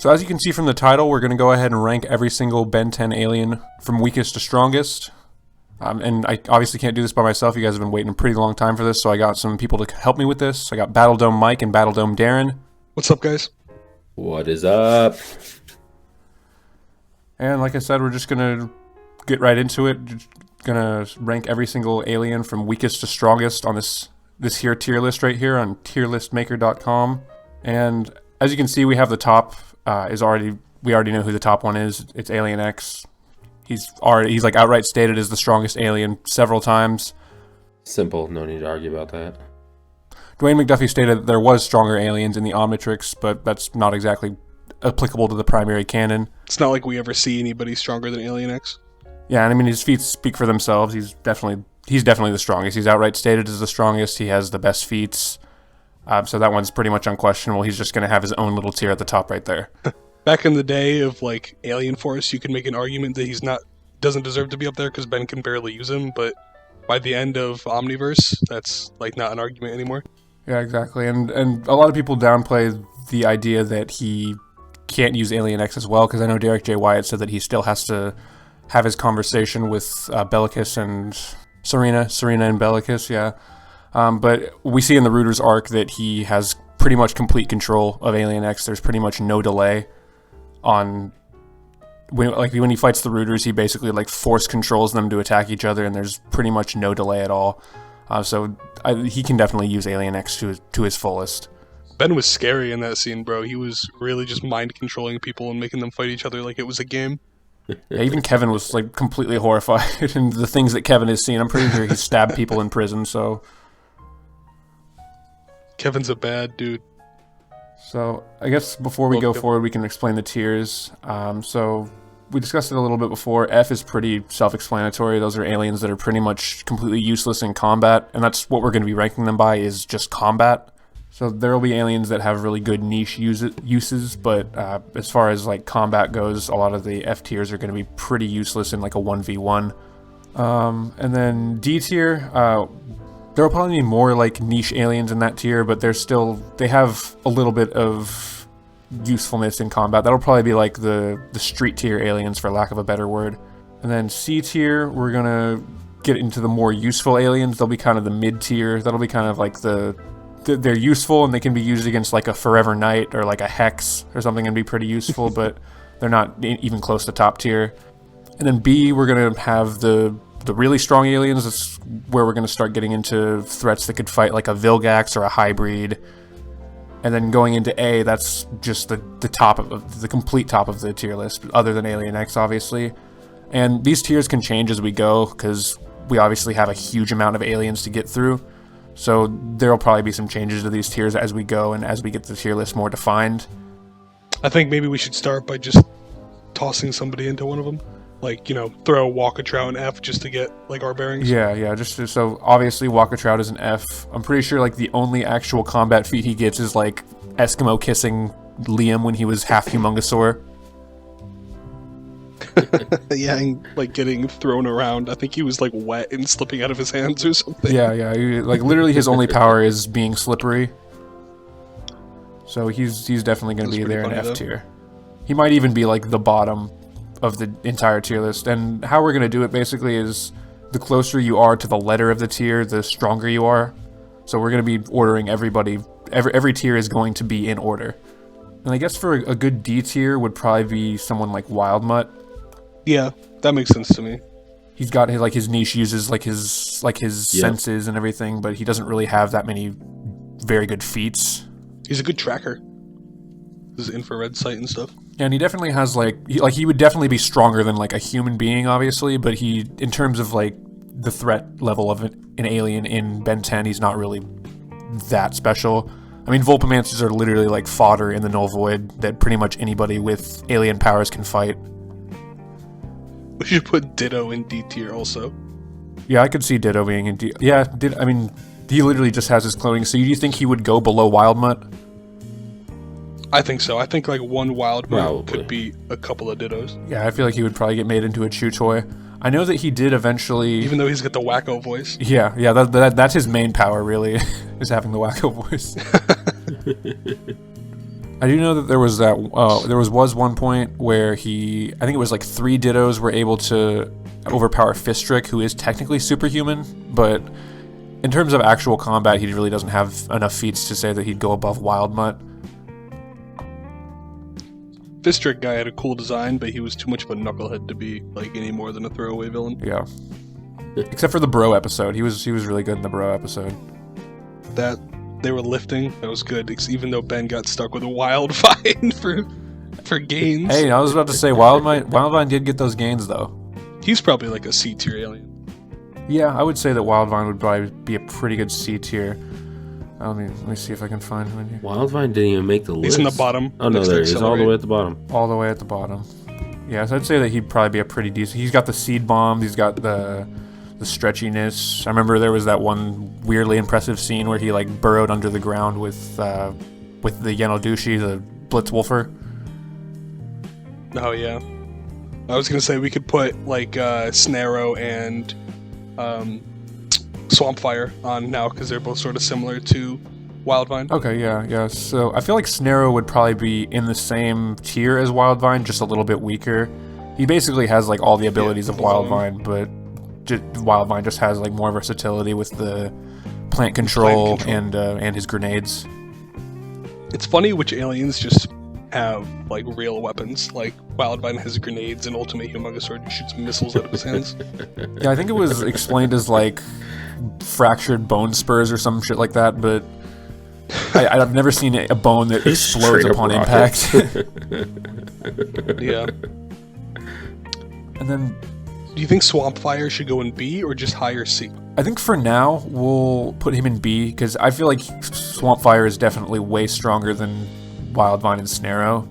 So as you can see from the title, we're going to go ahead and rank every single Ben 10 alien from weakest to strongest. And I obviously can't do this by myself. You guys have been waiting a pretty long time for this, so I got some people to help me with this. I got Battle Dome Mike and Battle Dome Darren. What's up, guys? What is up? And like I said, we're just going to get right into it. Just going to rank every single alien from weakest to strongest on this here tier list right here on tierlistmaker.com. And as you can see, we have the top we already know who the top one is. It's Alien X. He's like outright stated as the strongest alien several times. Simple, no need to argue about that. Dwayne McDuffie stated that there was stronger aliens in the Omnitrix, but that's not exactly applicable to the primary canon. It's not like we ever see anybody stronger than Alien X. Yeah, and I mean his feats speak for themselves. He's definitely the strongest. He's outright stated as the strongest. He has the best feats. So that one's pretty much unquestionable. He's just going to have his own little tier at the top right there. Back in the day of like Alien Force, you could make an argument that he's doesn't deserve to be up there because Ben can barely use him. But by the end of Omniverse, that's like not an argument anymore. Yeah, exactly. And a lot of people downplay the idea that he can't use Alien X as well, because I know Derek J. Wyatt said that he still has to have his conversation with Bellicus and Serena and Bellicus, yeah. But we see in the Rooters arc that he has pretty much complete control of Alien X. There's pretty much no delay on when he fights the Rooters. He basically like force controls them to attack each other, and there's pretty much no delay at all. He can definitely use Alien X to his fullest. Ben was scary in that scene, bro. He was really just mind controlling people and making them fight each other like it was a game. Yeah, even Kevin was like completely horrified in the things that Kevin has seen. I'm pretty sure he stabbed people in prison, so... Kevin's a bad dude. So, I guess before we go forward, we can explain the tiers. So, we discussed it a little bit before. F is pretty self-explanatory. Those are aliens that are pretty much completely useless in combat, and that's what we're going to be ranking them by, is just combat. So, there will be aliens that have really good niche uses, but as far as like combat goes, a lot of the F tiers are going to be pretty useless in like a 1v1. And then D tier, there will probably be more like niche aliens in that tier, but they have a little bit of usefulness in combat. That'll probably be like the street tier aliens, for lack of a better word. And then C tier, we're gonna get into the more useful aliens. They'll be kind of the mid tier. That'll be kind of like they're useful and they can be used against like a Forever Knight or like a Hex or something and be pretty useful, but they're not even close to top tier. And then B, we're gonna have the really strong aliens. That's where we're going to start getting into threats that could fight like a Vilgax or a Hybrid. And then going into A, that's just the top of the complete top of the tier list, other than Alien X, obviously. And these tiers can change as we go, because we obviously have a huge amount of aliens to get through. So there'll probably be some changes to these tiers as we go and as we get the tier list more defined. I think maybe we should start by just tossing somebody into one of them. Like, throw Walkatrout in F just to get, like, our bearings. Yeah, so obviously Walkatrout is an F. I'm pretty sure, like, the only actual combat feat he gets is, like, Eskimo kissing Liam when he was half Humongousaur. Yeah, and, like, getting thrown around. I think he was, like, wet and slipping out of his hands or something. Yeah, like, literally his only power is being slippery. So he's definitely going to be there in F tier. He might even be, like, the bottom of the entire tier list. And how we're going to do it basically is the closer you are to the letter of the tier, the stronger you are. So we're going to be ordering everybody. Every tier is going to be in order. And I guess for a good D tier would probably be someone like Wild Mutt. Yeah, that makes sense to me. He's got his niche uses, like his senses and everything, but he doesn't really have that many very good feats. He's a good tracker. His infrared sight and stuff. Yeah, and he definitely has he would definitely be stronger than like a human being, obviously, but in terms of like the threat level of an alien in Ben 10, he's not really that special. I mean, Vulpamancers are literally like fodder in the Null Void that pretty much anybody with alien powers can fight. We should put Ditto in D tier also. Yeah, I could see Ditto being in D. Yeah, he literally just has his cloning. So do you think he would go below Wild Mutt? I think so. I think like one Wild Mutt could be a couple of Dittos. Yeah, I feel like he would probably get made into a chew toy. I know that he did eventually... Even though he's got the wacko voice. Yeah, that's his main power, really, is having the wacko voice. I do know that there was one point where I think it was like 3 Dittos were able to overpower Fistrick, who is technically superhuman, but in terms of actual combat, he really doesn't have enough feats to say that he'd go above Wild Mutt. Fistrick guy had a cool design, but he was too much of a knucklehead to be like any more than a throwaway villain. Yeah. Except for the Bro episode. He was really good in the Bro episode. That they were lifting, that was good, even though Ben got stuck with a Wildvine for gains. Hey, I was about to say Wildvine did get those gains though. He's probably like a C tier alien. Yeah, I would say that Wildvine would probably be a pretty good C tier. Let me see if I can find him in here. Wildvine didn't even make the list. He's in the bottom. Oh no, there he is, all the way at the bottom. All the way at the bottom. Yeah, so I'd say that he'd probably be a pretty decent. He's got the seed bombs. He's got the stretchiness. I remember there was that one weirdly impressive scene where he like burrowed under the ground with the Yenodushi, the Blitzwolfer. Oh yeah. I was gonna say we could put like Snarrow and Swampfire on now because they're both sort of similar to Wildvine. Okay, yeah. So I feel like Snarrow would probably be in the same tier as Wildvine, just a little bit weaker. He basically has like all the abilities of Wildvine, but Wildvine just has like more versatility with the plant control. And his grenades. It's funny which aliens just have like real weapons. Like Wildvine has grenades and Ultimate Humongous Sword shoots missiles out of his hands. Yeah, I think it was explained as like fractured bone spurs or some shit like that, but I've never seen a bone that explodes upon impact. Yeah. And then, do you think Swampfire should go in B or just higher C? I think for now we'll put him in B because I feel like Swampfire is definitely way stronger than Wildvine and Snarrow.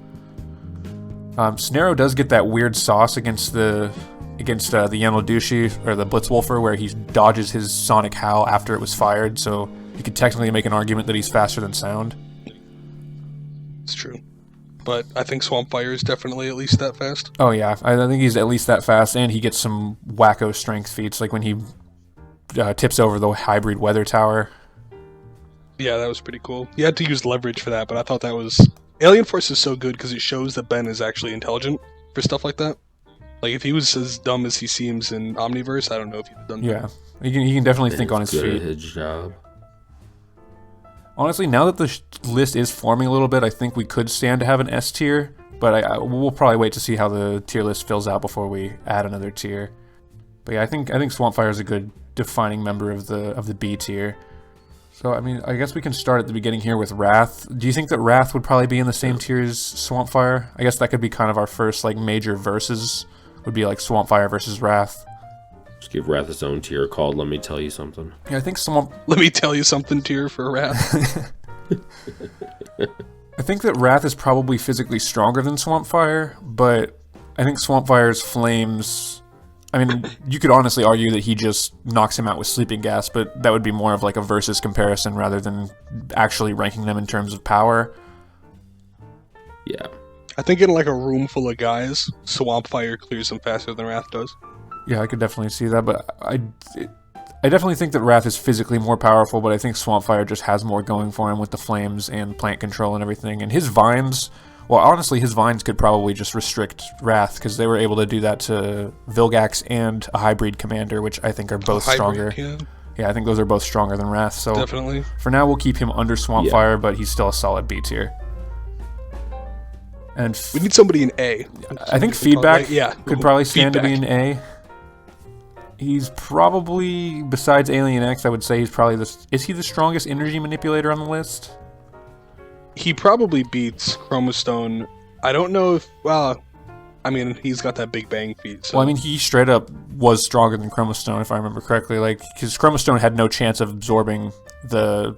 Snarrow does get that weird sauce against the Yenodushi or the Blitzwolfer where he dodges his sonic howl after it was fired, so you could technically make an argument that he's faster than sound. It's true. But I think Swampfire is definitely at least that fast. Oh yeah, I think he's at least that fast, and he gets some wacko strength feats, like when he tips over the hybrid weather tower. Yeah, that was pretty cool. You had to use leverage for that, but I thought that was... Alien Force is so good because it shows that Ben is actually intelligent for stuff like that. Like, if he was as dumb as he seems in Omniverse, I don't know if he'd done that. Yeah, he can definitely think on his feet. Good job. Honestly, now that the list is forming a little bit, I think we could stand to have an S tier, but we'll probably wait to see how the tier list fills out before we add another tier. But yeah, I think Swampfire is a good defining member of the B tier. So I mean, I guess we can start at the beginning here with Wrath. Do you think that Wrath would probably be in the same tier as Swampfire? I guess that could be kind of our first like major versus. Would be like Swampfire versus Wrath. Just give Wrath its own tier called Let Me Tell You Something. Yeah, I think Let me tell you something tier for Wrath. I think that Wrath is probably physically stronger than Swampfire, but I think Swampfire's flames... I mean, you could honestly argue that he just knocks him out with sleeping gas, but that would be more of like a versus comparison rather than actually ranking them in terms of power. Yeah. I think in like a room full of guys, Swampfire clears them faster than Wrath does. Yeah, I could definitely see that, but I definitely think that Wrath is physically more powerful, but I think Swampfire just has more going for him with the flames and plant control and everything. And his vines, well, honestly, his vines could probably just restrict Wrath, because they were able to do that to Vilgax and a hybrid commander, which I think are both stronger. Yeah, I think those are both stronger than Wrath, so definitely. For now, we'll keep him under Swampfire, but he's still a solid B tier. And we need somebody in A. I think Feedback like, could probably stand to be in A. He's probably, besides Alien X, I would say he's probably is he the strongest energy manipulator on the list? He probably beats Chromostone. I don't know if, well, I mean, he's got that Big Bang feat. So. Well, I mean, he straight up was stronger than Chromostone, if I remember correctly. Like, because Chromostone had no chance of absorbing the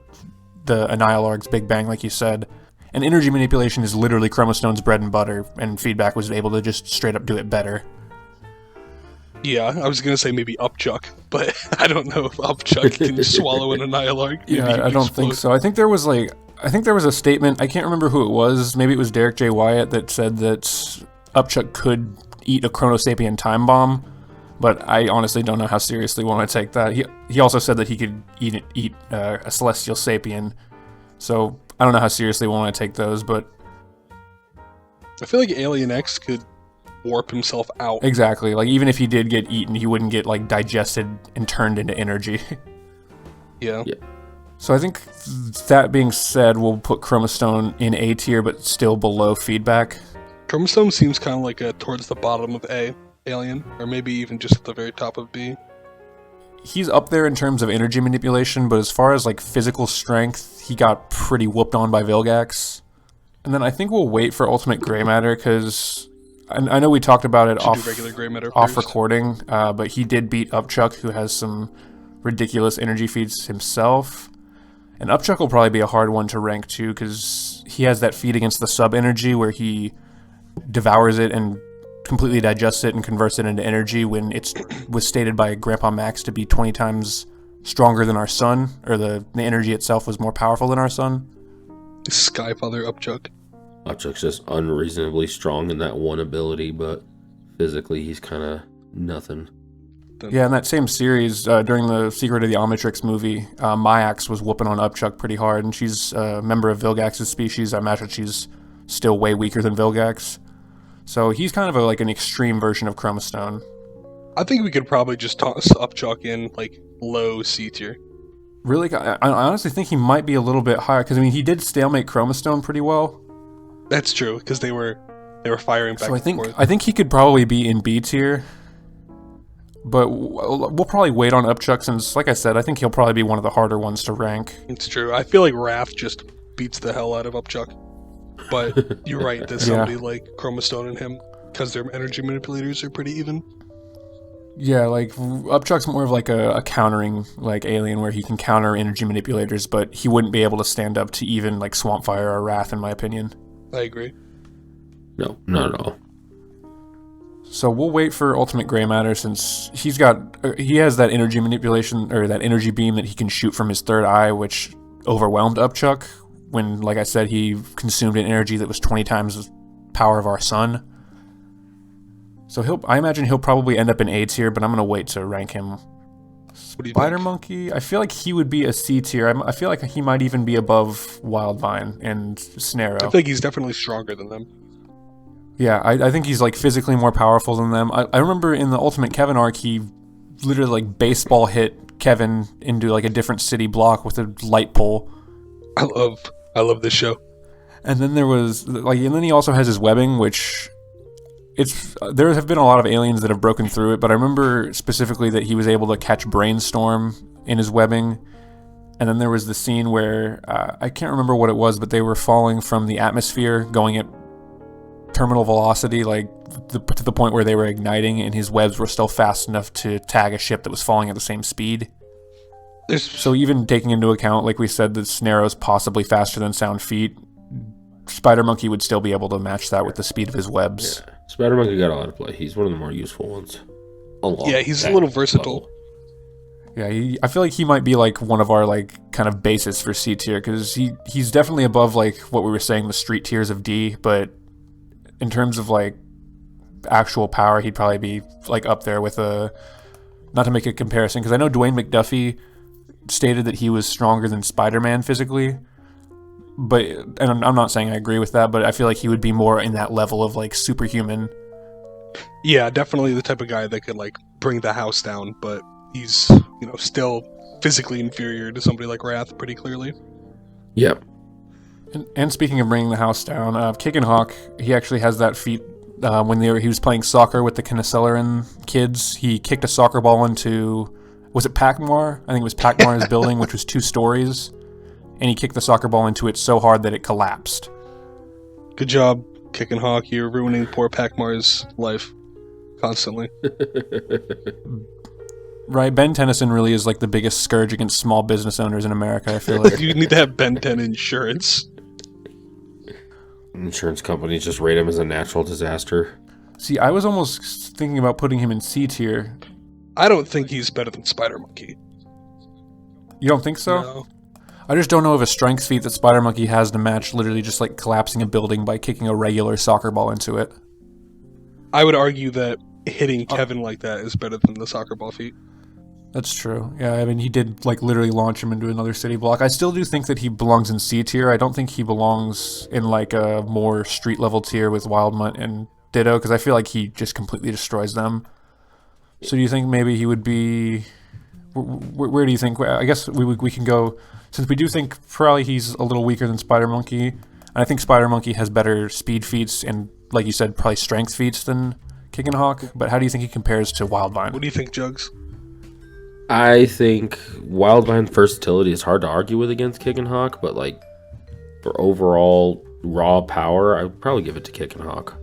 Annihilarg's Big Bang, like you said. And energy manipulation is literally Chromostone's bread and butter, and Feedback was able to just straight up do it better. Yeah, I was gonna say maybe Upchuck, but I don't know if Upchuck can swallow an Annihilarg. Yeah, I don't think so. I think there was a statement, I can't remember who it was, maybe it was Derek J. Wyatt, that said that Upchuck could eat a Chronosapien time bomb, but I honestly don't know how seriously we want to take that. He also said that he could eat a Celestial Sapien, so I don't know how seriously we want to take those, but I feel like Alien X could warp himself out. Exactly. Like, even if he did get eaten, he wouldn't get, like, digested and turned into energy. Yeah. So I think that being said, we'll put Chromastone in A tier, but still below Feedback. Chromastone seems kind of like towards the bottom of A, Alien, or maybe even just at the very top of B. He's up there in terms of energy manipulation, but as far as, like, physical strength, he got pretty whooped on by Vilgax. And then I think we'll wait for Ultimate Gray Matter, because I know we talked about it off recording, but he did beat Upchuck, who has some ridiculous energy feats himself. And Upchuck will probably be a hard one to rank too, because he has that feat against the sub-energy where he devours it and completely digests it and converts it into energy when it was stated by Grandpa Max to be 20 times stronger than our sun, or the energy itself was more powerful than our sun. Skyfather Upchuck. Upchuck's just unreasonably strong in that one ability, but physically he's kind of nothing. Yeah, in that same series, during the Secret of the Omnitrix movie, Myax was whooping on Upchuck pretty hard, and she's a member of Vilgax's species. I imagine she's still way weaker than Vilgax. So he's kind of like an extreme version of Chromastone. I think we could probably just toss Upchuck in, like, low C tier. Really? I honestly think he might be a little bit higher, because, I mean, he did stalemate Chromastone pretty well. That's true, because they were firing back and forth. I think he could probably be in B tier. But we'll probably wait on Upchuck since, like I said, I think he'll probably be one of the harder ones to rank. It's true. I feel like Wrath just beats the hell out of Upchuck. But you're right, there's somebody like Chromastone and him, because their energy manipulators are pretty even. Yeah, like, Upchuck's more of like a countering, like, alien where he can counter energy manipulators, but he wouldn't be able to stand up to even, like, Swampfire or Wrath, in my opinion. I agree. No, not at all. So we'll wait for Ultimate Gray Matter since he has that energy manipulation, or that energy beam that he can shoot from his third eye, which overwhelmed Upchuck when, like I said, he consumed an energy that was 20 times the power of our sun. So I imagine he'll probably end up in A tier, but I'm going to wait to rank him. Spider Monkey, I feel like he would be a C tier. I feel like he might even be above Wildvine and Snarrow. I think he's definitely stronger than them. Yeah, I think he's, like, physically more powerful than them. I remember in the Ultimate Kevin arc, he literally, like, baseball hit Kevin into, like, a different city block with a light pole. I love this show. And then there was, like, and then he also has his webbing, which there have been a lot of aliens that have broken through it, but I remember specifically that he was able to catch Brainstorm in his webbing. And then there was the scene where, I can't remember what it was, but they were falling from the atmosphere, going at terminal velocity, like to the point where they were igniting, and his webs were still fast enough to tag a ship that was falling at the same speed. So even taking into account, like we said, that Snarrow's possibly faster than sound feet, Spider Monkey would still be able to match that with the speed of his webs. Yeah. Spider Monkey got a lot of play. He's one of the more useful ones. Yeah, he's a little versatile. Level. Yeah, I feel like he might be, like, one of our, like, kind of bases for C tier, because he's definitely above, like, what we were saying, the street tiers of D, but in terms of, like, actual power, he'd probably be, like, up there with not to make a comparison, because I know Dwayne McDuffie stated that he was stronger than Spider-Man physically, and I'm not saying I agree with that, but I feel like he would be more in that level of, like, superhuman. Yeah, definitely the type of guy that could, like, bring the house down, but he's, still physically inferior to somebody like Wrath, pretty clearly. Yep. And speaking of bringing the house down, Kickin' Hawk, he actually has that feat when he was playing soccer with the Kennecelleran kids. He kicked a soccer ball into, was it Packmore? I think it was Packmore's building, which was 2 stories. And he kicked the soccer ball into it so hard that it collapsed. Good job, Kickin' Hawk. You're ruining poor Packmore's life constantly. Right, Ben Tennyson really is, like, the biggest scourge against small business owners in America, I feel like. You need to have Ben 10 insurance. Insurance companies just rate him as a natural disaster. See, I was almost thinking about putting him in C tier. I don't think he's better than Spider Monkey. You don't think so? No. I just don't know of a strength feat that Spider Monkey has to match literally just, like, collapsing a building by kicking a regular soccer ball into it. I would argue that hitting Kevin like that is better than the soccer ball feat. That's true. Yeah, I mean, he did like literally launch him into another city block. I still do think that he belongs in C tier. I don't think he belongs in like a more street level tier with Wildmutt and Ditto, because I feel like he just completely destroys them. So do you think maybe he would be? Where do you think? I guess we can go, since we do think probably he's a little weaker than Spider Monkey. And I think Spider Monkey has better speed feats and, like you said, probably strength feats than Kick and Hawk. But how do you think he compares to Wildvine? What do you think, Jugs? I think Wildvine versatility is hard to argue with against Kick and Hawk, but like for overall raw power, I would probably give it to Kick and Hawk.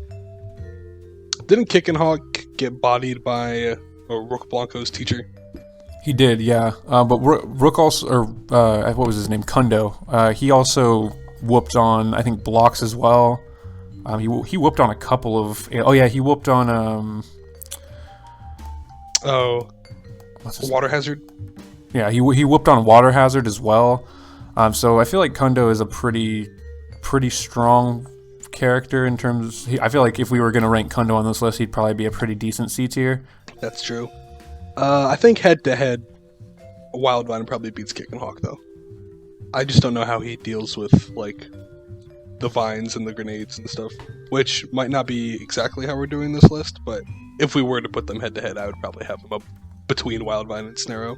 Didn't Kick and Hawk get bodied by Rook Blanco's teacher? He did, yeah. But Rook also, or what was his name? Kundo. He also whooped on, I think, blocks as well. He whooped on a couple of. Oh yeah, he whooped on. Water Hazard. Yeah, he whooped on Water Hazard as well. So I feel like Kundo is a pretty strong character in terms. I feel like if we were going to rank Kundo on this list, he'd probably be a pretty decent C tier. That's true. I think head to head, Wildvine probably beats Kick and Hawk though. I just don't know how he deals with like the vines and the grenades and stuff, which might not be exactly how we're doing this list, but if we were to put them head to head, I would probably have them up between Wildvine and Snarrow.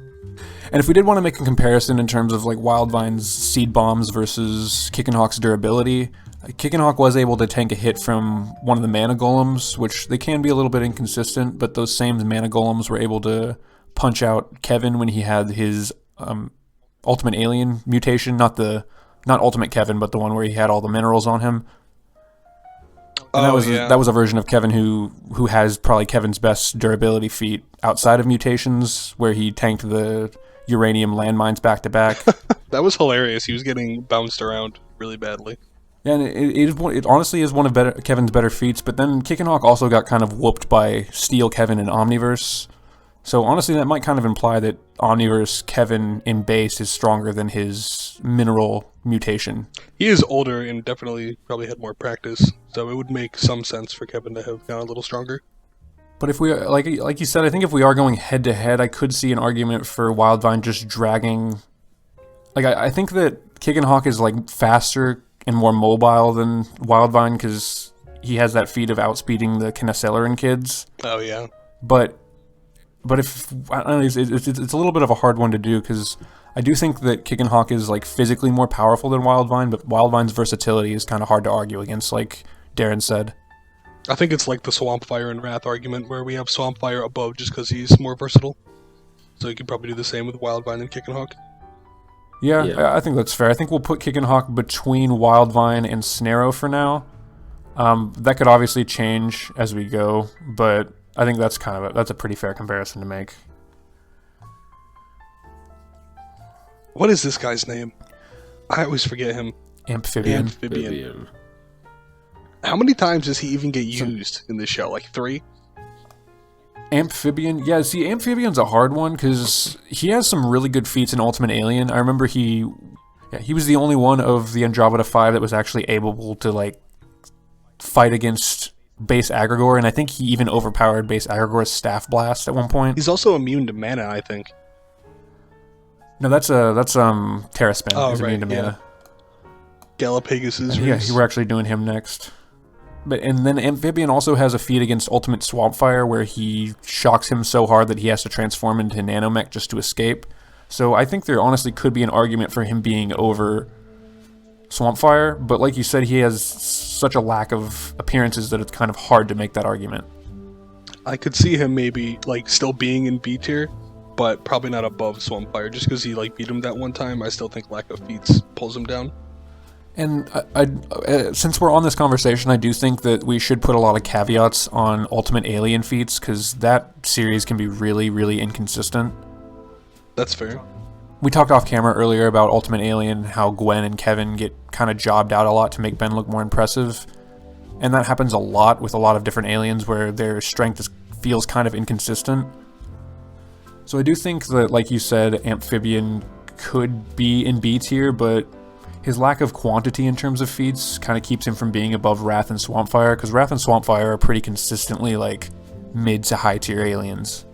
And if we did want to make a comparison in terms of like Wildvine's seed bombs versus Kick and Hawk's durability, Kick and Hawk was able to tank a hit from one of the mana golems, which they can be a little bit inconsistent, but those same mana golems were able to punch out Kevin when he had his Ultimate Alien mutation, not Ultimate Kevin, but the one where he had all the minerals on him. And that was a version of Kevin who has probably Kevin's best durability feat outside of mutations, where he tanked the uranium landmines back to back. That was hilarious. He was getting bounced around really badly. Yeah, and it honestly is one of Kevin's better feats, but then Kick and Hawk also got kind of whooped by Steel Kevin and Omniverse. So honestly, that might kind of imply that Omniverse Kevin in base is stronger than his mineral mutation. He is older and definitely probably had more practice, so it would make some sense for Kevin to have gone a little stronger. But if we, like you said, I think if we are going head to head, I could see an argument for Wildvine just dragging. Like I think that Kick and Hawk is like faster and more mobile than Wildvine because he has that feat of outspeeding the Kineceleran kids. Oh yeah. But if I don't know, it's a little bit of a hard one to do because I do think that Kick and Hawk is like physically more powerful than Wildvine, but Wildvine's versatility is kind of hard to argue against, like Darren said. I think it's like the Swampfire and Wrath argument where we have Swampfire above just because he's more versatile. So you could probably do the same with Wildvine and Kick and Hawk. Yeah, I think that's fair. I think we'll put Kick and Hawk between Wildvine and Snarrow for now. That could obviously change as we go, but I think that's that's a pretty fair comparison to make. What is this guy's name? I always forget him. Amphibian. How many times does he even get used in this show? Like 3? Amphibian? Yeah, see, Amphibian's a hard one because he has some really good feats in Ultimate Alien. I remember he was the only one of the Andromeda 5 that was actually able to, like, fight against base Agrigor, and I think he even overpowered base Agrigor's Staff Blast at one point. He's also immune to mana, I think. No, that's Terra Spin. Oh, He's right, immune to mana. Galapagus. Yeah, we're actually doing him next. And then Amphibian also has a feat against Ultimate Swampfire where he shocks him so hard that he has to transform into Nanomech just to escape. So I think there honestly could be an argument for him being over Swampfire, but like you said, he has such a lack of appearances that it's kind of hard to make that argument. I could see him maybe like still being in B tier, but probably not above Swampfire just because he like beat him that one time. I still think lack of feats pulls him down. And since we're on this conversation, I do think that we should put a lot of caveats on Ultimate Alien feats, because that series can be really, really inconsistent. That's fair. We talked off camera earlier about Ultimate Alien, how Gwen and Kevin get kind of jobbed out a lot to make Ben look more impressive. And that happens a lot with a lot of different aliens where their strength feels kind of inconsistent. So I do think that, like you said, Amphibian could be in B tier, but his lack of quantity in terms of feats kind of keeps him from being above Wrath and Swampfire, because Wrath and Swampfire are pretty consistently like mid to high tier aliens.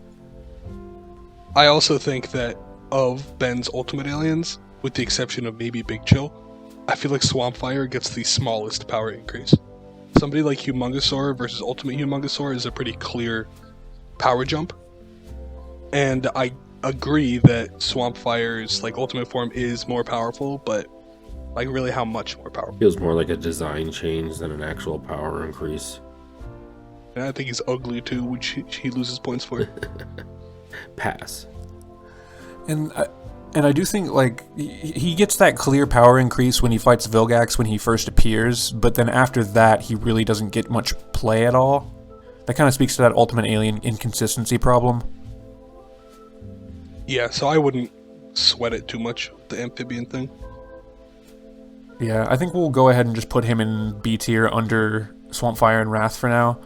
I also think that of Ben's ultimate aliens, with the exception of maybe Big Chill, I feel like Swampfire gets the smallest power increase. Somebody like Humongousaur versus Ultimate Humongousaur is a pretty clear power jump. And I agree that Swampfire's like ultimate form is more powerful, but like really how much more powerful? Feels more like a design change than an actual power increase. And I think he's ugly too, which he loses points for. Pass. And I do think, like, he gets that clear power increase when he fights Vilgax when he first appears, but then after that, he really doesn't get much play at all. That kind of speaks to that Ultimate Alien inconsistency problem. Yeah, so I wouldn't sweat it too much, the amphibian thing. Yeah, I think we'll go ahead and just put him in B tier under Swampfire and Wrath for now.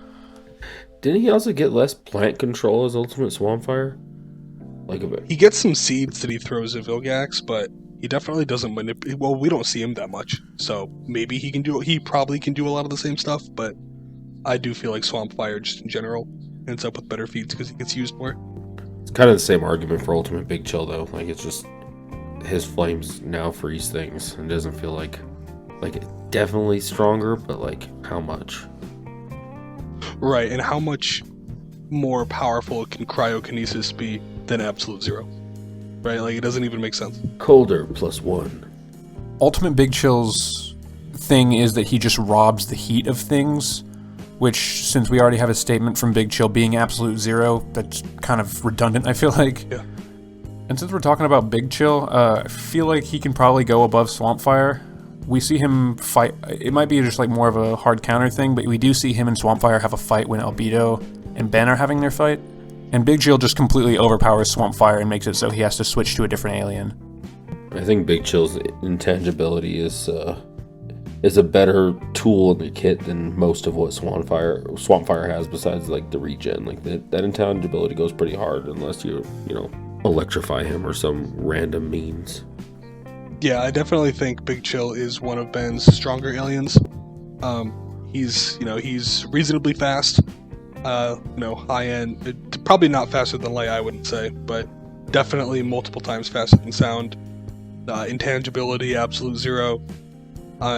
Didn't he also get less plant control as Ultimate Swampfire? Like a bit. He gets some seeds that he throws at Vilgax, but he definitely doesn't manipulate. Well, we don't see him that much, so maybe he probably can do a lot of the same stuff, but I do feel like Swampfire, just in general, ends up with better feats because he gets used more. It's kind of the same argument for Ultimate Big Chill, though. Like, it's just his flames now freeze things, and it doesn't feel like definitely stronger, but like how much? Right, and how much more powerful can cryokinesis be than Absolute Zero? Right, like it doesn't even make sense. Colder +1. Ultimate Big Chill's thing is that he just robs the heat of things, which, since we already have a statement from Big Chill being Absolute Zero, that's kind of redundant, I feel like. Yeah. And since we're talking about Big Chill, I feel like he can probably go above Swampfire. We see him fight. It might be just like more of a hard counter thing, but we do see him and Swampfire have a fight when Albedo and Ben are having their fight. And Big Chill just completely overpowers Swampfire and makes it so he has to switch to a different alien. I think Big Chill's intangibility is a better tool in the kit than most of what Swampfire has, besides like the regen. Like that intangibility goes pretty hard unless you electrify him or some random means. Yeah, I definitely think Big Chill is one of Ben's stronger aliens. He's reasonably fast. High end. Probably not faster than Lei, I wouldn't say, but definitely multiple times faster than Sound. Intangibility, Absolute Zero.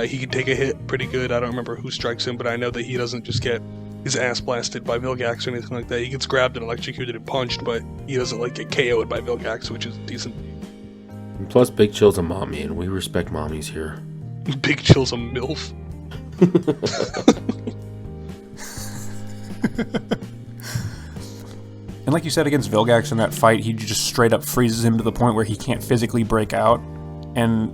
He can take a hit pretty good. I don't remember who strikes him, but I know that he doesn't just get his ass blasted by Vilgax or anything like that. He gets grabbed and electrocuted and punched, but he doesn't get KO'd by Vilgax, which is decent. And plus, Big Chill's a mommy, and we respect mommies here. Big Chill's a MILF. And like you said, against Vilgax in that fight, he just straight up freezes him to the point where he can't physically break out. And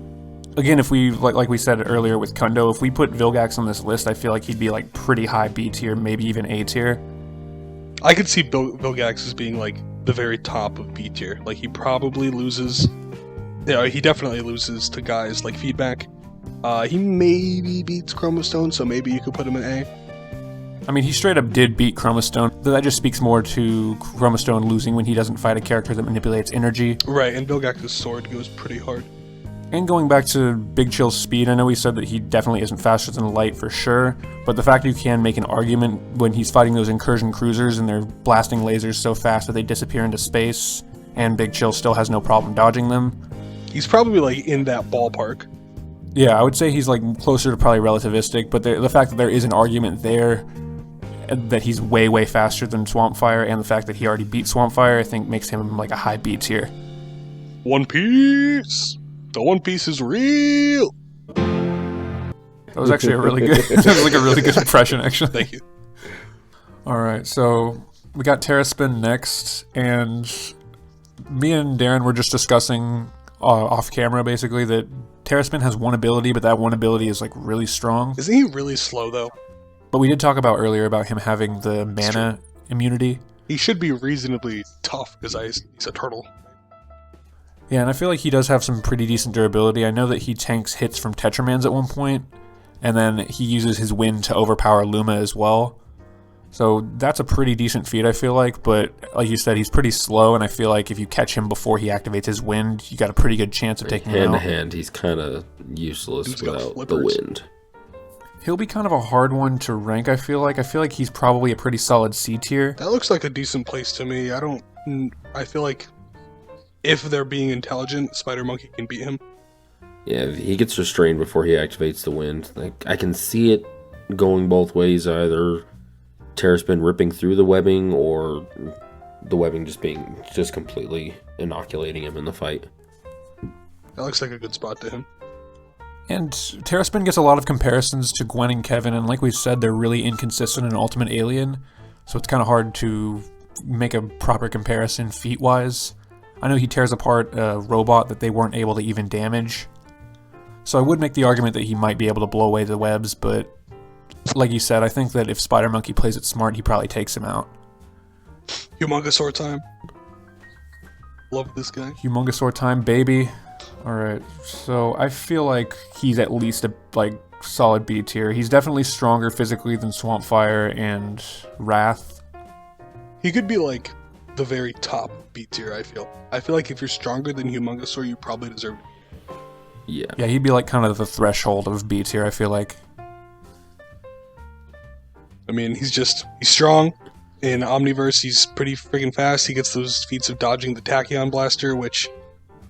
again, if we, like we said earlier with Kundo, if we put Vilgax on this list, I feel like he'd be like pretty high B tier, maybe even A tier. I could see Vilgax as being like the very top of B tier. Like he probably loses. Yeah, he definitely loses to guys like Feedback. He maybe beats Chromostone, so maybe you could put him in A. I mean, he straight up did beat Chromostone. That just speaks more to Chromostone losing when he doesn't fight a character that manipulates energy. Right, and Vilgax's sword goes pretty hard. And going back to Big Chill's speed, I know we said that he definitely isn't faster than Light for sure, but the fact you can make an argument when he's fighting those incursion cruisers and they're blasting lasers so fast that they disappear into space, and Big Chill still has no problem dodging them. He's probably like in that ballpark. Yeah, I would say he's like closer to probably relativistic, but the fact that there is an argument there that he's way, way faster than Swampfire, and the fact that he already beat Swampfire, I think makes him like a high B tier. One Piece! The One Piece is real! That was actually a really good, that was like a really good impression, actually. Thank you. Alright, so we got Terraspin next, and me and Darren were just discussing off camera, basically, that Terraspin has one ability, but that one ability is like really strong. Isn't he really slow, though? But we did talk about earlier about him having the mana immunity. He should be reasonably tough, because he's a turtle. Yeah, and I feel like he does have some pretty decent durability. I know that he tanks hits from Tetramans at one point, and then he uses his wind to overpower Luma as well. So that's a pretty decent feat, I feel like, but like you said, he's pretty slow, and I feel like if you catch him before he activates his wind, you got a pretty good chance of taking him out. Hand to hand, he's kind of useless without the wind. He'll be kind of a hard one to rank, I feel like. I feel like he's probably a pretty solid C tier. That looks like a decent place to me. I feel like if they're being intelligent, Spider Monkey can beat him. Yeah, he gets restrained before he activates the wind. Like, I can see it going both ways, either Terraspin ripping through the webbing or the webbing just completely inoculating him in the fight. That looks like a good spot to him. And Terraspin gets a lot of comparisons to Gwen and Kevin, and like we said, they're really inconsistent in Ultimate Alien, so it's kind of hard to make a proper comparison feat-wise. I know he tears apart a robot that they weren't able to even damage, so I would make the argument that he might be able to blow away the webs, but like you said, I think that if Spider Monkey plays it smart, he probably takes him out. Humongosaur time. Love this guy. Humongosaur time, baby. Alright, so I feel like he's at least a solid B tier. He's definitely stronger physically than Swampfire and Wrath. He could be like the very top B tier, I feel. I feel like if you're stronger than Humongosaur, you probably deserve it. Yeah. Yeah, he'd be like kind of the threshold of B tier, I feel like. I mean, he's strong. In Omniverse, he's pretty freaking fast. He gets those feats of dodging the Tachyon Blaster, which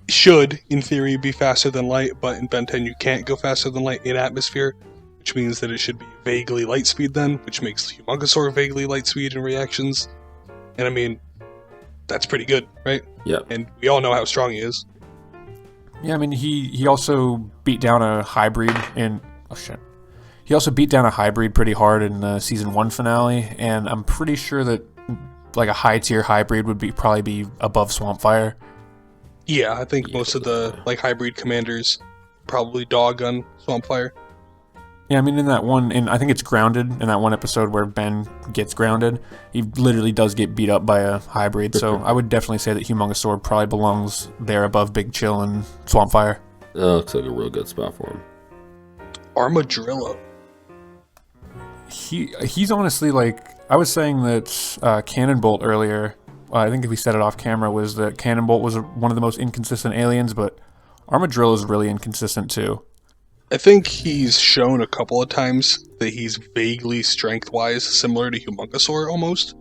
should, in theory, be faster than light, but in Ben 10 you can't go faster than light in atmosphere, which means that it should be vaguely light speed then, which makes Humongosaur vaguely light speed in reactions. And I mean, that's pretty good, right? Yeah. And we all know how strong he is. Yeah, I mean, he also beat down a hybrid in... Oh, shit. He also beat down a hybrid pretty hard in the Season 1 finale, and I'm pretty sure that like a high-tier hybrid would probably be above Swampfire. Yeah, I think most of the hybrid commanders probably dog on Swampfire. Yeah, I mean, I think it's Grounded, in that one episode where Ben gets grounded, he literally does get beat up by a hybrid, so I would definitely say that Humongosaur probably belongs there above Big Chill and Swampfire. That looks like a real good spot for him. Armadrillo. He's honestly I was saying that Cannonbolt earlier, I think if we said it off camera, was that Cannonbolt was one of the most inconsistent aliens, but Armadillo is really inconsistent too. I think he's shown a couple of times that he's vaguely strength-wise similar to Humongosaur almost,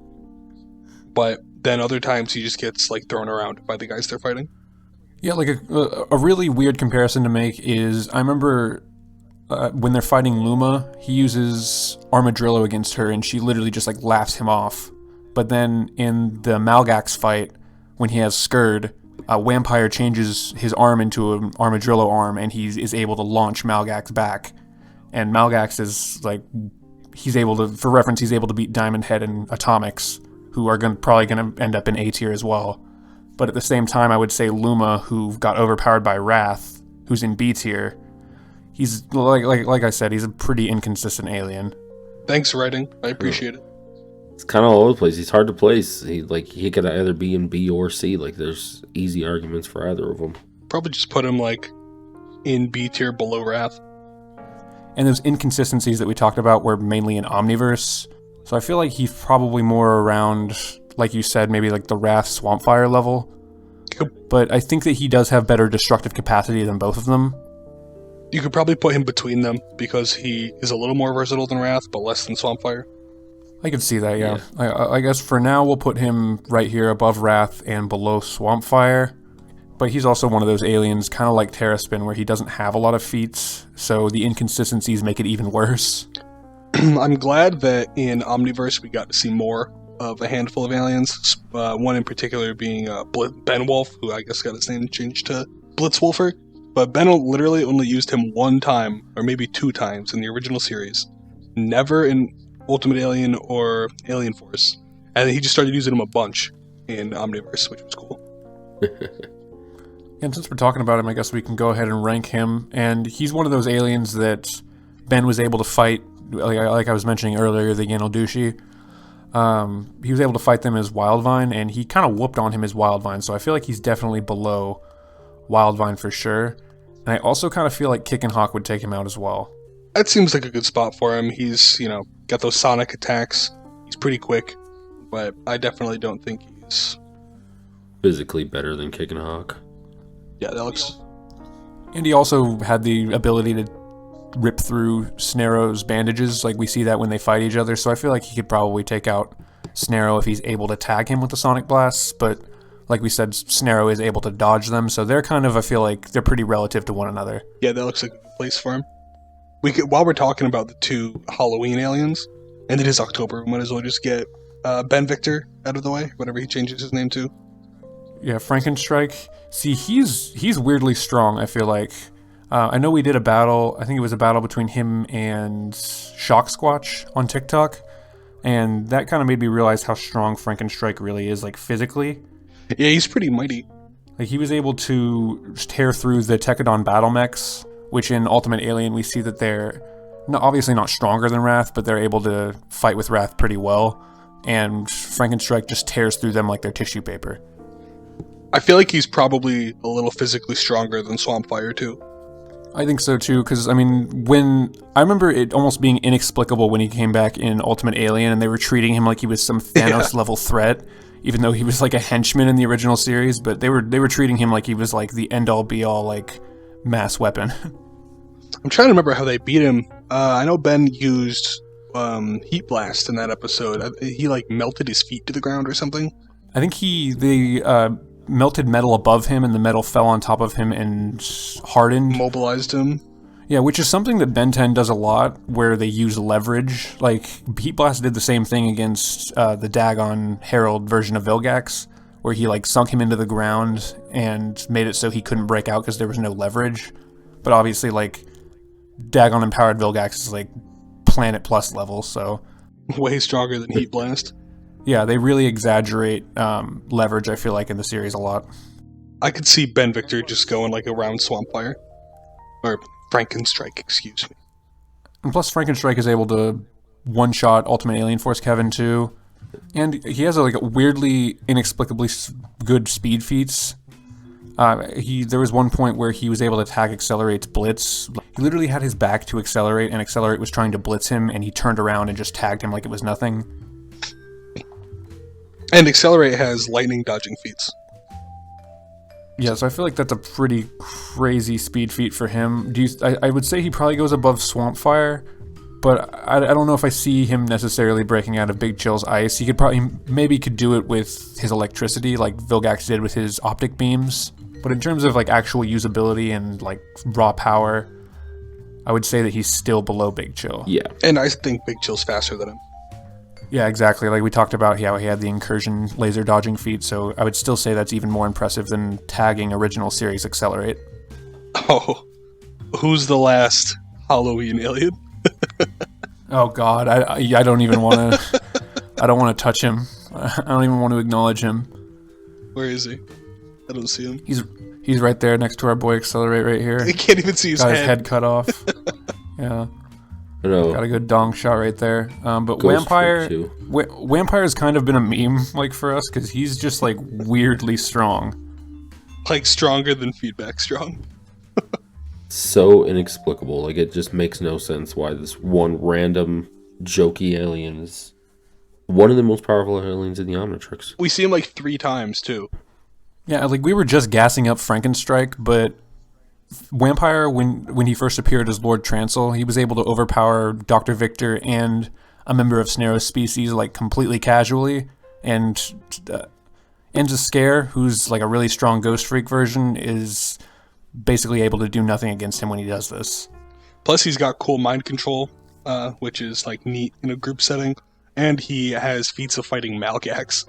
but then other times he just gets thrown around by the guys they're fighting. Yeah, a really weird comparison to make is, I remember when they're fighting Luma, he uses Armadillo against her and she literally just laughs him off. But then in the Malgax fight, when he has Skurd, Vampire changes his arm into an Armadillo arm and he is able to launch Malgax back. And Malgax is he's able to, for reference, he's able to beat Diamondhead and Atomics, who are probably going to end up in A tier as well. But at the same time, I would say Luma, who got overpowered by Wrath, who's in B tier, he's, like I said, he's a pretty inconsistent alien. Thanks, writing. I appreciate it. It's kind of all over the place. He's hard to place. He could either be in B or C. There's easy arguments for either of them. Probably just put him in B tier below Wrath. And those inconsistencies that we talked about were mainly in Omniverse. So I feel like he's probably more around, like you said, maybe the Wrath Swampfire level. But I think that he does have better destructive capacity than both of them. You could probably put him between them because he is a little more versatile than Wrath, but less than Swampfire. I could see that, yeah. I guess for now we'll put him right here above Wrath and below Swampfire. But he's also one of those aliens, kind of like Terraspin, where he doesn't have a lot of feats, so the inconsistencies make it even worse. I'm glad that in Omniverse we got to see more of a handful of aliens. One in particular being Benwolf, who I guess got his name changed to Blitzwolfer. But Ben literally only used him one time, or maybe two times, in the original series. Never in Ultimate Alien or Alien Force. And he just started using him a bunch in Omniverse, which was cool. And since we're talking about him, I guess we can go ahead and rank him. And he's one of those aliens that Ben was able to fight, like I was mentioning earlier, the Yanodushi. He was able to fight them as Wildvine, and he kind of whooped on him as Wildvine, so I feel like he's definitely below Wildvine for sure. And I also kind of feel like Kick and Hawk would take him out as well. That seems like a good spot for him. He's, got those sonic attacks. He's pretty quick, but I definitely don't think he's physically better than Kick and Hawk. Yeah, that looks... And he also had the ability to rip through Snaro's bandages, like we see that when they fight each other, so I feel like he could probably take out Snaro if he's able to tag him with the Sonic Blasts, but like we said, Snarrow is able to dodge them, so they're kind of, I feel like, they're pretty relative to one another. Yeah, that looks like a good place for him. While we're talking about the 2 Halloween aliens, and it is October, we might as well just get Ben Victor out of the way, whatever he changes his name to. Yeah, Frankenstrike. See, he's weirdly strong, I feel like. I know we did a battle, I think it was a battle between him and Shock Squatch on TikTok, and that kind of made me realize how strong Frankenstrike really is, like, physically. Yeah, he's pretty mighty. Like, he was able to tear through the Tekadon battle mechs, which in Ultimate Alien we see that they're obviously not stronger than Wrath, but they're able to fight with Wrath pretty well, and Frankenstrike just tears through them like they're tissue paper. I feel like he's probably a little physically stronger than Swampfire, too. I think so too, because, I mean, I remember it almost being inexplicable when he came back in Ultimate Alien and they were treating him like he was some Thanos-level threat, even though he was like a henchman in the original series, but they were treating him like he was like the end-all be-all, like, mass weapon. I'm trying to remember how they beat him. I know Ben used Heat Blast in that episode. He, like, melted his feet to the ground or something. I think they melted metal above him, and the metal fell on top of him and hardened. Mobilized him. Yeah, which is something that Ben 10 does a lot, where they use leverage. Like, Heat Blast did the same thing against the Dagon Herald version of Vilgax, where he, like, sunk him into the ground and made it so he couldn't break out because there was no leverage. But obviously, like, Dagon-empowered Vilgax is, like, Planet Plus level, so... Way stronger than Heat Blast. Yeah, they really exaggerate leverage, I feel like, in the series a lot. I could see Ben Victor just going, like, around Swampfire. Or Frankenstrike, excuse me. And plus, Frankenstrike is able to one-shot Ultimate Alien Force Kevin, too. And he has, a weirdly, inexplicably good speed feats. There was one point where he was able to attack Accelerate's Blitz. He literally had his back to Accelerate, and Accelerate was trying to blitz him, and he turned around and just tagged him like it was nothing. And Accelerate has lightning dodging feats. Yeah, so I feel like that's a pretty crazy speed feat for him. I would say he probably goes above Swampfire, but I don't know if I see him necessarily breaking out of Big Chill's ice. He could do it with his electricity, like Vilgax did with his optic beams. But in terms of, like, actual usability and, like, raw power, I would say that he's still below Big Chill. Yeah. And I think Big Chill's faster than him. Yeah, exactly. Like we talked about how he had the incursion laser dodging feat, so I would still say that's even more impressive than tagging original series Accelerate. Oh, who's the last Halloween alien? Oh God, I don't even want to. I don't want to touch him. I don't even want to acknowledge him. Where is he? I don't see him. He's right there next to our boy Accelerate right here. I can't even see his head. Got his head cut off. Yeah. Got a good dong shot right there. But Vampire's kind of been a meme, like, for us, because he's just, like, weirdly strong. Like, stronger than Feedback strong. So inexplicable. Like, it just makes no sense why this one random jokey alien is one of the most powerful aliens in the Omnitrix. We see him, like, 3 times, too. Yeah, like, we were just gassing up Frankenstrike, but Vampire, when he first appeared as Lord Trancel, he was able to overpower Dr. Victor and a member of Snarrow's species, like, completely casually, and Scare, who's, like, a really strong Ghost Freak version, is basically able to do nothing against him when he does this. Plus, he's got cool mind control, which is, like, neat in a group setting, and he has feats of fighting Malgax.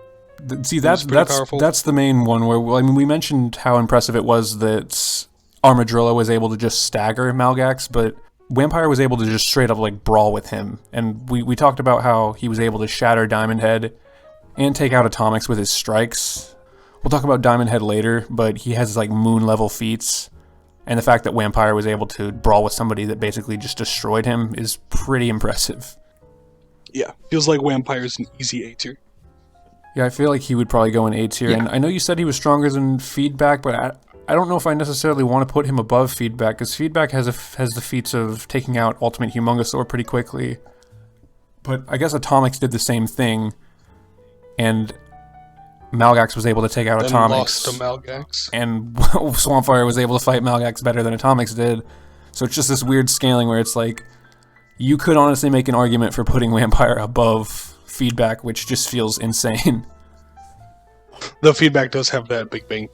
See, that's the main one where, I mean, we mentioned how impressive it was that Armadillo was able to just stagger Malgax, but Vampire was able to just straight up, like, brawl with him. And we talked about how he was able to shatter Diamondhead and take out Atomics with his strikes. We'll talk about Diamondhead later, but he has, like, moon-level feats. And the fact that Vampire was able to brawl with somebody that basically just destroyed him is pretty impressive. Yeah, feels like Vampire's an easy A tier. Yeah, I feel like he would probably go in A tier. Yeah. And I know you said he was stronger than Feedback, but I don't know if I necessarily want to put him above Feedback, because Feedback has the feats of taking out Ultimate Humongosaur pretty quickly. But I guess Atomics did the same thing, and Malgax was able to take out Atomics. Lost to Malgax. And Swampfire was able to fight Malgax better than Atomics did. So it's just this weird scaling where it's like, you could honestly make an argument for putting Vampire above Feedback, which just feels insane. The feedback does have that big bang.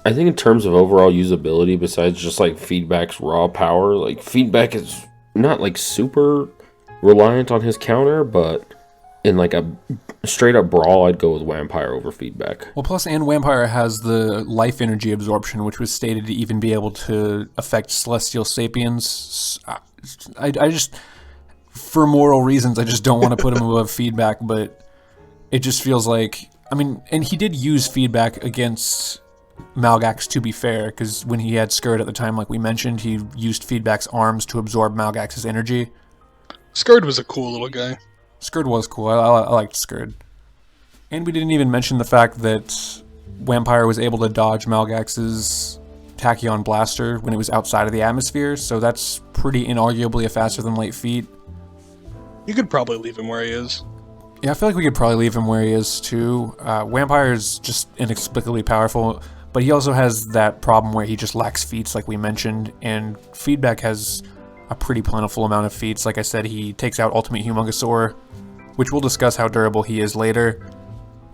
I think in terms of overall usability, besides just like feedback's raw power, like feedback is not like super reliant on his counter, but in like a straight up brawl, I'd go with Vampire over feedback. Well, plus, and Vampire has the life energy absorption, which was stated to even be able to affect Celestial Sapiens. I just, for moral reasons, I just don't want to put him above feedback, but it just feels like, I mean, and he did use feedback against Malgax, to be fair, because when he had Scourge at the time, like we mentioned, he used feedback's arms to absorb Malgax's energy. Scourge was a cool little guy. Scourge was cool. I liked Scourge. And we didn't even mention the fact that Vampire was able to dodge Malgax's Tachyon Blaster when it was outside of the atmosphere, so that's pretty inarguably a faster than light feat. You could probably leave him where he is. Yeah, I feel like we could probably leave him where he is too. Vampire is just inexplicably powerful, but he also has that problem where he just lacks feats, like we mentioned, and feedback has a pretty plentiful amount of feats. Like I said, he takes out Ultimate Humongousaur, which we'll discuss how durable he is later.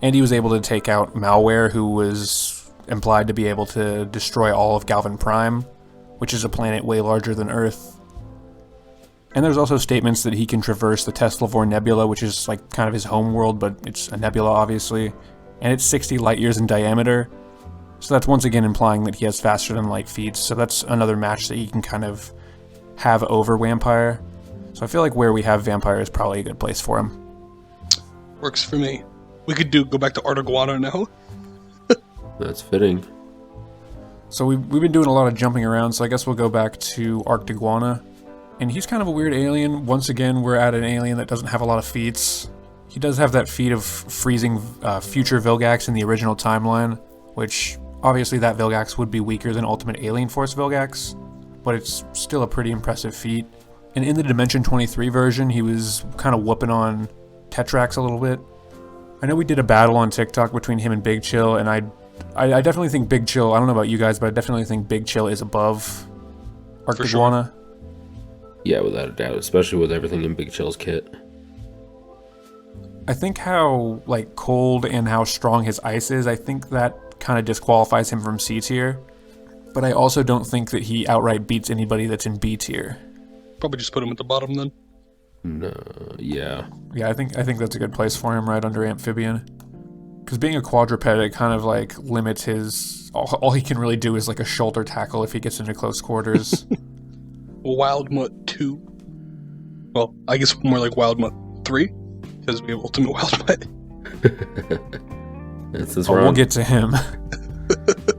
And he was able to take out Malware, who was implied to be able to destroy all of Galvan Prime, which is a planet way larger than Earth. And there's also statements that he can traverse the Teslavore Nebula, which is like kind of his home world, but it's a nebula, obviously. And it's 60 light years in diameter. So that's once again implying that he has faster than light feats. So that's another match that he can kind of have over Vampire. So I feel like where we have Vampire is probably a good place for him. Works for me. We could go back to Artiguana now. That's fitting. So we've been doing a lot of jumping around, so I guess we'll go back to Artiguana. And he's kind of a weird alien. Once again, we're at an alien that doesn't have a lot of feats. He does have that feat of freezing future Vilgax in the original timeline, which obviously that Vilgax would be weaker than Ultimate Alien Force Vilgax, but it's still a pretty impressive feat. And in the Dimension 23 version, he was kind of whooping on Tetrax a little bit. I know we did a battle on TikTok between him and Big Chill, and I definitely think Big Chill, I don't know about you guys, but I definitely think Big Chill is above Artiguana. Sure. Yeah, without a doubt, especially with everything in Big Chill's kit. I think how like cold and how strong his ice is, I think that kind of disqualifies him from C tier. But I also don't think that he outright beats anybody that's in B tier. Probably just put him at the bottom then. No, yeah. Yeah, I think that's a good place for him, right under Amphibian. Because being a quadruped, it kind of like limits his... All he can really do is like a shoulder tackle if he gets into close quarters. Wild Mutt 2. Well, I guess more like Wild Mutt 3, because we have Ultimate Wild Mutt. We'll get to him.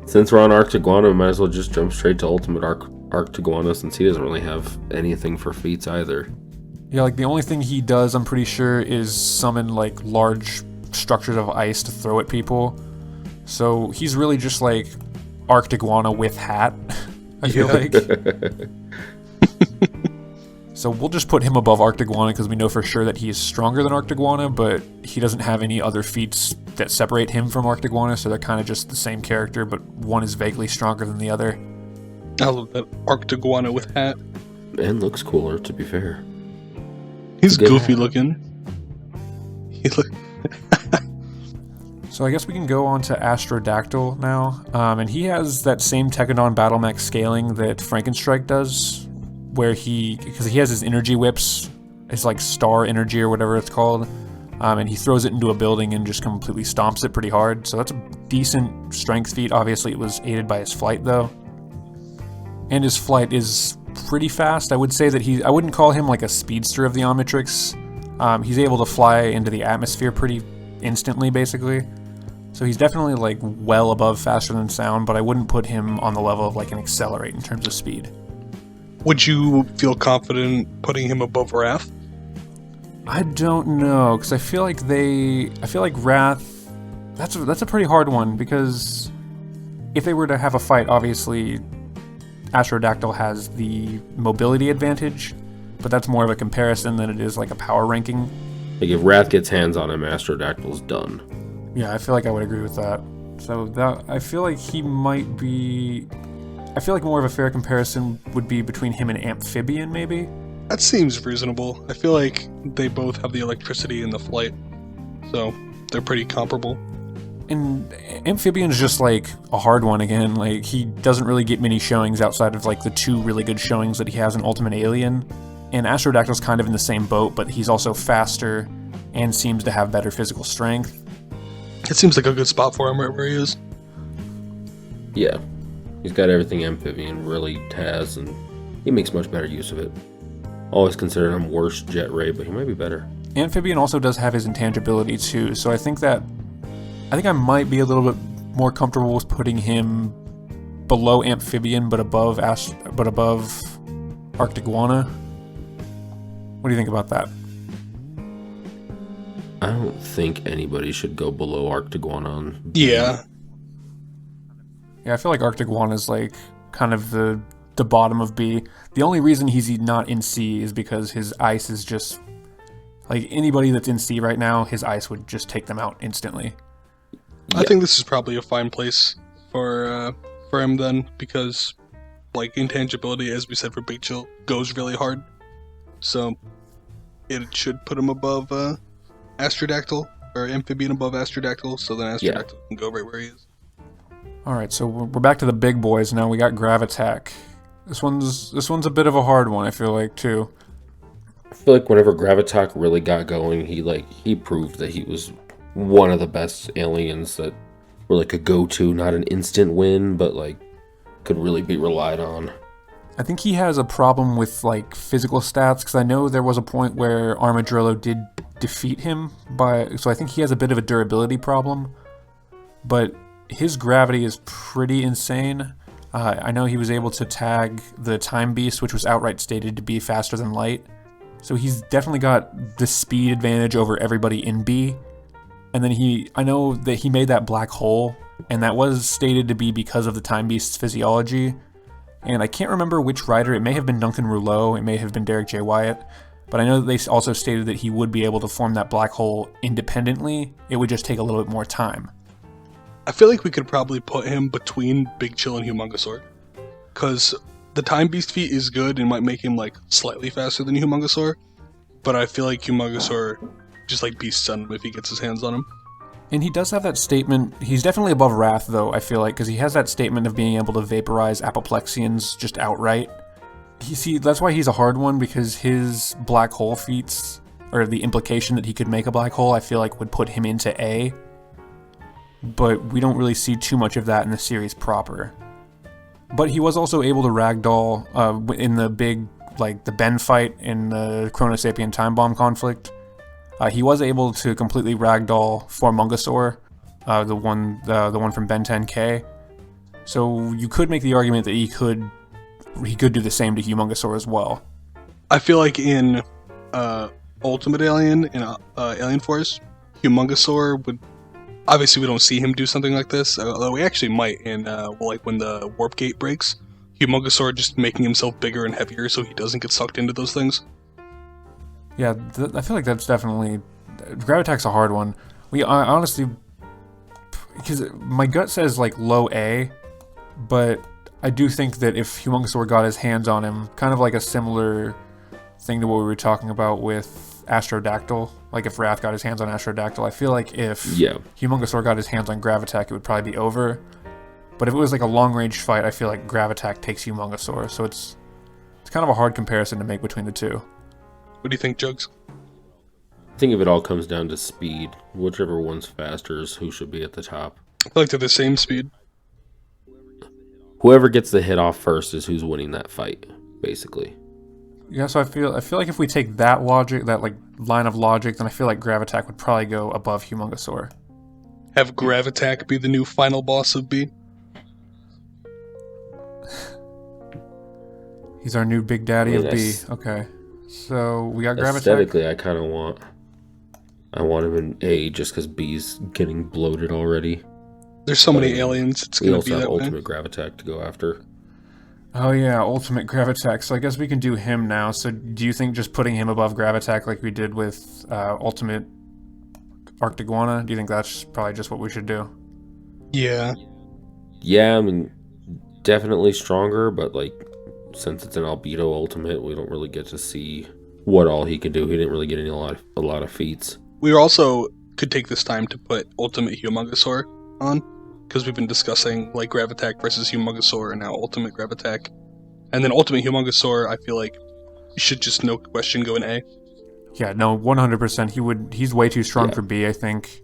Since we're on Arctiguana, we might as well just jump straight to Ultimate Arctiguana, since he doesn't really have anything for feats either. Yeah, like the only thing he does, I'm pretty sure, is summon like large structures of ice to throw at people. So he's really just like Arctiguana with hat, I feel like. So we'll just put him above Arctiguana because we know for sure that he is stronger than Arctiguana, but he doesn't have any other feats that separate him from Arctiguana, so they're kind of just the same character, but one is vaguely stronger than the other. I love that Arctiguana with hat. And looks cooler, to be fair. He's goofy looking. So I guess we can go on to Astrodactyl now, and he has that same Tekadon Battle Mech scaling that Frankenstrike does, where because he has his energy whips, his like star energy or whatever it's called, and he throws it into a building and just completely stomps it pretty hard. So that's a decent strength feat. Obviously it was aided by his flight though. And his flight is pretty fast. I would say that I wouldn't call him like a speedster of the Omnitrix. He's able to fly into the atmosphere pretty instantly, basically. So he's definitely like well above faster than sound, but I wouldn't put him on the level of like an Accelerate in terms of speed. Would you feel confident putting him above Wrath? I don't know, because I feel like Wrath, that's a pretty hard one, because if they were to have a fight, obviously Astrodactyl has the mobility advantage, but that's more of a comparison than it is like a power ranking. Like if Wrath gets hands on him, Astrodactyl's done. Yeah, I feel like I would agree with that. So I feel like he might be... I feel like more of a fair comparison would be between him and Amphibian, maybe? That seems reasonable. I feel like they both have the electricity and the flight, so they're pretty comparable. And Amphibian's just like a hard one again. Like, he doesn't really get many showings outside of like the 2 really good showings that he has in Ultimate Alien. And Astrodactyl's kind of in the same boat, but he's also faster and seems to have better physical strength. It seems like a good spot for him right where he is. Yeah. He's got everything Amphibian really has, and he makes much better use of it. Always considered him worse Jet Ray, but he might be better. Amphibian also does have his intangibility too, so I think I might be a little bit more comfortable with putting him below Amphibian, but above Arctiguana. What do you think about that? I don't think anybody should go below Arctiguana on... Yeah. Yeah, I feel like Arctiguana is like kind of the bottom of B. The only reason he's not in C is because his ice is just... Like, anybody that's in C right now, his ice would just take them out instantly. I think this is probably a fine place for him then, because like intangibility, as we said for Big Chill, goes really hard. So it should put him above Astrodactyl, or Amphibian above Astrodactyl, so then Astrodactyl can go right where he is. Alright, so we're back to the big boys now. We got Gravitack. This one's a bit of a hard one, I feel like, too. I feel like whenever Gravitack really got going, he proved that he was one of the best aliens that were like a go-to, not an instant win, but like could really be relied on. I think he has a problem with like physical stats, because I know there was a point where Armadillo did defeat him so I think he has a bit of a durability problem, but his gravity is pretty insane. I know he was able to tag the Time Beast, which was outright stated to be faster than light, so he's definitely got the speed advantage over everybody in B. And then I know that he made that black hole, and that was stated to be because of the Time Beast's physiology. And I can't remember which writer, it may have been Duncan Rouleau, it may have been Derek J. Wyatt, but I know that they also stated that he would be able to form that black hole independently. It would just take a little bit more time. I feel like we could probably put him between Big Chill and Humongosaur, because the Time Beast feat is good and might make him like slightly faster than Humongosaur, but I feel like Humongosaur just like beasts on him if he gets his hands on him. And he does have that statement. He's definitely above Wrath, though, I feel like, because he has that statement of being able to vaporize Apoplexians just outright. That's why he's a hard one, because his black hole feats, or the implication that he could make a black hole, I feel like would put him into A. But we don't really see too much of that in the series proper. But he was also able to ragdoll in the big, like, the Ben fight in the Chronosapien Time Bomb conflict. He was able to completely ragdoll Formungosaur, the one from Ben 10K. So you could make the argument that he could do the same to Humongosaur as well. I feel like in Ultimate Alien, in Alien Force, Humongosaur would... Obviously, we don't see him do something like this, although we actually might in like when the warp gate breaks. Humongosaur just making himself bigger and heavier so he doesn't get sucked into those things. Yeah, I feel like that's definitely... Gravitack's a hard one. I honestly... Because my gut says, like, low A, but I do think that if Humongosaur got his hands on him, kind of like a similar thing to what we were talking about with Astrodactyl, like if Wrath got his hands on Astrodactyl, I feel like if Humongosaur got his hands on Gravitack, it would probably be over. But if it was like a long-range fight, I feel like Gravitack takes Humongosaur, so it's kind of a hard comparison to make between the two. What do you think, Jugs? I think if it all comes down to speed, whichever one's faster is who should be at the top. I feel like they're the same speed. Whoever gets the hit off first is who's winning that fight, basically. Yeah, so I feel like if we take that logic, that like line of logic, then I feel like Gravitack would probably go above Humongosaur. Have Gravitack be the new final boss of B? He's our new big daddy of B. Okay. So we got Gravitack. Aesthetically, I want him in A just because B's getting bloated already. There's so many aliens, it's going to be that way. We also have Ultimate Gravitack to go after. Oh yeah, Ultimate Gravitack. So I guess we can do him now. So do you think just putting him above Gravitack like we did with Ultimate Arctiguana, do you think that's probably just what we should do? Yeah. Yeah, I mean, definitely stronger, but like, since it's an Albedo Ultimate, we don't really get to see what all he can do. He didn't really get a lot of feats. We also could take this time to put Ultimate Humongosaur on, because we've been discussing like Gravitak versus Humongosaur and now Ultimate Gravitak. And then Ultimate Humongosaur, I feel like he should just no question go in A. Yeah, no, 100%. He's way too strong for B, I think.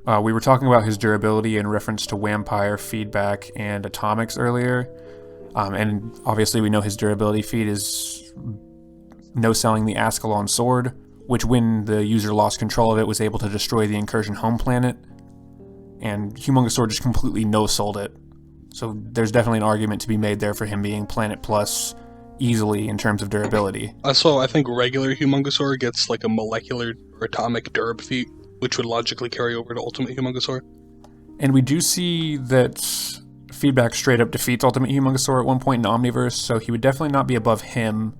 We were talking about his durability in reference to Vampire, Feedback, and Atomics earlier. And obviously we know his durability feat is no-selling the Ascalon Sword, which when the user lost control of it was able to destroy the Incursion home planet. And Humongosaur just completely no-sold it. So there's definitely an argument to be made there for him being Planet Plus easily in terms of durability. Also, I think regular Humongosaur gets like a molecular or atomic durb feat, which would logically carry over to Ultimate Humongosaur. And we do see that Feedback straight up defeats Ultimate Humongosaur at one point in Omniverse, so he would definitely not be above him.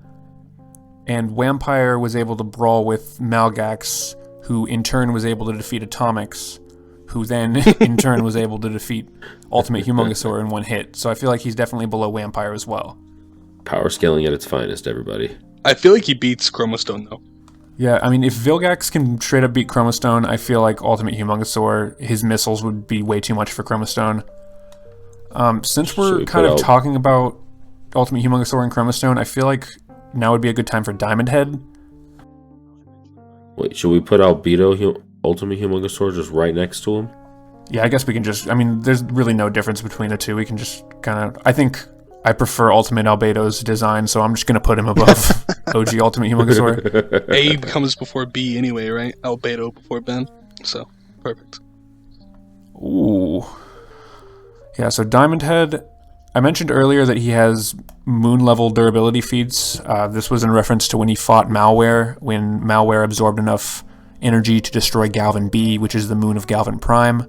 And Vampire was able to brawl with Malgax, who in turn was able to defeat Atomics, who then in turn was able to defeat Ultimate Humongosaur in one hit. So I feel like he's definitely below Vampire as well. Power scaling at its finest, everybody. I feel like he beats Chromostone, though. Yeah, I mean, if Vilgax can straight up beat Chromostone, I feel like Ultimate Humongosaur, his missiles would be way too much for Chromostone. Since we're kind of talking about Ultimate Humongosaur and Chromostone, I feel like now would be a good time for Diamondhead. Wait, should we put Albedo Ultimate Humongosaur just right next to him? Yeah, I guess we can just... I mean, there's really no difference between the two. We can just kind of... I think I prefer Ultimate Albedo's design, so I'm just going to put him above OG Ultimate Humongosaur. A comes before B anyway, right? Albedo before Ben. So, perfect. Ooh. Yeah, so Diamondhead... I mentioned earlier that he has moon-level durability feats. This was in reference to when he fought Malware, when Malware absorbed enough energy to destroy Galvan B, which is the moon of Galvan Prime.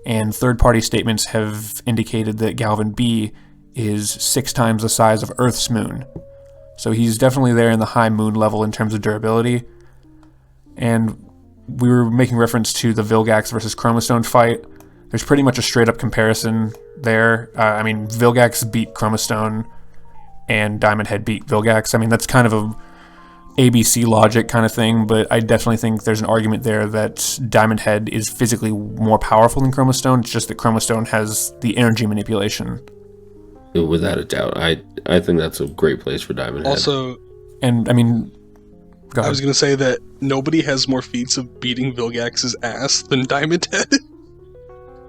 And third-party statements have indicated that Galvan B is 6 times the size of Earth's moon. So he's definitely there in the high moon level in terms of durability. And we were making reference to the Vilgax versus Chromostone fight. There's pretty much a straight-up comparison there. I mean, Vilgax beat Chromostone, and Diamondhead beat Vilgax. I mean, that's kind of a ABC logic kind of thing, but I definitely think there's an argument there that Diamondhead is physically more powerful than Chromostone. It's just that Chromostone has the energy manipulation. Without a doubt. I think that's a great place for Diamondhead. Also... And, I mean... I was going to say that nobody has more feats of beating Vilgax's ass than Diamondhead.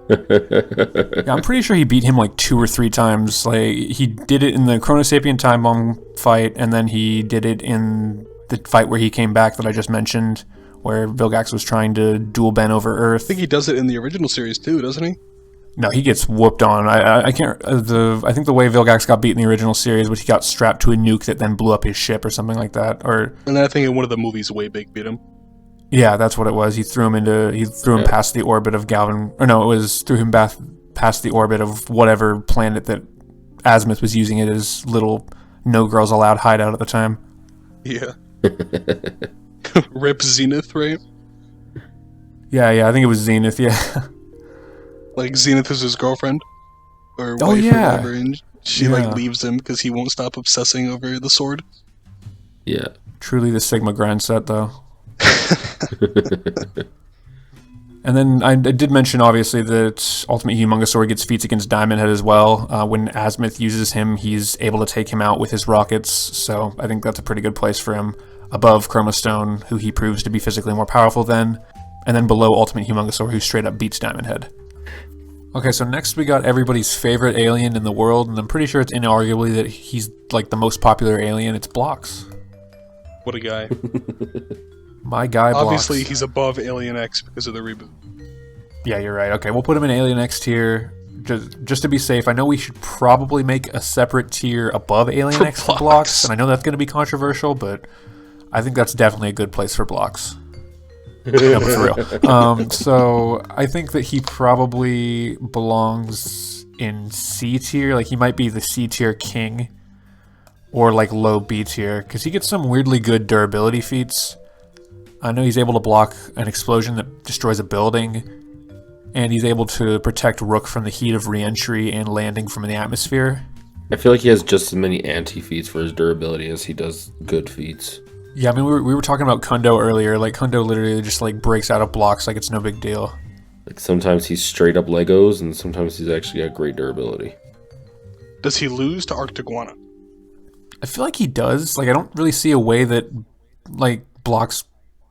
Yeah, I'm pretty sure he beat him like 2 or 3 times. Like, he did it in the Chronosapien Time Bomb fight, and then he did it in the fight where he came back that I just mentioned, where Vilgax was trying to dual Ben over Earth. I think he does it in the original series too, doesn't he? No, he gets whooped on. I can't. I think the way Vilgax got beat in the original series was he got strapped to a nuke that then blew up his ship or something like that. Or and then I think in one of the movies, Waybig beat him. Yeah, that's what it was. He threw him past the orbit of Galvan. Or no, it was threw him past the orbit of whatever planet that Azimuth was using it as little no girls allowed hideout at the time. Yeah. Rip Zenith, right? Yeah, I think it was Zenith. Yeah. Like Zenith is his girlfriend or wife or whatever, and she like leaves him because he won't stop obsessing over the sword. Yeah. Truly the Sigma grind set, though. And then I did mention, obviously, that Ultimate Humongosaur gets feats against Diamondhead as well. When Azimuth uses him, he's able to take him out with his rockets, so I think that's a pretty good place for him. Above Chromostone, who he proves to be physically more powerful than, and then below Ultimate Humongosaur, who straight up beats Diamondhead. Okay, so next we got everybody's favorite alien in the world, and I'm pretty sure it's inarguably that he's like the most popular alien. It's Blocks. What a guy. My guy Blocks. Obviously, he's above Alien X because of the reboot. Yeah, you're right. Okay, we'll put him in Alien X tier. Just to be safe, I know we should probably make a separate tier above Alien X for Blocks, and I know that's going to be controversial, but I think that's definitely a good place for Blocks. No, but for real. So I think that he probably belongs in C tier. Like, he might be the C tier king, or like low B tier, because he gets some weirdly good durability feats. I know he's able to block an explosion that destroys a building, and he's able to protect Rook from the heat of re-entry and landing from the atmosphere. I feel like he has just as many anti-feats for his durability as he does good feats. Yeah, I mean, we were talking about Kundo earlier. Like, Kundo literally just, like, breaks out of blocks like it's no big deal. Like sometimes he's straight up Legos, and sometimes he's actually got great durability. Does he lose to Arctiguana? I feel like he does. Like, I don't really see a way that, like, Blocks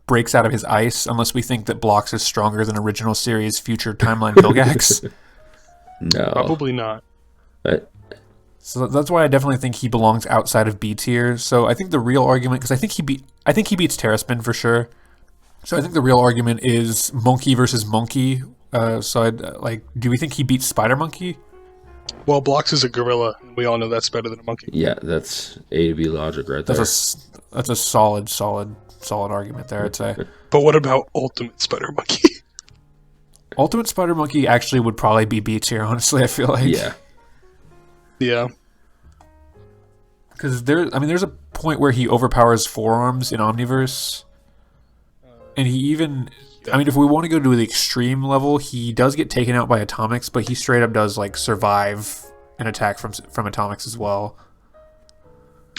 breaks out of his ice unless we think that Blocks is stronger than original series future timeline Vilgax. No. Probably not. So that's why I definitely think he belongs outside of B tier. So I think the real argument, because I think he beats Terraspin for sure. So I think the real argument is Monkey versus Monkey. So do we think he beats Spider Monkey? Well, Blocks is a gorilla, and we all know that's better than a monkey. Yeah, that's A to B logic right there. That's a solid argument there, I'd say. But what about Ultimate Spider Monkey? Ultimate Spider Monkey actually would probably be B tier, honestly, I feel like. Yeah. Yeah. Because there's a point where he overpowers Forearms in Omniverse. And he even... if we want to go to the extreme level, he does get taken out by Atomics, but he straight up does, like, survive an attack from Atomics as well.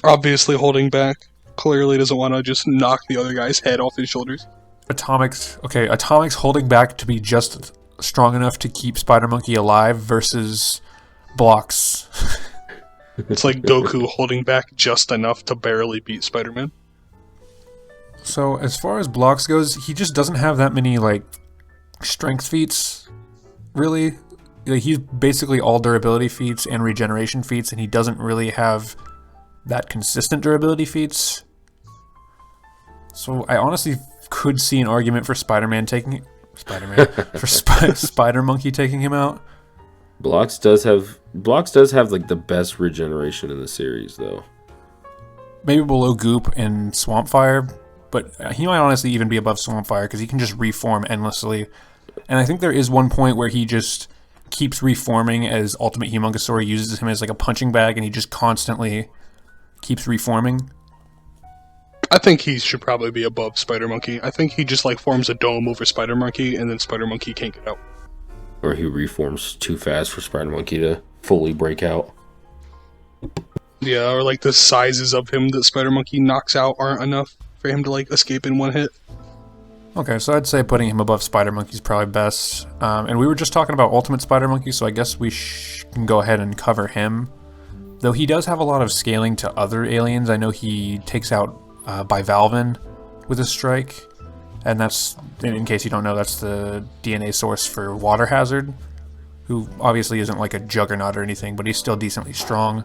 Obviously holding back. Clearly doesn't want to just knock the other guy's head off his shoulders. Atomics holding back to be just strong enough to keep Spider Monkey alive versus Blocks. It's like Goku holding back just enough to barely beat Spider-Man. So as far as Blocks goes, he just doesn't have that many, like, strength feats, really. Like, he's basically all durability feats and regeneration feats, and he doesn't really have that consistent durability feats. So I honestly could see an argument for Spider Monkey taking him out. Blocks does have like the best regeneration in the series, though. Maybe below Goop and Swampfire, but he might honestly even be above Swampfire because he can just reform endlessly. And I think there is one point where he just keeps reforming as Ultimate Humongousaur uses him as like a punching bag, and he just constantly keeps reforming. I think he should probably be above Spider Monkey. I think he just like forms a dome over Spider Monkey, and then Spider Monkey can't get out. Or he reforms too fast for Spider Monkey to fully break out. Yeah, or like the sizes of him that Spider Monkey knocks out aren't enough for him to like escape in one hit. Okay, so I'd say putting him above Spider Monkey is probably best. And we were just talking about Ultimate Spider Monkey, so I guess we can go ahead and cover him. Though he does have a lot of scaling to other aliens. I know he takes out Bivalven with a strike. And that's, in case you don't know, that's the DNA source for Water Hazard, who obviously isn't like a juggernaut or anything, but he's still decently strong.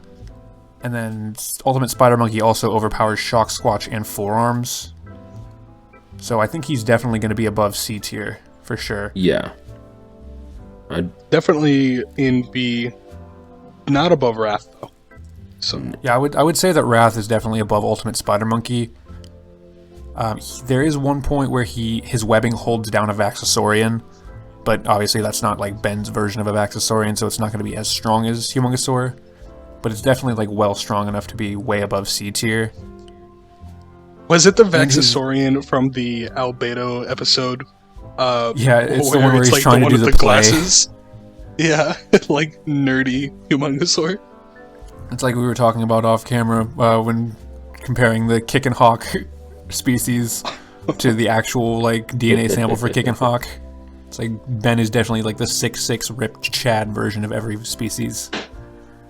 And then Ultimate Spider Monkey also overpowers Shock, Squatch, and Forearms. So I think he's definitely going to be above C tier, for sure. Yeah. Definitely in B, not above Wrath, though. So yeah, I would say that Wrath is definitely above Ultimate Spider Monkey. There is one point where his webbing holds down a Vaxasaurian, but obviously that's not like Ben's version of a Vaxasaurian, so it's not going to be as strong as Humongousaur. But it's definitely like well strong enough to be way above C tier. was it the Vaxasaurian from the Albedo episode? Yeah, it's the one where he's like trying to do the glasses. Yeah, like nerdy Humongousaur. It's like we were talking about off camera when comparing the Kick and Hawk species to the actual like DNA sample for Kick and Hawk. It's like Ben is definitely like the 6'6" ripped Chad version of every species.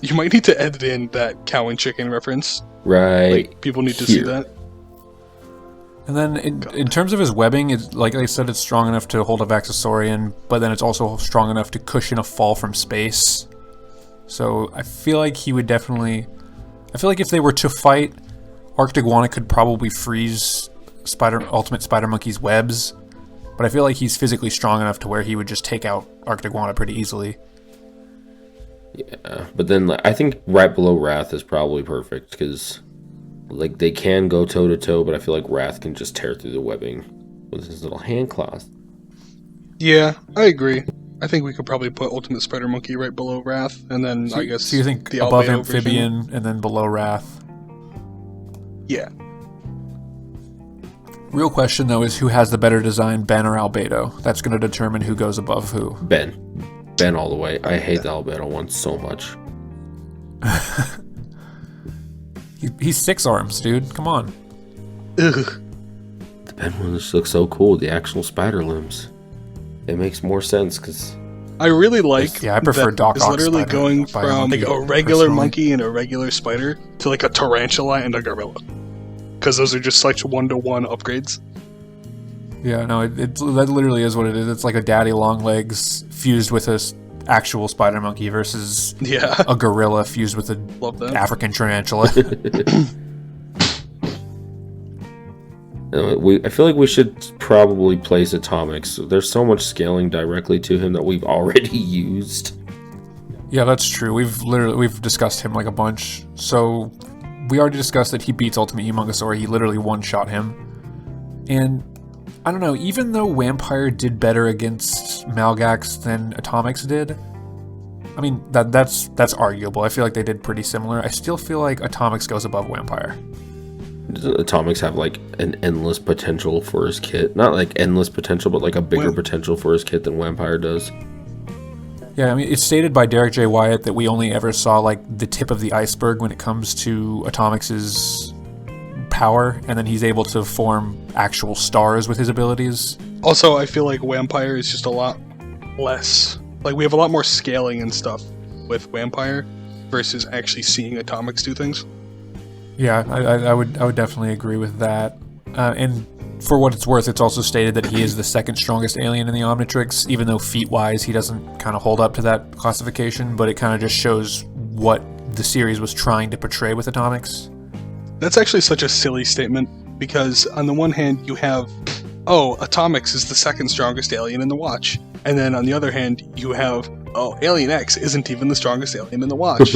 You might need to edit in that cow and chicken reference. Right. Like, people need to see that. And then in terms of his webbing, it's, like I said, it's strong enough to hold a Vaxasaurian, but then it's also strong enough to cushion a fall from space. So I feel like he would definitely... I feel like if they were to fight, Arctiguana could probably freeze Ultimate Spider Monkey's webs, but I feel like he's physically strong enough to where he would just take out Arctiguana pretty easily. Yeah, but then I think right below Wrath is probably perfect, because like they can go toe to toe, but I feel like Wrath can just tear through the webbing with his little hand claws. Yeah, I agree. I think we could probably put Ultimate Spider Monkey right below Wrath, and then I guess so you think the above Albedo Amphibian version. and then below Wrath? Yeah. Real question though is who has the better design, Ben or Albedo? That's going to determine who goes above who. Ben all the way. I hate the Albedo one so much. He's 6 arms, dude. Come on. Ugh. The Ben one just looks so cool. The actual spider limbs. it makes more sense because I really like. Yeah, I prefer that Doc it's Ock literally spider going by a from monkey, like a regular personally. monkey and a regular spider to like a tarantula and a gorilla, because those are just such 1-to-1 upgrades. Yeah, no, that literally is what it is. It's like a daddy long legs fused with a actual spider monkey versus Yeah, a gorilla fused with love an that. African tarantula. I feel like we should probably place Atomics. There's so much scaling directly to him that we've already used. Yeah, that's true. We've discussed him like a bunch. So we already discussed that he beats Ultimate Humongosaur. He literally one-shot him. And I don't know, even though Vampire did better against Malgax than Atomics did, I mean, that's arguable. I feel like they did pretty similar. I still feel like Atomics goes above Vampire. Does Atomics have like an endless potential for his kit? Not like endless potential, but like a bigger potential for his kit than Vampire does. Yeah, I mean, it's stated by Derek J. Wyatt that we only ever saw like the tip of the iceberg when it comes to Atomics' power, and then he's able to form actual stars with his abilities. Also, I feel like Vampire is just a lot less. Like, we have a lot more scaling and stuff with Vampire versus actually seeing Atomics do things. Yeah, I would definitely agree with that. And for what it's worth, it's also stated that he is the second strongest alien in the Omnitrix, even though feat-wise he doesn't kind of hold up to that classification, but it kind of just shows what the series was trying to portray with Atomics. That's actually such a silly statement, because on the one hand you have, oh, Atomics is the second strongest alien in the Watch, and then on the other hand you have, oh, Alien X isn't even the strongest alien in the Watch.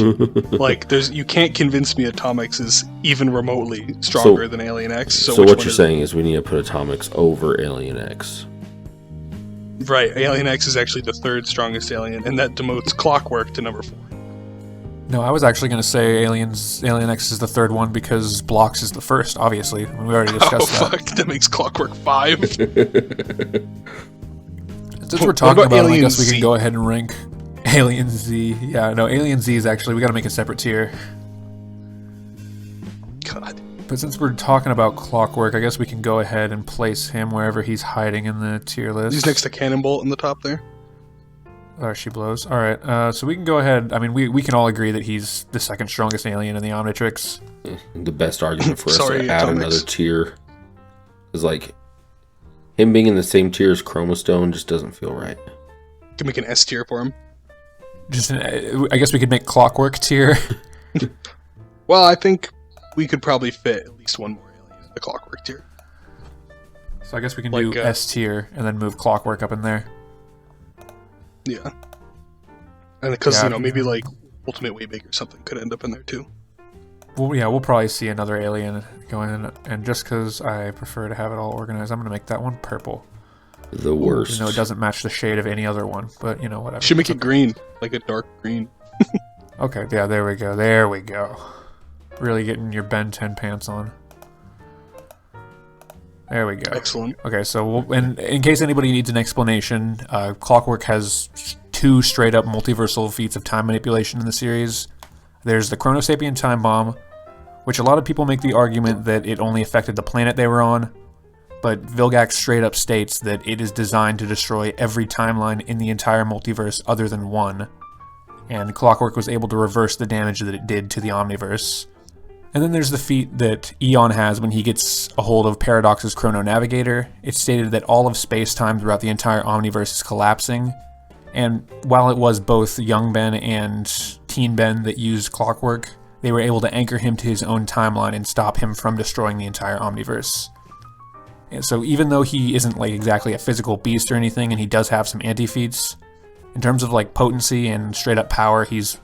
Like, you can't convince me Atomics is even remotely stronger than Alien X. So what you're saying is we need to put Atomics over Alien X. Right, Alien X is actually the third strongest alien, and that demotes Clockwork to number 4. No, I was actually going to say Alien X is the third one because Blocks is the first, obviously. I mean, we already discussed that. Oh, fuck, that makes Clockwork 5. Since we're talking about him, I guess we Z? can go ahead and rank Alien Z. Yeah, no, Alien Z is actually, we got to make a separate tier. God. But since we're talking about Clockwork, I guess we can go ahead and place him wherever he's hiding in the tier list. He's next to Cannonbolt in the top there. There she blows. Alright, so we can go ahead. I mean, we can all agree that he's the second strongest alien in the Omnitrix. The best argument for us Sorry, to add Atomics. another tier is like him being in the same tier as Chromostone just doesn't feel right. Can make an S tier for him. I guess we could make Clockwork tier. Well, I think we could probably fit at least one more alien in the Clockwork tier. So I guess we can Like, do S tier and then move Clockwork up in there. Yeah. And because, Yeah. you know, maybe like Ultimate Waymaker or something could end up in there too. Well, yeah, we'll probably see another alien go in, and just because I prefer to have it all organized, I'm going to make that one purple. The worst. Even though it doesn't match the shade of any other one, but, you know, whatever. Should make it green, like a dark green. Okay, yeah, there we go. There we go. Really getting your Ben 10 pants on. There we go. Excellent. Okay, so in case anybody needs an explanation, Clockwork has 2 straight-up multiversal feats of time manipulation in the series. There's the Chronosapien Time Bomb, which a lot of people make the argument that it only affected the planet they were on, but Vilgax straight up states that it is designed to destroy every timeline in the entire multiverse other than one, and Clockwork was able to reverse the damage that it did to the Omniverse. And then there's the feat that Eon has when he gets a hold of Paradox's Chrono Navigator. It's stated that all of space-time throughout the entire Omniverse is collapsing, and while it was both young Ben and teen Ben that used Clockwork, they were able to anchor him to his own timeline and stop him from destroying the entire Omniverse. And so even though he isn't like exactly a physical beast or anything, and he does have some anti-feats, in terms of like potency and straight-up power, he's,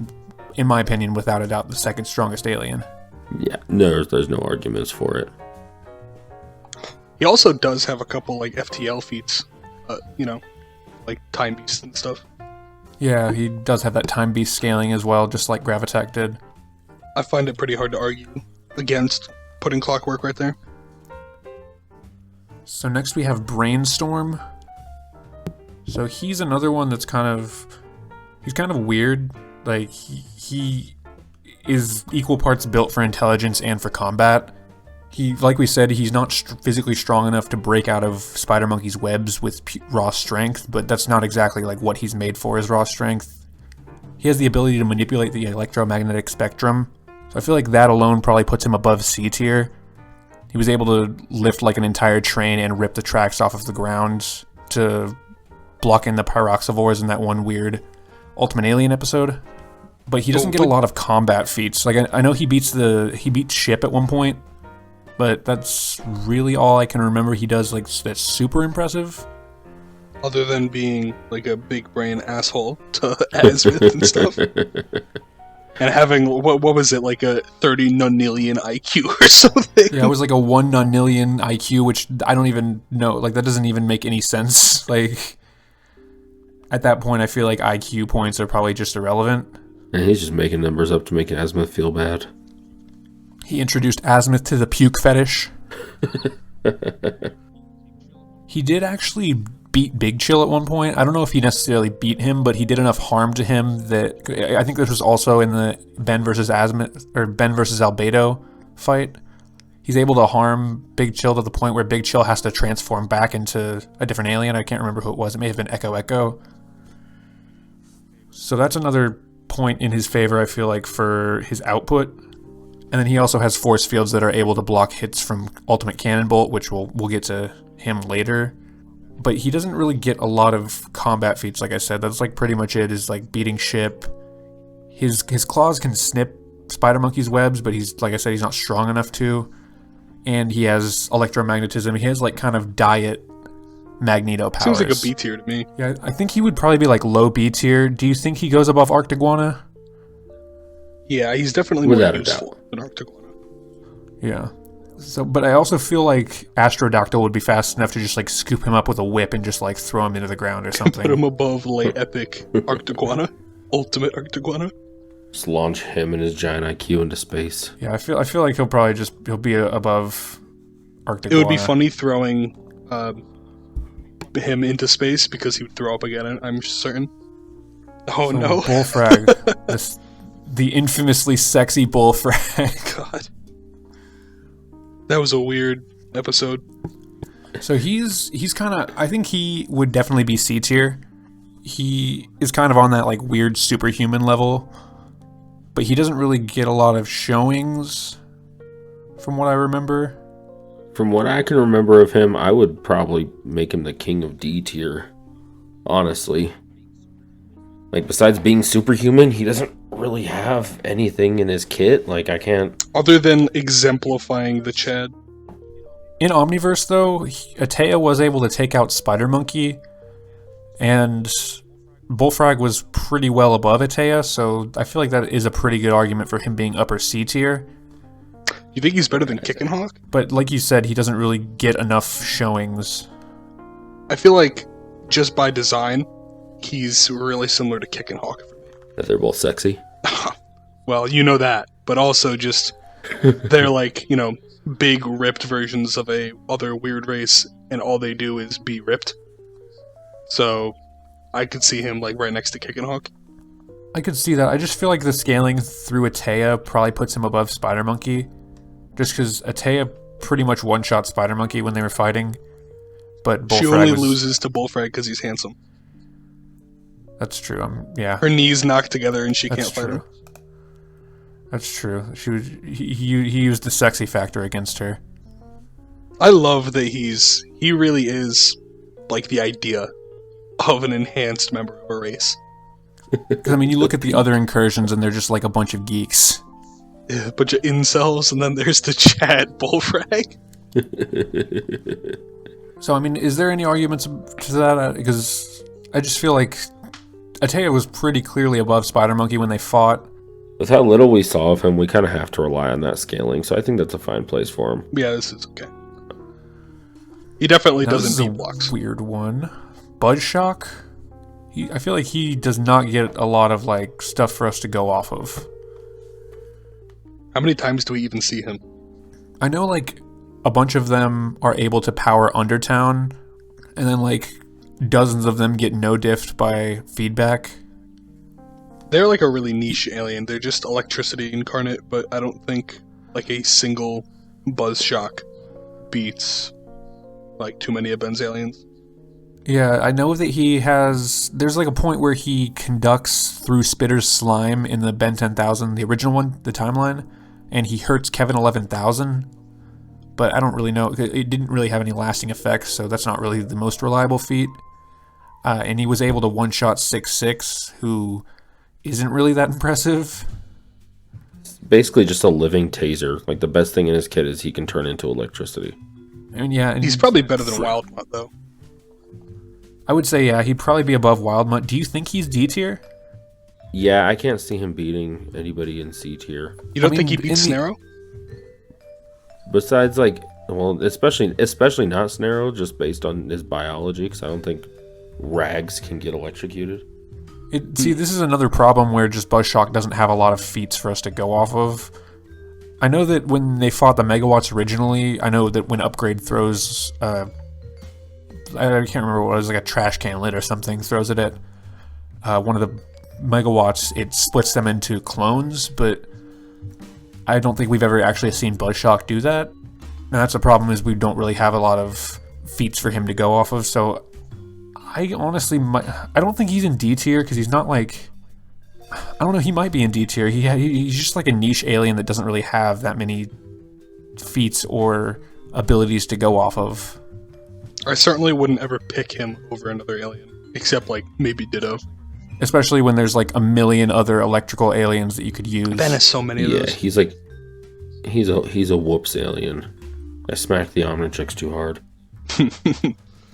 in my opinion, without a doubt, the second strongest alien. Yeah, no, there's no arguments for it. He also does have a couple like FTL feats, you know, like Time Beast and stuff. Yeah, he does have that time beast scaling as well, just like Gravitech did. I find it pretty hard to argue against putting Clockwork right there. So next we have Brainstorm. So he's another one that's kind of weird. Like he is equal parts built for intelligence and for combat. Like we said, he's not physically strong enough to break out of Spider Monkey's webs with raw strength, but that's not exactly like what he's made for, is raw strength. He has the ability to manipulate the electromagnetic spectrum, so I feel like that alone probably puts him above C tier. He was able to lift like an entire train and rip the tracks off of the ground to block in the pyroxivores in that one weird Ultimate Alien episode. But he doesn't get a lot of combat feats. Like I know he beats Ship at one point, but that's really all I can remember he does like that's super impressive. Other than being like a big brain asshole to Azmith and stuff. And having, what was it, like a 30 nonillion IQ or something? Yeah, it was like a 1 nonillion IQ, which I don't even know. Like, that doesn't even make any sense. Like, at that point, I feel like IQ points are probably just irrelevant. And he's just making numbers up to make Azmith feel bad. He introduced Azmith to the puke fetish. He did actually beat Big Chill at one point. I don't know if he necessarily beat him, but he did enough harm to him that I think this was also in the Ben versus Azmith or Ben versus Albedo fight. He's able to harm Big Chill to the point where Big Chill has to transform back into a different alien. I can't remember who it was. It may have been Echo Echo. So that's another point in his favor, I feel like, for his output. And then he also has force fields that are able to block hits from Ultimate Cannonbolt, which we'll get to him later. But he doesn't really get a lot of combat feats, like I said. That's like pretty much it, is like beating Ship. His claws can snip Spider Monkey's webs, but he's, like I said, he's not strong enough to. And he has electromagnetism. He has like kind of diet Magneto powers. Seems like a B tier to me. Yeah, I think he would probably be like low B tier. Do you think he goes above Arctiguana? Yeah, he's definitely Without more a doubt. useful than Arctiguana. Yeah. So, but I also feel like Astrodactyl would be fast enough to just like scoop him up with a whip and just like throw him into the ground or something. Put him above late epic Arctiguana. Ultimate Arctiguana. Just launch him and his giant IQ into space. Yeah, I feel like he'll be above Arctiguana. It would be funny throwing him into space because he would throw up again, I'm certain. Oh So no. Bullfrag. The infamously sexy Bullfrag. God. That was a weird episode. So he's kind of, I think he would definitely be C tier. He is kind of on that like weird superhuman level, but he doesn't really get a lot of showings from what I remember. From what I can remember of him, I would probably make him the king of D tier. Honestly. Like, besides being superhuman, he doesn't really have anything in his kit. Like, I can't... Other than exemplifying the Chad. In Omniverse, though, Atea was able to take out Spider Monkey, and Bullfrag was pretty well above Atea, so I feel like that is a pretty good argument for him being upper C tier. You think he's better than Kickenhawk? But like you said, he doesn't really get enough showings. I feel like, just by design, he's really similar to Kickenhawk for me. That they're both sexy. Well, you know that, but also just, they're like, you know, big ripped versions of a other weird race, and all they do is be ripped. So, I could see him like right next to Kickenhawk. I could see that. I just feel like the scaling through Atea probably puts him above Spider Monkey. Just because Atea pretty much one-shot Spider Monkey when they were fighting. But Bullfrag She only loses to Bullfrag because he's handsome. That's true. Yeah. Her knees knocked together and she That's can't fight true. him. That's true. He used the sexy factor against her. I love that he really is like the idea of an enhanced member of a race. Because, I mean, you look at the other incursions and they're just like a bunch of geeks. Yeah, a bunch of incels, and then there's the Chad Bullfrag. So, I mean, is there any arguments to that? Because I just feel like Atea was pretty clearly above Spider Monkey when they fought. With how little we saw of him, we kind of have to rely on that scaling, so I think that's a fine place for him. Yeah, this is okay. He definitely Now, this doesn't is beat blocks. Weird one. Buzzshock? I feel like he does not get a lot of like stuff for us to go off of. How many times do we even see him? I know like a bunch of them are able to power Undertown, and then like dozens of them get no diffed by feedback. They're like a really niche alien. They're just electricity incarnate, but I don't think like a single Buzzshock beats like too many of Ben's aliens. Yeah, I know that there's like a point where he conducts through Spitter's slime in the Ben 10,000, the original one, the timeline, and he hurts Kevin 11,000, but I don't really know, it didn't really have any lasting effects, so that's not really the most reliable feat. And he was able to one-shot 6-6, who isn't really that impressive. Basically just a living taser. Like, the best thing in his kit is he can turn into electricity. I mean, yeah. And he's probably better than Wildmutt, though. I would say, yeah, he'd probably be above Wildmutt. Do you think he's D tier? Yeah, I can't see him beating anybody in C tier. You don't think he beats Snarrow? Besides, like, well, especially not Snarrow, just based on his biology, because I don't think Rags can get electrocuted. See, this is another problem where just Buzzshock doesn't have a lot of feats for us to go off of. I know that when they fought the Megawatts originally, I know that when Upgrade throws, I can't remember what it was, like a trash can lid or something, throws it at one of the Megawatts, it splits them into clones, but I don't think we've ever actually seen Buzzshock do that. And that's the problem, is we don't really have a lot of feats for him to go off of, so I honestly I don't think he's in D tier, because he's not like, I don't know, he might be in D tier. He's just like a niche alien that doesn't really have that many feats or abilities to go off of. I certainly wouldn't ever pick him over another alien, except like maybe Ditto. Especially when there's like a million other electrical aliens that you could use. Ben has so many of those. Yeah, he's a whoops alien. I smacked the Omnitrix too hard.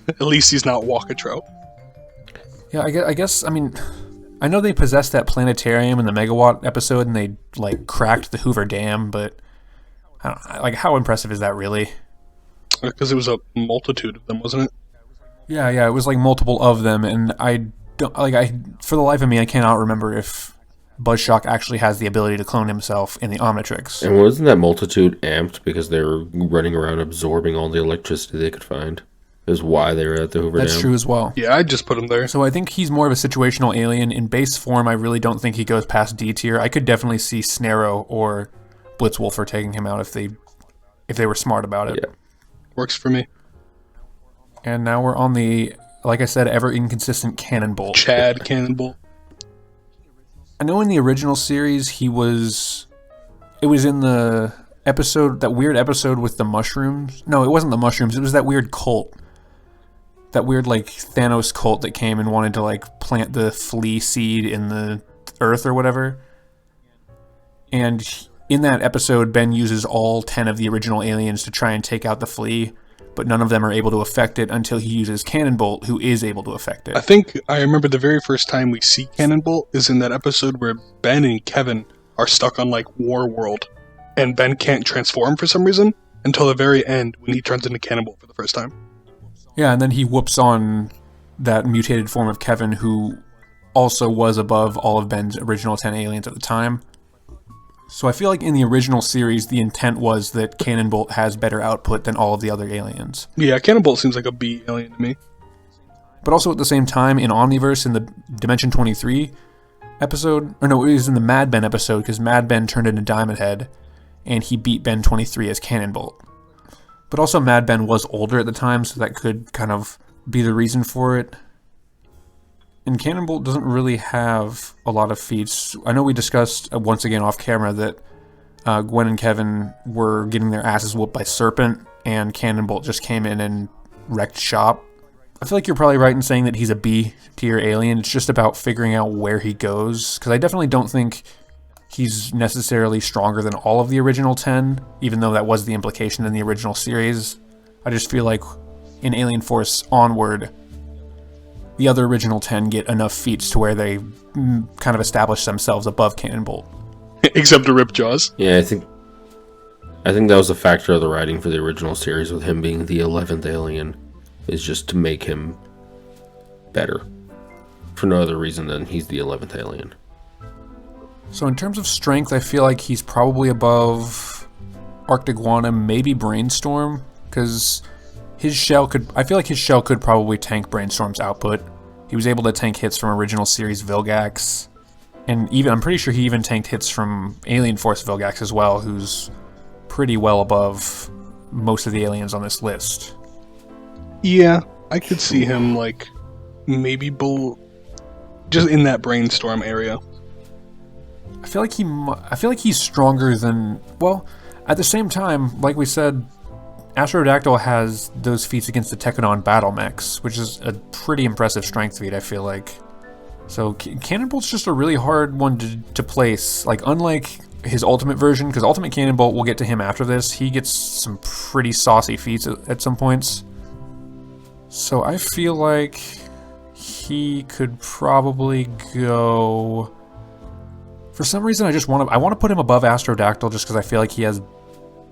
At least he's not Walkatro. Yeah, I guess, I mean, I know they possessed that planetarium in the Megawatt episode and they, like, cracked the Hoover Dam, but, I don't know, like, how impressive is that really? Because it was a multitude of them, wasn't it? Yeah, it was, like, multiple of them, and for the life of me, I cannot remember if Buzzshock actually has the ability to clone himself in the Omnitrix. And wasn't that multitude amped because they were running around absorbing all the electricity they could find? Is why they were at the Hoover Dam. That's true as well. Yeah, I'd just put him there. So I think he's more of a situational alien. In base form, I really don't think he goes past D tier. I could definitely see Snarrow or Blitzwolfer taking him out if they were smart about it. Yeah. Works for me. And now we're on the, like I said, ever inconsistent Cannonbolt. Chad Cannonbolt. I know in the original series it was in the episode, that weird episode with the mushrooms. No, it wasn't the mushrooms. It was that weird cult. That weird, like, Thanos cult that came and wanted to, like, plant the flea seed in the earth or whatever. And in that episode, Ben uses all 10 of the original aliens to try and take out the flea, but none of them are able to affect it until he uses Cannonbolt, who is able to affect it. I think I remember the very first time we see Cannonbolt is in that episode where Ben and Kevin are stuck on, like, War World, and Ben can't transform for some reason until the very end when he turns into Cannonbolt for the first time. Yeah, and then he whoops on that mutated form of Kevin, who also was above all of Ben's original 10 aliens at the time. So I feel like in the original series, the intent was that Cannonbolt has better output than all of the other aliens. Yeah, Cannonbolt seems like a B alien to me. But also at the same time, in Omniverse, in the Dimension 23 episode, or no, it was in the Mad Ben episode, because Mad Ben turned into Diamondhead, and he beat Ben 23 as Cannonbolt. But also Mad Ben was older at the time, so that could kind of be the reason for it. And Cannonbolt doesn't really have a lot of feats. I know we discussed, once again off camera, that Gwen and Kevin were getting their asses whooped by Serpent, and Cannonbolt just came in and wrecked shop. I feel like you're probably right in saying that he's a B tier alien. It's just about figuring out where he goes, because I definitely don't think he's necessarily stronger than all of the original 10, even though that was the implication in the original series. I just feel like in Alien Force onward, the other original 10 get enough feats to where they kind of establish themselves above Cannonbolt. Except to rip Jaws. Yeah, I think that was a factor of the writing for the original series, with him being the 11th alien, is just to make him better. For no other reason than he's the 11th alien. So in terms of strength, I feel like he's probably above Arctiguana, maybe Brainstorm, because I feel like his shell could probably tank Brainstorm's output. He was able to tank hits from original series Vilgax, and I'm pretty sure he even tanked hits from Alien Force Vilgax as well, who's pretty well above most of the aliens on this list. Yeah, I could see him like maybe just in that brainstorm area. I feel like he's stronger than, well, at the same time, like we said, Astrodactyl has those feats against the Technodon battle mechs, which is a pretty impressive strength feat, I feel like. So Cannonbolt's just a really hard one to place. Like, unlike his ultimate version, because Ultimate Cannonbolt, we'll get to him after this, he gets some pretty saucy feats at some points. So I feel like he could probably go... For some reason, I want to put him above Astrodactyl just because I feel like he has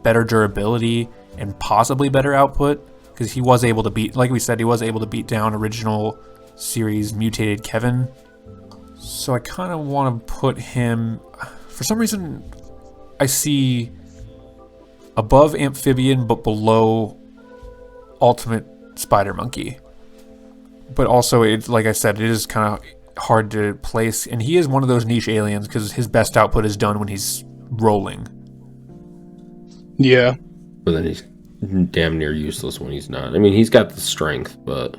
better durability and possibly better output, because he was able to beat, like we said, he was able to beat down original series mutated Kevin. So I kind of want to put him, for some reason, I see above Amphibian but below Ultimate Spider Monkey. But also, like I said, it is kind of hard to place, and he is one of those niche aliens because his best output is done when he's rolling. Yeah. But then he's damn near useless when he's not. I mean, he's got the strength, but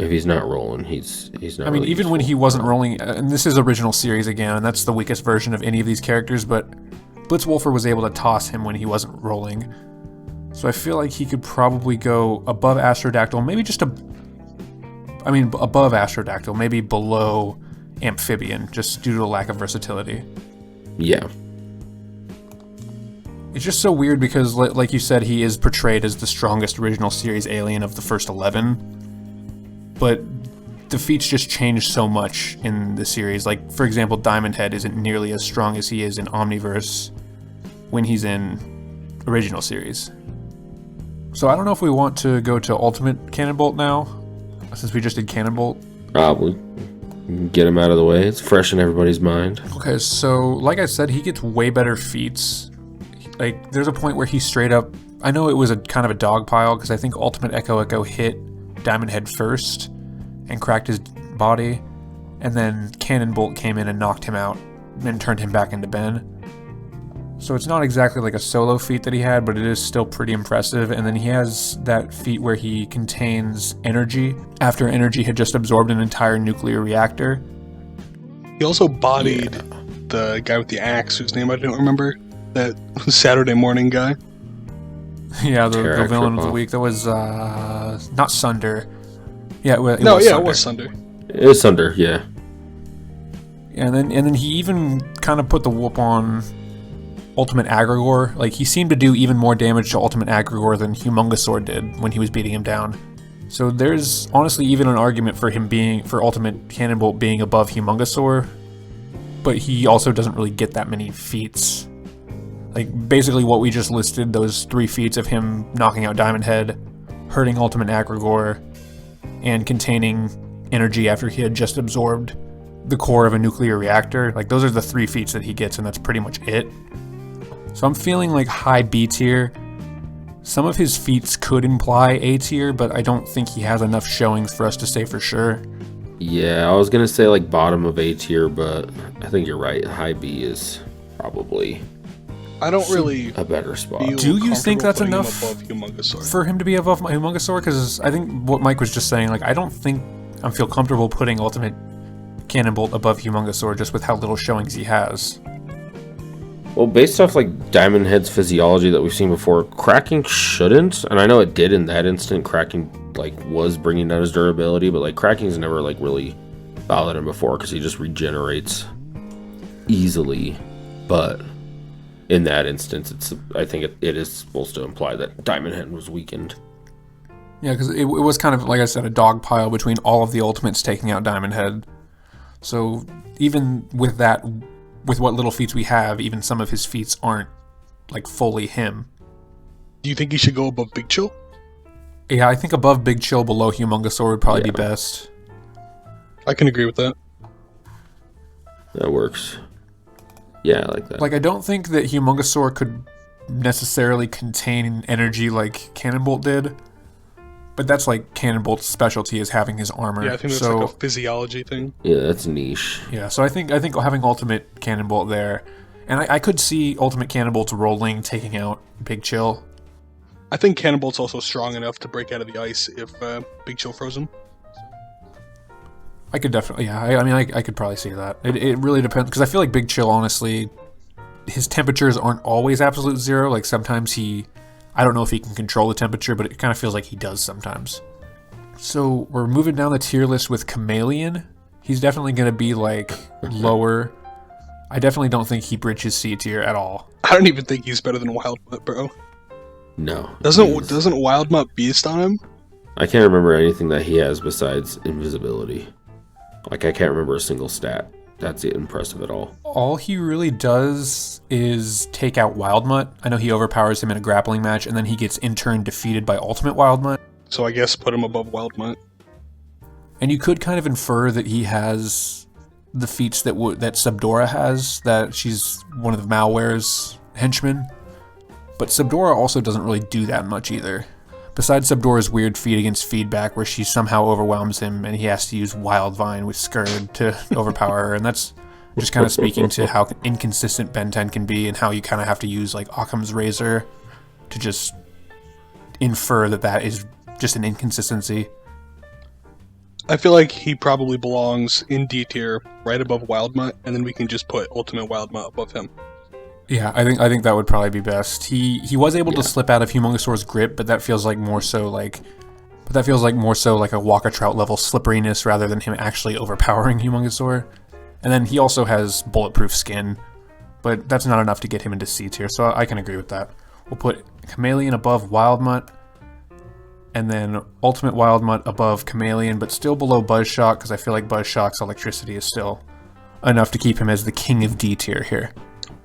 if he's not rolling, he's not. I mean, really even useful. when he wasn't rolling, and this is original series again, and that's the weakest version of any of these characters, but Blitzwolfer was able to toss him when he wasn't rolling. So I feel like he could probably go above Astrodactyl, maybe just above Astrodactyl, maybe below Amphibian, just due to the lack of versatility. Yeah. It's just so weird because, like you said, he is portrayed as the strongest original series alien of the first 11, but the feats just change so much in the series. Like, for example, Diamondhead isn't nearly as strong as he is in Omniverse when he's in original series. So I don't know if we want to go to Ultimate Cannonbolt now, since we just did Cannonbolt. Probably. Get him out of the way. It's fresh in everybody's mind. Okay, so like I said, he gets way better feats. Like, there's a point where he straight up... I know it was a kind of a dog pile, because I think Ultimate Echo hit Diamondhead first and cracked his body, and then Cannonbolt came in and knocked him out and turned him back into Ben. So it's not exactly like a solo feat that he had, but it is still pretty impressive. And then he has that feat where he contains energy after energy had just absorbed an entire nuclear reactor. He also bodied the guy with the axe, whose name I don't remember. That Saturday morning guy. Yeah, the villain of the week. That was not Sunder. Yeah, it was Sunder. It is Sunder, yeah. And then he even kind of put the whoop on Ultimate Agrigor. Like, he seemed to do even more damage to Ultimate Agrigor than Humongosaur did when he was beating him down. So there's honestly even an argument for Ultimate Cannonbolt being above Humongosaur, but he also doesn't really get that many feats. Like, basically what we just listed, those 3 feats of him knocking out Diamondhead, hurting Ultimate Agrigor, and containing energy after he had just absorbed the core of a nuclear reactor. Like, those are the 3 feats that he gets, and that's pretty much it. So I'm feeling like high B tier. Some of his feats could imply A tier, but I don't think he has enough showings for us to say for sure. Yeah, I was going to say like bottom of A tier, but I think you're right. High B is probably... I don't really a better spot. Do you think that's enough Humongosaur for him to be above Humongosaur? Because I think what Mike was just saying, like, I don't think I feel comfortable putting Ultimate Cannonbolt above Humongosaur just with how little showings he has. Well, based off like Diamondhead's physiology that we've seen before, cracking shouldn't, and I know it did in that instant. Cracking like was bringing down his durability, but like cracking's never like really bothered him before because he just regenerates easily. But in that instance, I think it is supposed to imply that Diamondhead was weakened. Yeah, because it was kind of, like I said, a dog pile between all of the Ultimates taking out Diamondhead. So even with that, with what little feats we have, even some of his feats aren't like fully him. Do you think he should go above Big Chill? Yeah, I think above Big Chill, below Humongosaur would probably be best. I can agree with that. That works. Yeah, I like that. Like, I don't think that Humongosaur could necessarily contain energy like Cannonbolt did, but that's like Cannonbolt's specialty is having his armor. Yeah, I think that's like a physiology thing. Yeah, that's niche. Yeah, so I think having Ultimate Cannonbolt there, And I could see Ultimate Cannonbolt rolling, taking out Big Chill. I think Cannonbolt's also strong enough to break out of the ice if Big Chill froze him. I could definitely, yeah. I mean, I could probably see that. It really depends, because I feel like Big Chill, honestly, his temperatures aren't always absolute zero. Like, sometimes I don't know if he can control the temperature, but it kind of feels like he does sometimes. So, we're moving down the tier list with Chameleon. He's definitely going to be, like, lower. I definitely don't think he bridges C tier at all. I don't even think he's better than Wildmutt, bro. No. Doesn't Wildmutt beast on him? I can't remember anything that he has besides invisibility. Like, I can't remember a single stat that's impressive at all. All he really does is take out Wildmutt. I know he overpowers him in a grappling match, and then he gets in turn defeated by Ultimate Wildmutt. So I guess put him above Wildmutt. And you could kind of infer that he has the feats that Subdora has, that she's one of the Malware's henchmen. But Subdora also doesn't really do that much either. Besides Subdora's weird feat against feedback, where she somehow overwhelms him and he has to use Wild Vine with Skurd to overpower her, and that's just kind of speaking to how inconsistent Ben 10 can be and how you kind of have to use like Occam's Razor to just infer that is just an inconsistency. I feel like he probably belongs in D tier, right above Wildmutt, and then we can just put Ultimate Wildmutt above him. Yeah, I think that would probably be best. He was able to slip out of Humongousaur's grip, but that feels like more so like a Waka Trout level slipperiness rather than him actually overpowering Humongousaur. And then he also has bulletproof skin, but that's not enough to get him into C tier, so I can agree with that. We'll put Chameleon above Wildmutt, and then Ultimate Wildmutt above Chameleon, but still below Buzzshock, because I feel like Buzzshock's electricity is still enough to keep him as the king of D tier here.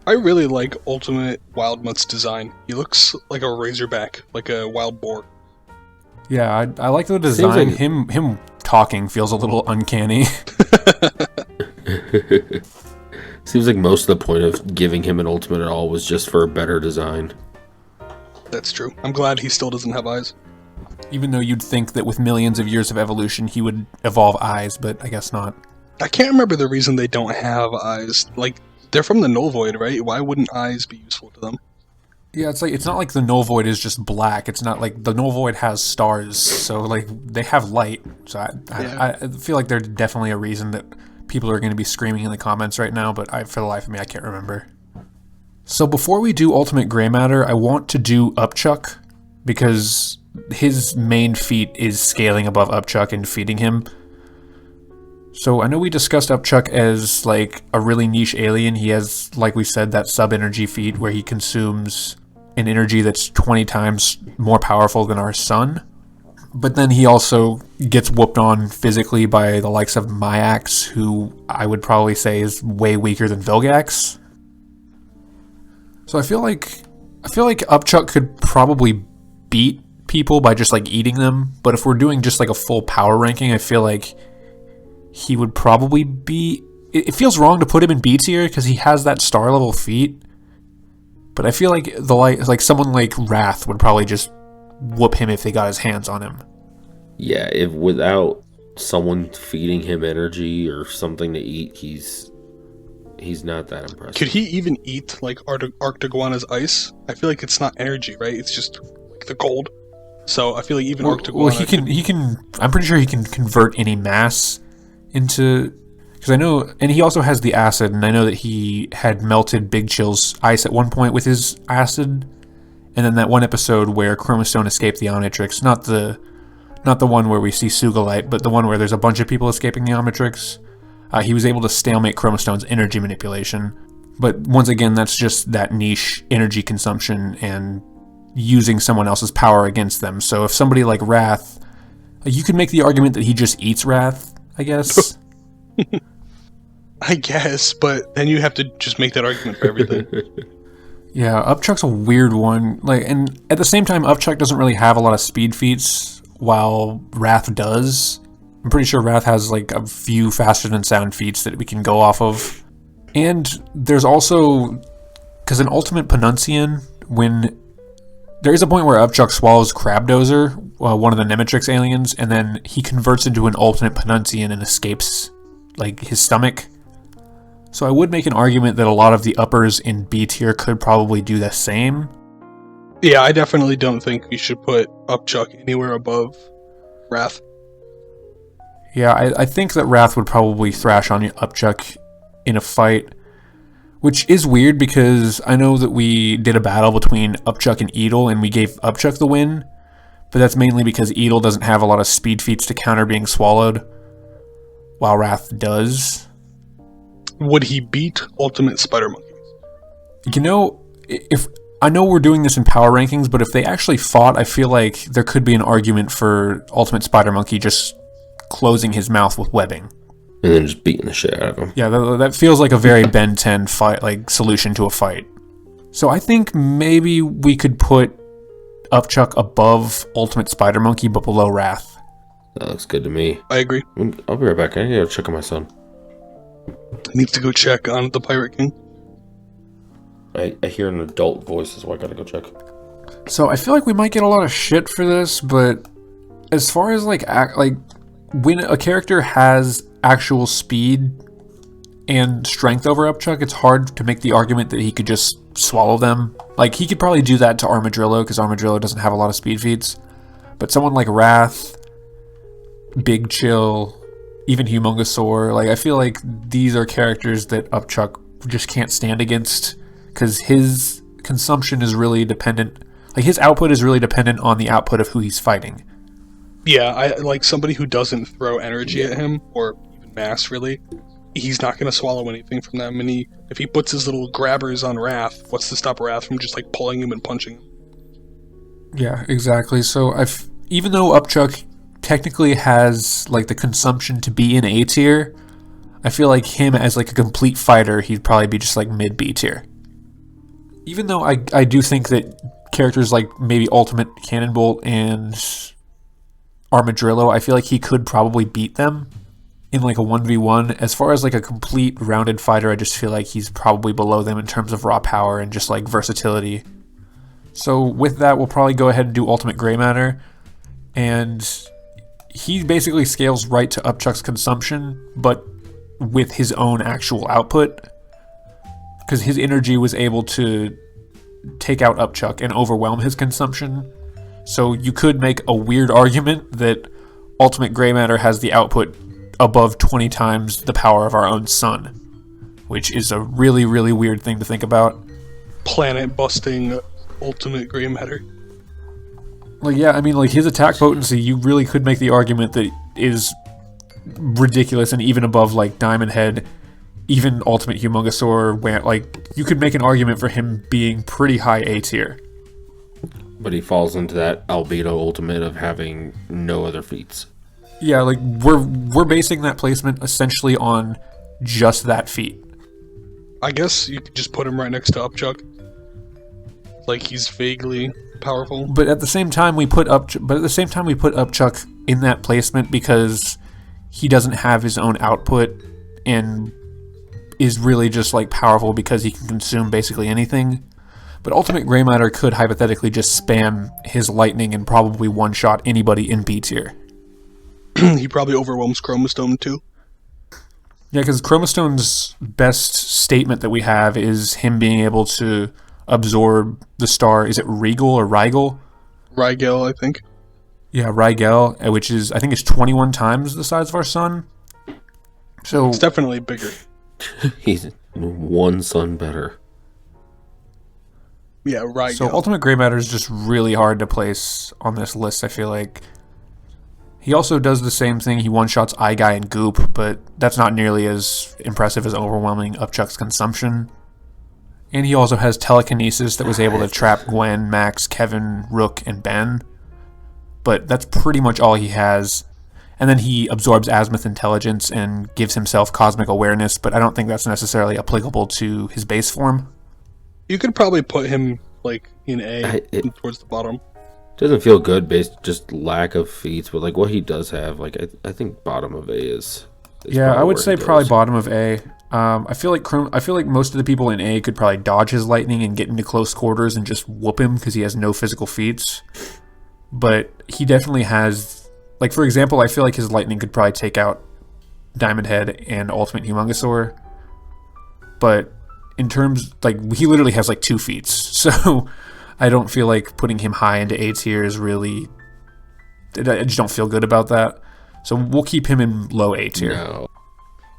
I really like Ultimate Wildmutt's design. He looks like a razorback, like a wild boar. Yeah, I like the design. Like... Him talking feels a little uncanny. Seems like most of the point of giving him an ultimate at all was just for a better design. That's true. I'm glad he still doesn't have eyes. Even though you'd think that with millions of years of evolution he would evolve eyes, but I guess not. I can't remember the reason they don't have eyes. Like, they're from the Null Void, right? Why wouldn't eyes be useful to them? Yeah, it's not like the Null Void is just black. It's not like the Null Void has stars, so like they have light. So I feel like there's definitely a reason that people are going to be screaming in the comments right now, but for the life of me, I can't remember. So before we do Ultimate Gray Matter, I want to do Upchuck, because his main feat is scaling above Upchuck and defeating him. So I know we discussed Upchuck as like a really niche alien. He has, like we said, that sub-energy feat where he consumes an energy that's 20 times more powerful than our sun. But then he also gets whooped on physically by the likes of Myax, who I would probably say is way weaker than Vilgax. So I feel like Upchuck could probably beat people by just like eating them. But if we're doing just like a full power ranking, I feel like he would probably be... It feels wrong to put him in B tier because he has that star level feat. But I feel like someone like Wrath would probably just whoop him if they got his hands on him. Yeah, if without someone feeding him energy or something to eat, he's not that impressive. Could he even eat like Arctiguana's ice? I feel like it's not energy, right? It's just like the gold. So I feel like even Arctiguana... Well, he can. I'm pretty sure he can convert any mass into... Because I know... And he also has the acid, and I know that he had melted Big Chill's ice at one point with his acid. And then that one episode where Chromastone escaped the Omnitrix, not the one where we see Sugalite, but the one where there's a bunch of people escaping the Omnitrix, he was able to stalemate Chromastone's energy manipulation. But once again, that's just that niche energy consumption and using someone else's power against them. So if somebody like Wrath, you could make the argument that he just eats Wrath, I guess. I guess, but then you have to just make that argument for everything. Yeah, Upchuck's a weird one. And at the same time, Upchuck doesn't really have a lot of speed feats, while Wrath does. I'm pretty sure Wrath has like a few faster than sound feats that we can go off of. And there's also, because in Ultimate Penuncian, when there is a point where Upchuck swallows Crabdozer, one of the Nematrix aliens, and then he converts into an Ultimate Penuncian and escapes like his stomach. So I would make an argument that a lot of the uppers in B tier could probably do the same. Yeah, I definitely don't think we should put Upchuck anywhere above Wrath. Yeah, I think that Wrath would probably thrash on Upchuck in a fight, which is weird because I know that we did a battle between Upchuck and Edel and we gave Upchuck the win, but that's mainly because Edel doesn't have a lot of speed feats to counter being swallowed, while Wrath does. Would he beat Ultimate Spider Monkey? You know, if I know we're doing this in power rankings, but if they actually fought, I feel like there could be an argument for Ultimate Spider Monkey just closing his mouth with webbing. And then just beating the shit out of him. Yeah, that feels like a very Ben 10 fight, like solution to a fight. So I think maybe we could put Upchuck above Ultimate Spider Monkey, but below Wrath. That looks good to me. I agree. I'll be right back. I need to go check on my son. I need to go check on the Pirate King. I hear an adult voice, so I gotta go check. So I feel like we might get a lot of shit for this, but as far as like when a character has actual speed and strength over Upchuck, it's hard to make the argument that he could just swallow them. Like, he could probably do that to Armadillo, because Armadillo doesn't have a lot of speed feats. But someone like Wrath, Big Chill, even Humongousaur, like, I feel like these are characters that Upchuck just can't stand against, because his consumption is really dependent, like, his output is really dependent on the output of who he's fighting. Yeah, I like somebody who doesn't throw energy at him, or even mass, really. He's not going to swallow anything from them, and if he puts his little grabbers on Wrath, what's to stop Wrath from just, like, pulling him and punching him? Yeah, exactly. So, even though Upchuck technically has, like, the consumption to be in A tier, I feel like him as, like, a complete fighter, he'd probably be just, like, mid-B tier. Even though I do think that characters like maybe Ultimate Cannonbolt and Armadillo, I feel like he could probably beat them in like a 1v1. As far as like a complete rounded fighter, I just feel like he's probably below them in terms of raw power and just like versatility. So with that, we'll probably go ahead and do Ultimate Gray Matter. And he basically scales right to Upchuck's consumption, but with his own actual output. Because his energy was able to take out Upchuck and overwhelm his consumption. So you could make a weird argument that Ultimate Gray Matter has the output above 20 times the power of our own sun, which is a really, really weird thing to think about. Planet-busting Ultimate Gray Matter. Like, yeah, I mean, like, his attack potency, you really could make the argument that is ridiculous and even above, like, Diamondhead, even Ultimate Humongousaur, like, you could make an argument for him being pretty high A tier. But he falls into that albedo ultimate of having no other feats. Yeah, like, we're basing that placement essentially on just that feat. I guess you could just put him right next to Upchuck. Like, he's vaguely powerful. But at the same time, we put Upchuck in that placement because he doesn't have his own output and is really just like powerful because he can consume basically anything. But Ultimate Gray Matter could hypothetically just spam his lightning and probably one-shot anybody in B tier. He probably overwhelms Chromastone too. Yeah, because Chromastone's best statement that we have is him being able to absorb the star. Is it Regal or Rigel? Rigel, I think. Yeah, Rigel, which is, I think it's 21 times the size of our sun. So it's definitely bigger. He's one sun better. Yeah, Rigel. So Ultimate Gray Matter is just really hard to place on this list, I feel like. He also does the same thing. He one-shots iGuy and Goop, but that's not nearly as impressive as overwhelming Upchuck's consumption. And he also has Telekinesis that was able to trap Gwen, Max, Kevin, Rook, and Ben. But that's pretty much all he has. And then he absorbs Azimuth Intelligence and gives himself Cosmic Awareness, but I don't think that's necessarily applicable to his base form. You could probably put him, like, in A, towards the bottom. Doesn't feel good based just lack of feats, but like what he does have, like I think bottom of A is yeah, I would say probably bottom of A. I feel like most of the people in A could probably dodge his lightning and get into close quarters and just whoop him because he has no physical feats. But he definitely has, like, for example, I feel like his lightning could probably take out Diamondhead and Ultimate Humongousaur. but in terms, like, he literally has like 2 feats, so I don't feel like putting him high into A tier is really, I just don't feel good about that. So we'll keep him in low A tier. No.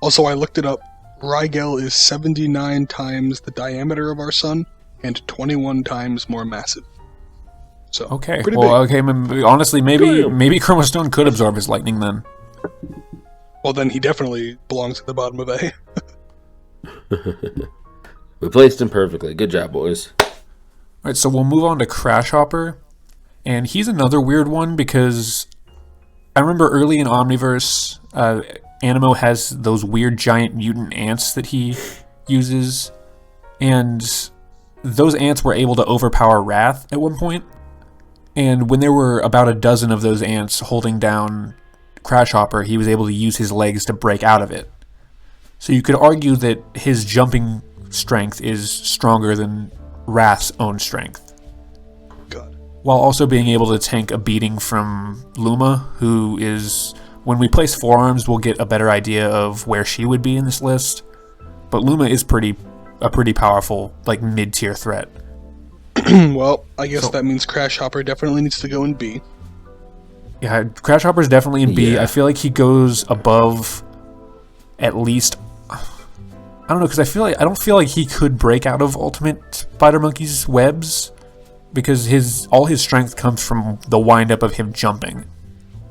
Also, I looked it up. Rigel is 79 times the diameter of our sun and 21 times more massive. So, Okay, pretty well, big. okay, honestly, maybe Chromostone could absorb his lightning then. Well, then he definitely belongs at the bottom of A. We placed him perfectly. Good job, boys. Alright, so we'll move on to Crash Hopper, and he's another weird one because I remember early in Omniverse, Animo has those weird giant mutant ants that he uses, and those ants were able to overpower Wrath at one point. And when there were about a dozen of those ants holding down Crash Hopper, he was able to use his legs to break out of it. So you could argue that his jumping strength is stronger than Wrath's own strength, God. while also being able to tank a beating from Luma, who is, when we place forearms, we'll get a better idea of where she would be in this list. But Luma is a pretty powerful, like, mid-tier threat. Well, I guess So- that means Crash Hopper definitely needs to go in B. Yeah, Crash Hopper's definitely in B. Yeah. I feel like he goes above at least, I don't know, because I don't feel like he could break out of Ultimate Spider Monkey's webs, because all his strength comes from the wind-up of him jumping.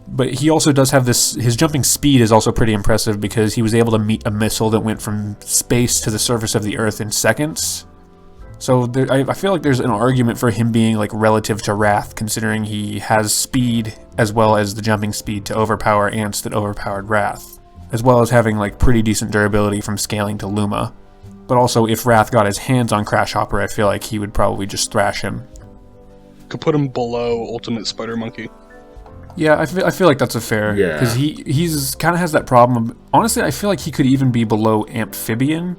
But he also does have his jumping speed is also pretty impressive because he was able to meet a missile that went from space to the surface of the Earth in seconds. So I feel like there's an argument for him being like relative to Wrath, considering he has speed as well as the jumping speed to overpower ants that overpowered Wrath, as well as having like pretty decent durability from scaling to Luma. But also, if Wrath got his hands on Crash Hopper, I feel like he would probably just thrash him. Could put him below Ultimate Spider Monkey. Yeah, I feel like that's a fair, Yeah. because he's kind of has that problem. Honestly, I feel like he could even be below Amphibian.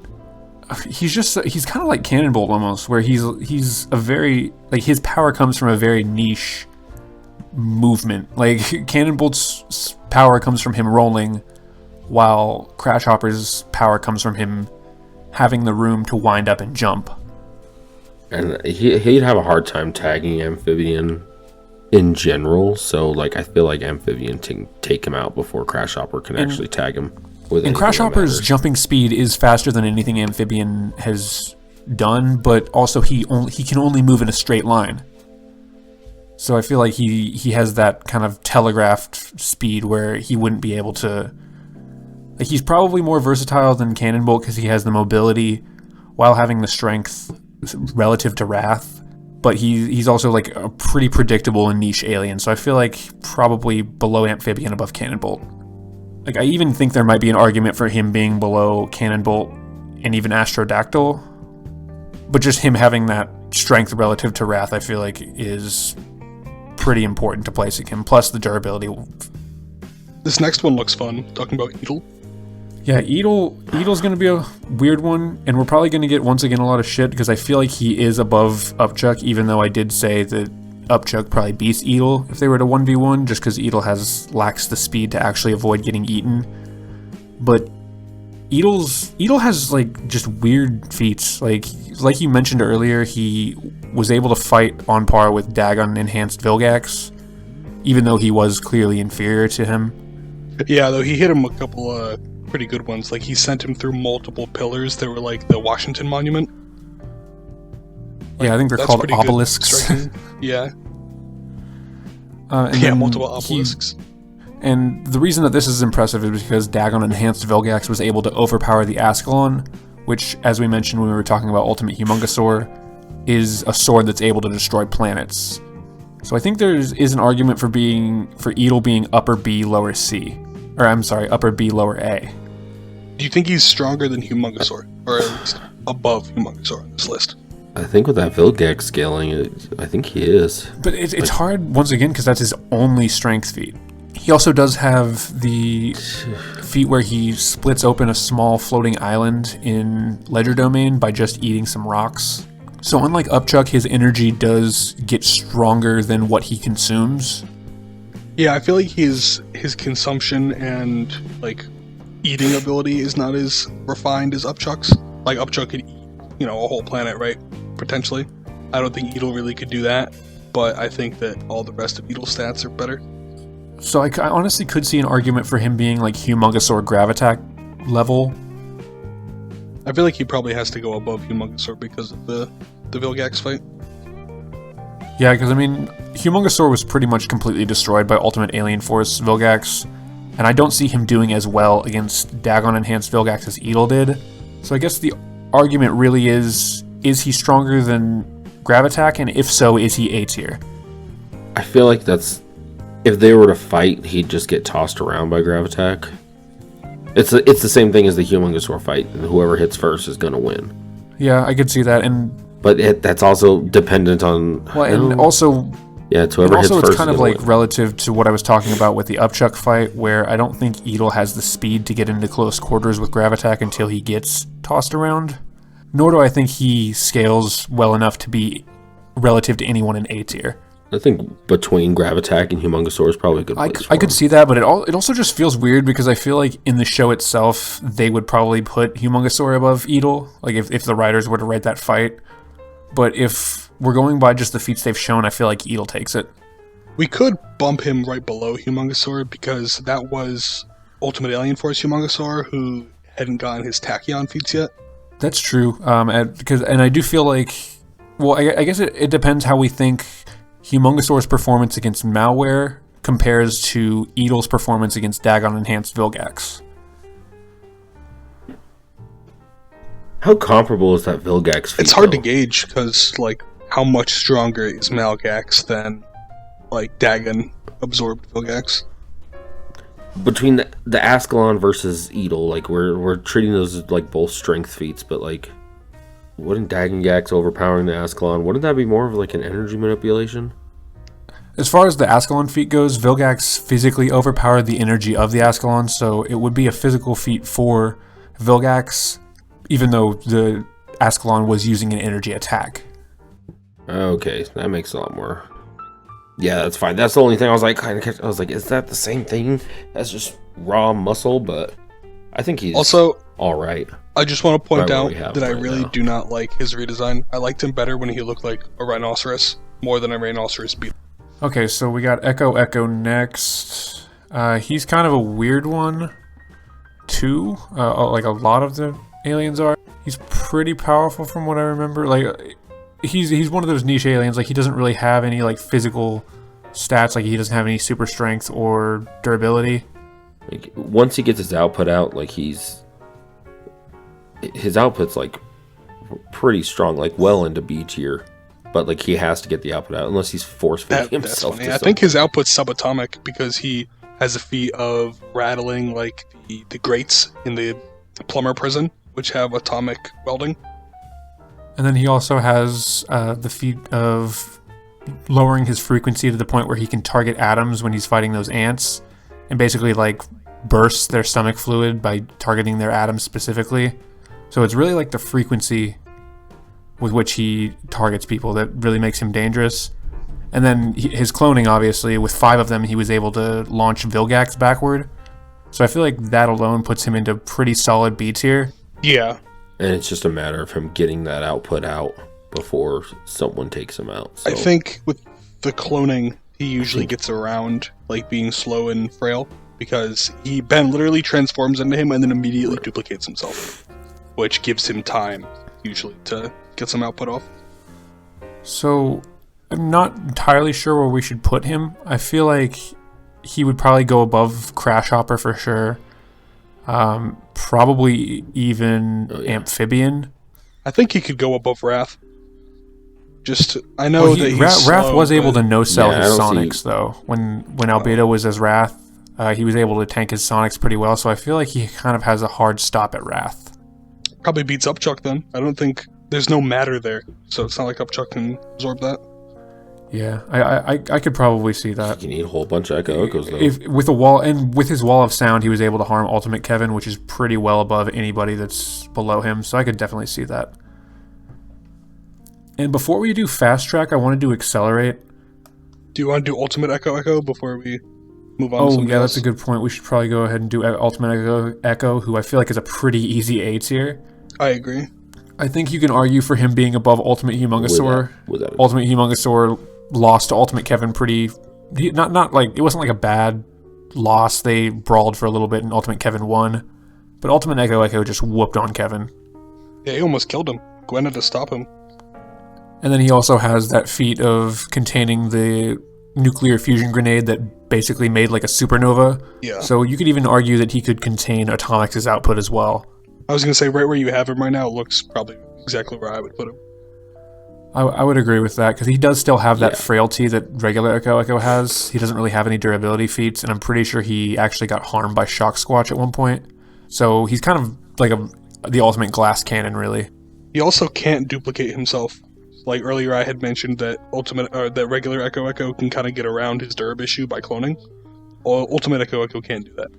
He's kind of like Cannonbolt almost, where he's a very, like, his power comes from a very niche movement. Like, Cannonbolt's power comes from him rolling, while Crash Hopper's power comes from him having the room to wind up and jump. And he'd have a hard time tagging Amphibian in general, so like I feel like Amphibian can take him out before Crash Hopper can actually tag him. And Crash Hopper's jumping speed is faster than anything Amphibian has done, but also he can only move in a straight line. So I feel like he has that kind of telegraphed speed where he wouldn't be able to. Like, he's probably more versatile than Cannonbolt because he has the mobility while having the strength relative to Wrath. But he's also like a pretty predictable and niche alien. So I feel like probably below Amphibian, above Cannonbolt. Like, I even think there might be an argument for him being below Cannonbolt and even Astrodactyl. But just him having that strength relative to Wrath, I feel like, is pretty important to placing him. Plus the durability. This next one looks fun, talking about Edel. Yeah, Edel's going to be a weird one, and we're probably going to get, once again, a lot of shit, because I feel like he is above Upchuck, even though I did say that Upchuck probably beats Edel if they were to 1v1, just because Edel lacks the speed to actually avoid getting eaten. But Edel has, like, just weird feats. Like you mentioned earlier, he was able to fight on par with Dagon Enhanced Vilgax, even though he was clearly inferior to him. Yeah, though he hit him a couple pretty good ones. Like, he sent him through multiple pillars that were like the Washington Monument. Yeah, I think they're That's called pretty good obelisks. striking. Yeah. And Yeah, then multiple obelisks. And the reason that this is impressive is because Dagon Enhanced Vilgax was able to overpower the Ascalon, which, as we mentioned when we were talking about Ultimate Humongosaur, is a sword that's able to destroy planets. So I think there is an argument for Edel being upper B, lower C. Or, I'm sorry, upper B, lower A. Do you think he's stronger than Humongosaur? Or at least above Humongosaur on this list? I think with that Vilgax scaling, I think he is. But it's hard, once again, because that's his only strength feat. He also does have the feat where he splits open a small floating island in Ledger Domain by just eating some rocks. So unlike Upchuck, his energy does get stronger than what he consumes. Yeah, I feel like his consumption and, like, eating ability is not as refined as Upchuck's. like Upchuck could eat, a whole planet, right? Potentially. I don't think Edel really could do that, but I think that all the rest of Edel's stats are better. So I honestly could see an argument for him being like Humongosaur Gravitack level. I feel like he probably has to go above Humongosaur because of the Vilgax fight. Yeah, because I mean, Humongosaur was pretty much completely destroyed by Ultimate Alien Force Vilgax, and I don't see him doing as well against Dagon Enhanced Vilgax as Edel did. So I guess the argument really is he stronger than Gravitack, and if so, is he A tier? I feel like that's... If they were to fight, he'd just get tossed around by Gravitack. It's the same thing as the Humongosaur fight, and whoever hits first is going to win. Yeah, I could see that, But that's also dependent on... Well, and also... Yeah, it's whoever hits first. Also, it's kind of like win. relative to what I was talking about with the Upchuck fight, where I don't think Edel has the speed to get into close quarters with Gravitack until he gets tossed around. Nor do I think he scales well enough to be relative to anyone in A tier. I think between Gravitack and Humongosaur is probably a good place I could see that, but it also just feels weird because I feel like in the show itself, they would probably put Humongosaur above Edel, like if the writers were to write that fight. But if we're going by just the feats they've shown, I feel like Edel takes it. We could bump him right below Humongosaur because that was Ultimate Alien Force Humongosaur who hadn't gotten his Tachyon feats yet. That's true, and I do feel like, well, I guess it depends how we think Humongosaur's performance against Malware compares to Edel's performance against Dagon Enhanced Vilgax. How comparable is that Vilgax feat? It's hard to though? gauge because, like, how much stronger is Malgax than, like, Dagon absorbed Vilgax? Between the Ascalon versus Edel, like, we're treating those as, like, both strength feats, but, like, wouldn't Dagongax overpowering the Ascalon, wouldn't that be more of, like, an energy manipulation? As far as the Ascalon feat goes, Vilgax physically overpowered the energy of the Ascalon, so it would be a physical feat for Vilgax, even though the Ascalon was using an energy attack. Okay, that makes a lot more... Yeah, that's fine. That's the only thing I was like, is that the same thing? That's just raw muscle, but I think he's also all right. I just want to point Right out that I really do not like his redesign. I liked him better when he looked like a rhinoceros, more than a rhinoceros beetle. Okay, so we got Echo next. He's kind of a weird one, too. Like a lot of the aliens are. He's pretty powerful from what I remember. Like, he's one of those niche aliens. Like, he doesn't really have any like physical stats. Like, he doesn't have any super strength or durability. Like, once he gets his output out, like his output's like pretty strong, like well into B tier. But like he has to get the output out unless he's force-feeding himself. That's funny. I think his output's subatomic because he has a feat of rattling like the grates in the plumber prison, which have atomic welding. And then he also has the feat of lowering his frequency to the point where he can target atoms when he's fighting those ants, and basically like burst their stomach fluid by targeting their atoms specifically. So it's really like the frequency with which he targets people that really makes him dangerous. And then his cloning, obviously, with 5 of them, he was able to launch Vilgax backward. So I feel like that alone puts him into pretty solid B tier. Yeah. And it's just a matter of him getting that output out before someone takes him out. So. I think with the cloning, he usually gets around like being slow and frail because Ben literally transforms into him and then immediately duplicates himself, which gives him time usually to get some output off. So I'm not entirely sure where we should put him. I feel like he would probably go above Crash Hopper for sure. Probably even Amphibian. I think he could go above Wrath. I know that he's Wrath slow, was able to no-sell his I don't Sonics, though. When Albedo was as Wrath, he was able to tank his Sonics pretty well, so I feel like he kind of has a hard stop at Wrath. Probably beats Upchuck then. I don't think... There's no matter there, so it's not like Upchuck can absorb that. Yeah, I could probably see that. You need a whole bunch of Echoes, though. With his wall of sound, he was able to harm Ultimate Kevin, which is pretty well above anybody that's below him, so I could definitely see that. And before we do Fast Track, I want to do Accelerate. Do you want to do Ultimate Echo before we move on? Oh, yeah, that's a good point. We should probably go ahead and do Ultimate Echo, who I feel like is a pretty easy A tier. I agree. I think you can argue for him being above Ultimate Humongosaur. Ultimate Humongosaur lost to Ultimate Kevin pretty... Not like... It wasn't like a bad loss. They brawled for a little bit and Ultimate Kevin won. But Ultimate Echo just whooped on Kevin. Yeah, he almost killed him. Gwen had to stop him. And then he also has that feat of containing the nuclear fusion grenade that basically made like a supernova. Yeah. So you could even argue that he could contain Atomix's output as well. I was going to say, right where you have him right now looks probably exactly where I would put him. I would agree with that, because he does still have that frailty that regular Echo has. He doesn't really have any durability feats, and I'm pretty sure he actually got harmed by Shock Squatch at one point. So he's kind of like the ultimate glass cannon, really. He also can't duplicate himself. Like earlier I had mentioned that that regular Echo can kind of get around his Durab issue by cloning. Ultimate Echo can't do that.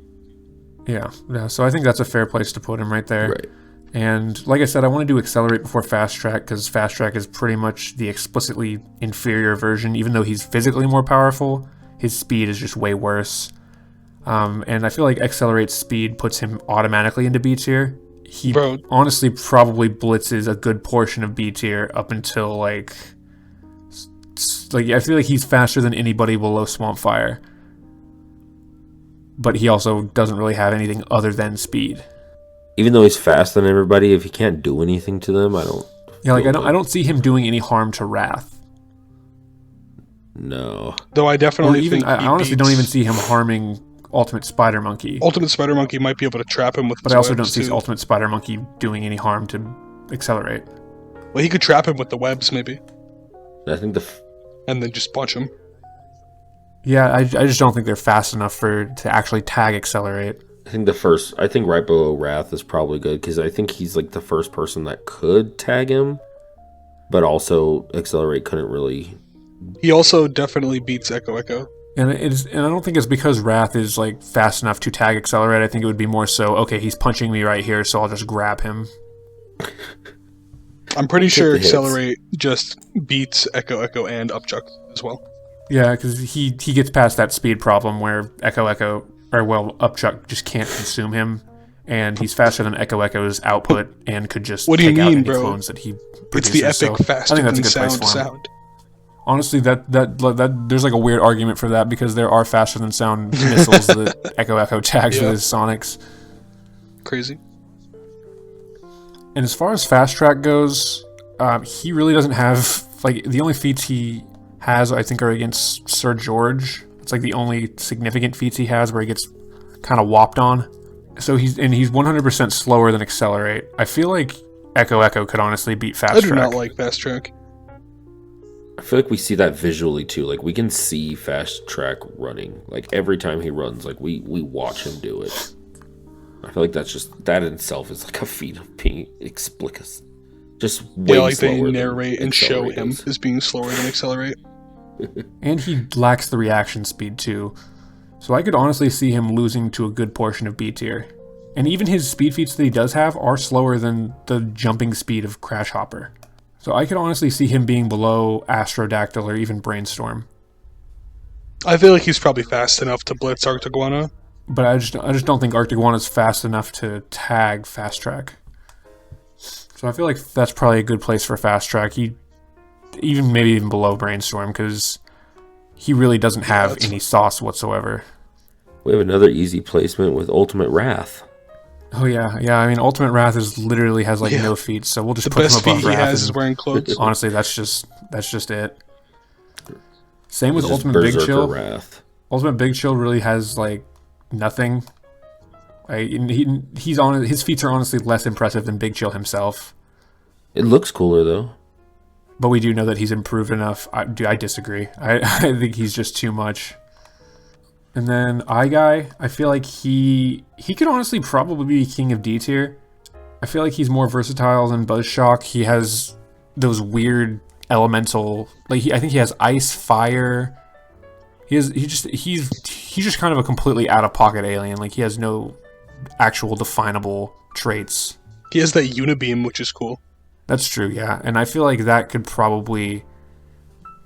Yeah, so I think that's a fair place to put him right there. Right. And like I said, I want to do Accelerate before Fast Track, because Fast Track is pretty much the explicitly inferior version. Even though he's physically more powerful, his speed is just way worse. And I feel like Accelerate's speed puts him automatically into B tier. He honestly probably blitzes a good portion of B tier up until like I feel like he's faster than anybody below Swampfire. But he also doesn't really have anything other than speed. Even though he's faster than everybody, if he can't do anything to them, I don't. Yeah, like I don't see him doing any harm to Wrath. No. Though I definitely think I honestly don't even see him harming Ultimate Spider Monkey. Ultimate Spider Monkey might be able to trap him with. But I also don't see Ultimate Spider Monkey doing any harm to Accelerate. Well, he could trap him with the webs, maybe. I think and then just punch him. Yeah, I just don't think they're fast enough to actually tag Accelerate. I think right below Wrath is probably good, because I think he's like the first person that could tag him, but also Accelerate couldn't really. He also definitely beats Echo. And I don't think it's because Wrath is like fast enough to tag Accelerate. I think it would be more so, okay, he's punching me right here, so I'll just grab him. I'm pretty sure Accelerate just beats Echo and Upchuck as well. Yeah, because he gets past that speed problem where Upchuck just can't consume him, and he's faster than Echo's output and could just take out any clones that he produces. It's the epic faster than sound. Honestly, that there's like a weird argument for that, because there are faster than sound missiles that Echo tags with his Sonics. Crazy. And as far as Fast Track goes, he really doesn't have like the only feats he has, I think, are against Sir George. It's like the only significant feats he has where he gets kind of whopped on. So he's 100% slower than Accelerate. I feel like Echo could honestly beat Fast Track. I do not like Fast Track. I feel like we see that visually too. Like we can see Fast Track running. Like every time he runs, like we watch him do it. I feel like that in itself is like a feat of being explicit. Just way slower. They narrate and show him as being slower than Accelerate. And he lacks the reaction speed too. So I could honestly see him losing to a good portion of B tier. And even his speed feats that he does have are slower than the jumping speed of Crash Hopper. So I could honestly see him being below Astrodactyl or even Brainstorm. I feel like he's probably fast enough to blitz Arctiguana. But I just don't think Arctiguana is fast enough to tag Fast Track. So I feel like that's probably a good place for Fast Track. Maybe even below Brainstorm, because he really doesn't have any sauce whatsoever. We have another easy placement with Ultimate Wrath. Oh yeah. I mean, Ultimate Wrath literally has like no feats, so we'll just put him above Wrath. The best feat he has is wearing clothes. Honestly, that's just it. Same with Ultimate Big Chill. Wrath. Ultimate Big Chill really has like nothing. His feats are honestly less impressive than Big Chill himself. It looks cooler though. But we do know that he's improved enough. I disagree. I think he's just too much. And then iGuy, I feel like he could honestly probably be king of D tier. I feel like he's more versatile than Buzzshock. He has those weird elemental, I think he has ice, fire. He's just kind of a completely out of pocket alien. Like he has no actual definable traits. He has that Unibeam, which is cool. That's true, yeah. And I feel like that could probably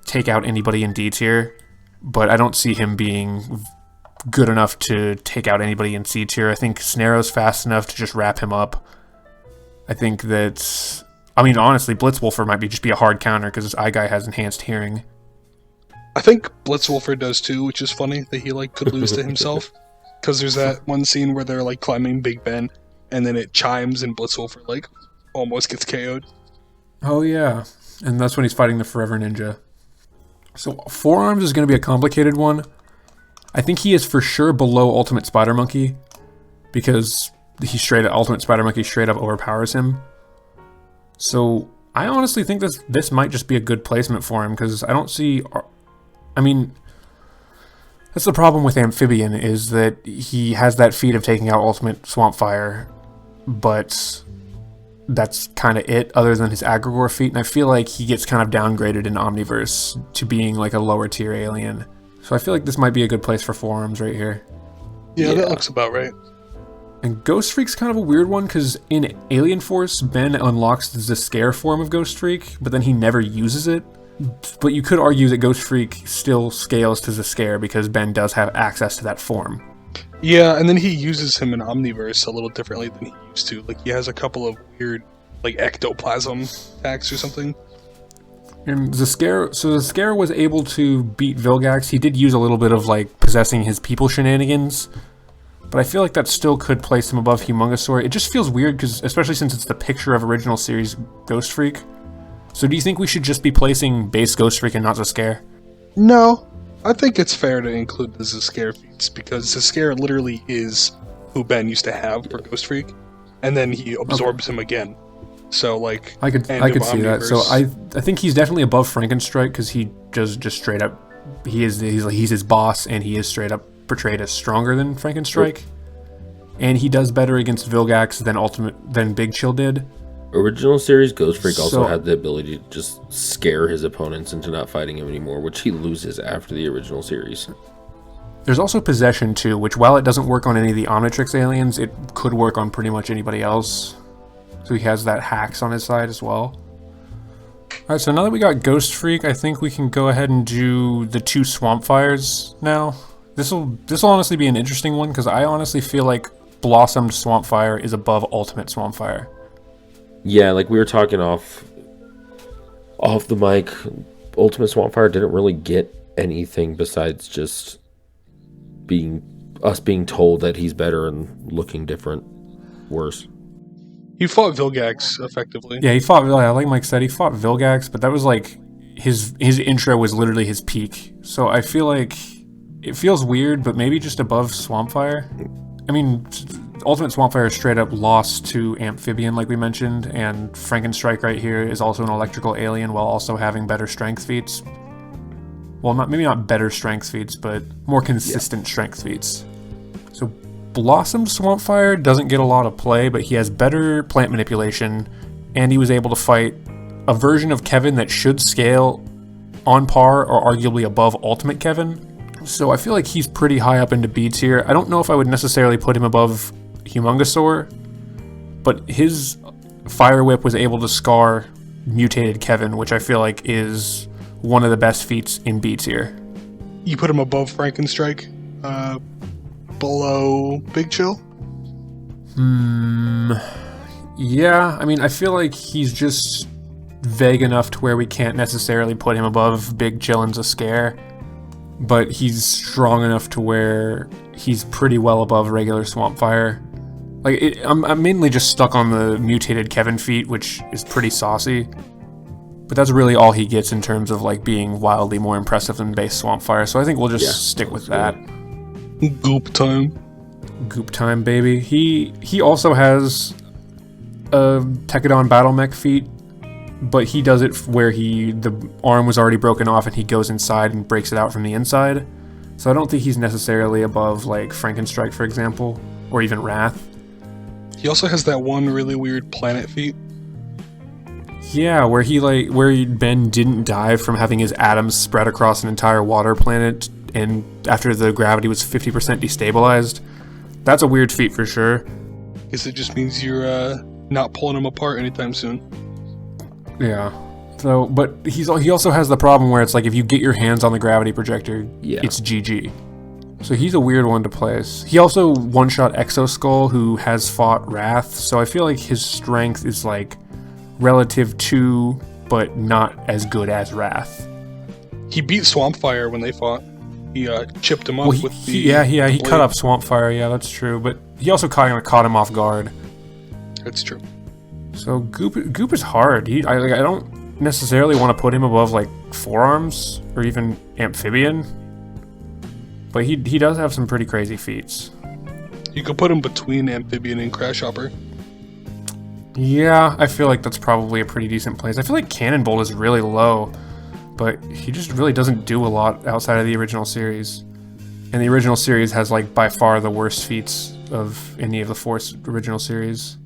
take out anybody in D tier, but I don't see him being good enough to take out anybody in C tier. I think Snaro's fast enough to just wrap him up. I think that I mean, honestly, Blitzwolfer might just be a hard counter because this eye guy has enhanced hearing. I think Blitzwolfer does too, which is funny that he could lose to himself. Because there's that one scene where they're climbing Big Ben, and then it chimes and Blitzwolfer almost gets KO'd. Oh yeah, and that's when he's fighting the Forever Ninja. So Forearms is going to be a complicated one. I think he is for sure below Ultimate Spider Monkey because Ultimate Spider Monkey straight up overpowers him. So I honestly think this might just be a good placement for him because I don't see. I mean, that's the problem with Amphibian is that he has that feat of taking out Ultimate Swamp Fire, but that's kind of it other than his Agrigore feat, and I feel like he gets kind of downgraded in Omniverse to being a lower tier alien. So I feel like this might be a good place for Forearms right here. Yeah, that looks about right. And Ghost Freak's kind of a weird one because in Alien Force, Ben unlocks the Scare form of Ghost Freak, but then he never uses it. But you could argue that Ghost Freak still scales to the Scare because Ben does have access to that form. Yeah, and then he uses him in Omniverse a little differently than he used to. He has a couple of weird, ectoplasm attacks or something. And the Scare was able to beat Vilgax. He did use a little bit of, possessing his people shenanigans. But I feel like that still could place him above Humongosaur. It just feels weird, because especially since it's the picture of original series Ghost Freak. So do you think we should just be placing base Ghost Freak and not the Scare? No. I think it's fair to include the Scare feats, because Scare literally is who Ben used to have for Ghost Freak, and then he absorbs him again. So, I could see that. So I think he's definitely above Frankenstrike, because he just straight up, he's his boss, and he is straight up portrayed as stronger than Frankenstrike. And he does better against Vilgax than Big Chill did. Original series Ghost Freak also had the ability to just scare his opponents into not fighting him anymore, which he loses after the original series. There's also Possession too, which while it doesn't work on any of the Omnitrix aliens, it could work on pretty much anybody else. So he has that hacks on his side as well. Alright, so now that we got Ghost Freak, I think we can go ahead and do the 2 Swamp Fires now. This will honestly be an interesting one, because I honestly feel like Blossomed Swamp Fire is above Ultimate Swamp Fire. Yeah, we were talking off the mic, Ultimate Swamp Fire didn't really get anything besides just being told that he's better and looking different, worse. He fought Vilgax effectively. Yeah, like Mike said, he fought Vilgax, but that was his intro was literally his peak. So I feel like it feels weird, but maybe just above Swampfire. I mean, Ultimate Swampfire straight up lost to Amphibian, like we mentioned, and Frankenstrike right here is also an electrical alien while also having better strength feats. Well, maybe not better strength feats, but more consistent strength feats. So Blossom Swampfire doesn't get a lot of play, but he has better plant manipulation, and he was able to fight a version of Kevin that should scale on par or arguably above Ultimate Kevin. So I feel like he's pretty high up into B tier. I don't know if I would necessarily put him above Humongosaur, but his Fire Whip was able to scar mutated Kevin, which I feel like is one of the best feats in B tier. You put him above Frankenstrike? Below Big Chill? Yeah, I mean, I feel like he's just vague enough to where we can't necessarily put him above Big Chill and Scare, but he's strong enough to where he's pretty well above regular Swampfire. I'm mainly just stuck on the mutated Kevin feat, which is pretty saucy, but that's really all he gets in terms of being wildly more impressive than base Swampfire, so I think we'll just stick with that. Goop time. Goop time, baby. He also has a Tekadon Battle Mech feat, but he does it where the arm was already broken off and he goes inside and breaks it out from the inside. So I don't think he's necessarily above Frankenstrike, for example, or even Wrath. He also has that one really weird planet feat. Yeah, where Ben didn't die from having his atoms spread across an entire water planet, and after the gravity was 50% destabilized. That's a weird feat for sure. Guess it just means you're not pulling him apart anytime soon. Yeah. So, but he also has the problem where it's if you get your hands on the gravity projector, it's GG. So he's a weird one to place. He also one-shot Exoskull, who has fought Wrath, so I feel like his strength is relative to, but not as good as Wrath. He beat Swampfire when they fought. He chipped him up Well, with the he blade. cut up Swampfire, yeah, that's true, but he also caught him off guard. That's true. So Goop is hard. I don't necessarily want to put him above like Forearms or even Amphibian, but he does have some pretty crazy feats. You could put him between Amphibian and Crasshopper. Yeah, I feel like that's probably a pretty decent place. I feel like Cannonbolt is really low, but he just really doesn't do a lot outside of the original series. And the original series has like by far the worst feats of any of the four original series.